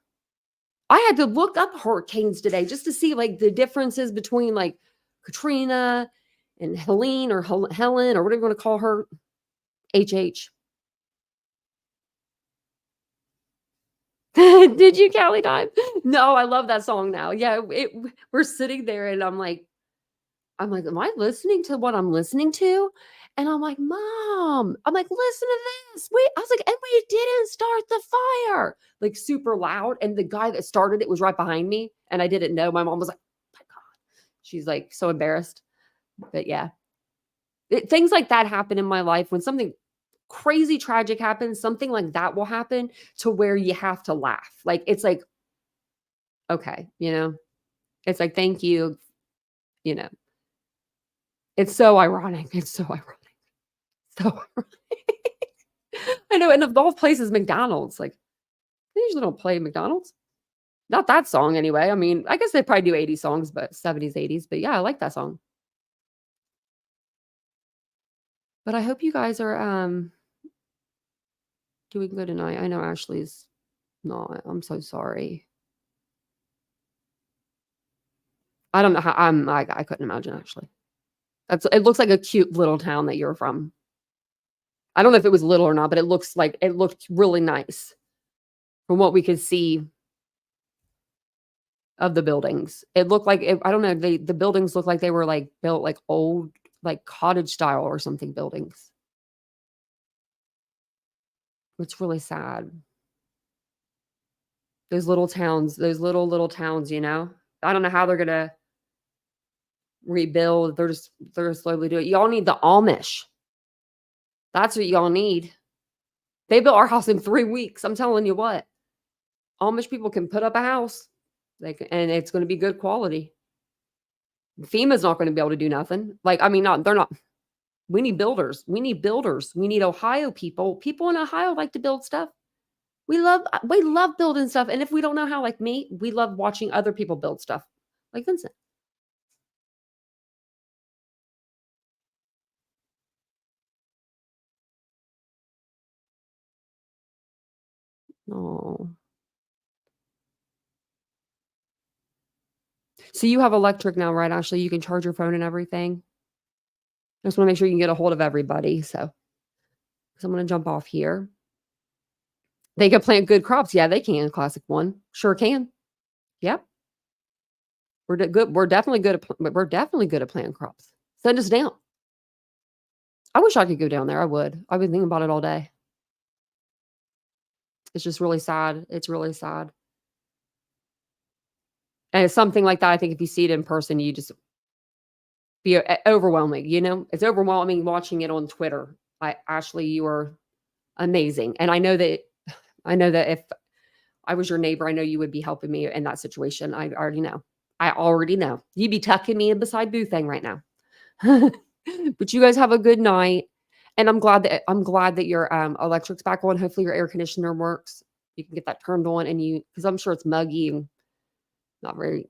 I had to look up hurricanes today just to see like the differences between like Katrina and Helene or Helen or whatever you want to call her. HH. Did you, Callie Time? No, I love that song now. Yeah, we're sitting there and I'm like, am I listening to what I'm listening to? And I'm like, Mom, listen to this. I was like, and we didn't start the fire. Like super loud. And the guy that started it was right behind me. And I didn't know. My mom was like, oh my God. She's like so embarrassed. But yeah, things like that happen in my life. When something crazy tragic happens, something like that will happen to where you have to laugh. Like, it's like, okay, it's like, thank you. It's so ironic. It's so ironic. So I know, and of all places, McDonald's, like, they usually don't play McDonald's. Not that song anyway. I mean, I guess they probably do 80s songs, but 70s, 80s. But yeah, I like that song. But I hope you guys are doing good tonight. I know Ashley's not. I'm so sorry. I don't know how I couldn't imagine Ashley. It looks like a cute little town that you're from. I don't know if it was little or not, but it looked really nice from what we could see of the buildings. It looked like, I don't know, the buildings looked like they were like built like old, like cottage style or something buildings. It's really sad. Those little towns, those little towns, I don't know how they're going to rebuild. They're slowly doing it. Y'all need the Amish. That's what y'all need. They built our house in 3 weeks. I'm telling you what. Amish people can put up a house. And it's going to be good quality. FEMA's not going to be able to do nothing. They're not. We need builders. We need builders. We need Ohio people. People in Ohio like to build stuff. We love building stuff. And if we don't know how, like me, we love watching other people build stuff. Like Vincent. Oh. So you have electric now, right, Ashley? You can charge your phone and everything. I just want to make sure you can get a hold of everybody. So I'm going to jump off here. They can plant good crops. Yeah, they can. Classic one. Sure can. Yep. We're good. We're definitely good at planting crops. Send us down. I wish I could go down there. I would. I've been thinking about it all day. It's just really sad. It's really sad. And it's something like that. I think if you see it in person, you just be overwhelming. It's overwhelming watching it on Twitter. Ashley, you are amazing. And I know that if I was your neighbor, I know you would be helping me in that situation. I already know. I already know. You'd be tucking me in beside Boo Thing right now. But you guys have a good night. And I'm glad that your electric's back on. Hopefully your air conditioner works. You can get that turned on because I'm sure it's muggy and probably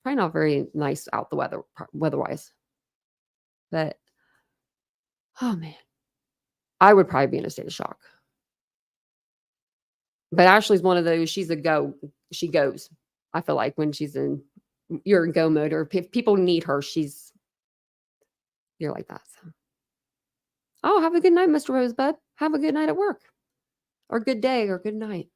not very nice out the weather-wise. But oh man, I would probably be in a state of shock. But Ashley's one of those, she goes. I feel like when you're in go mode, or if people need her, you're like that. So. Oh, have a good night, Mr. Rosebud. Have a good night at work, or good day, or good night.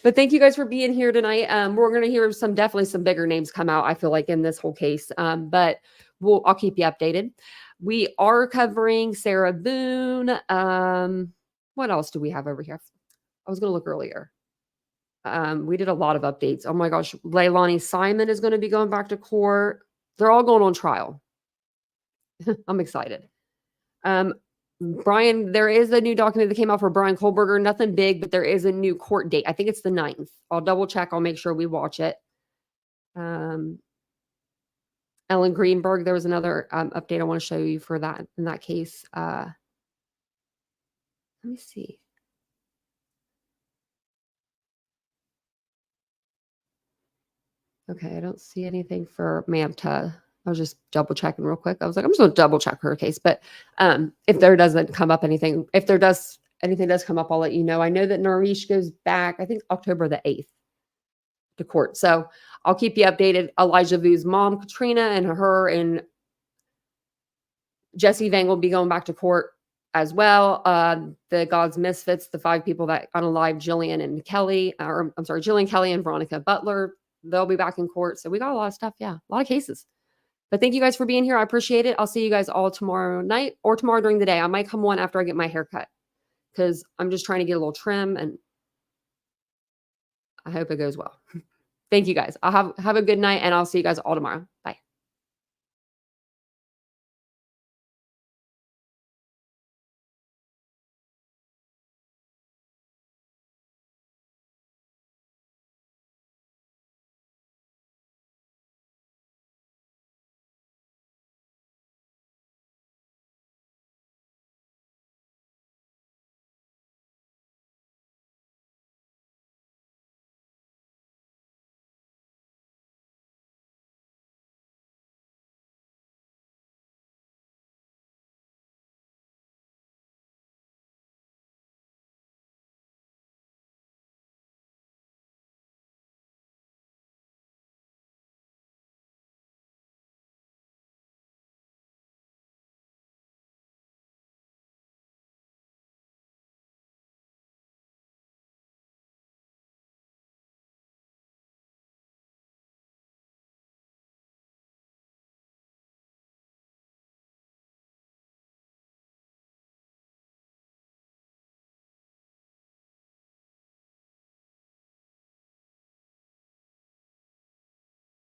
But thank you guys for being here tonight. We're going to hear definitely some bigger names come out, I feel like, in this whole case. But I'll keep you updated. We are covering Sarah Boone. What else do we have over here? I was going to look earlier. We did a lot of updates. Oh my gosh. Leilani Simon is going to be going back to court. They're all going on trial. I'm excited. Brian, there is a new document that came out for Brian Kohlberger. Nothing big, but there is a new court date. I think it's the 9th. I'll double check. I'll make sure we watch it. Ellen Greenberg, there was another update I want to show you for that in that case. Let me see. Okay, I don't see anything for Manta. I was just double checking real quick. I was like, I'm just going to double check her case. But if there doesn't come up anything, anything does come up, I'll let you know. I know that Narish goes back, I think October the 8th to court. So I'll keep you updated. Elijah Vu's mom, Katrina, and Jesse Vang will be going back to court as well. The God's Misfits, the 5 people that unalived Jillian Kelly, and Veronica Butler, they'll be back in court. So we got a lot of stuff. Yeah, a lot of cases. But thank you guys for being here. I appreciate it. I'll see you guys all tomorrow night or tomorrow during the day. I might come on after I get my hair cut because I'm just trying to get a little trim, and I hope it goes well. Thank you guys. I'll have a good night, and I'll see you guys all tomorrow. Bye.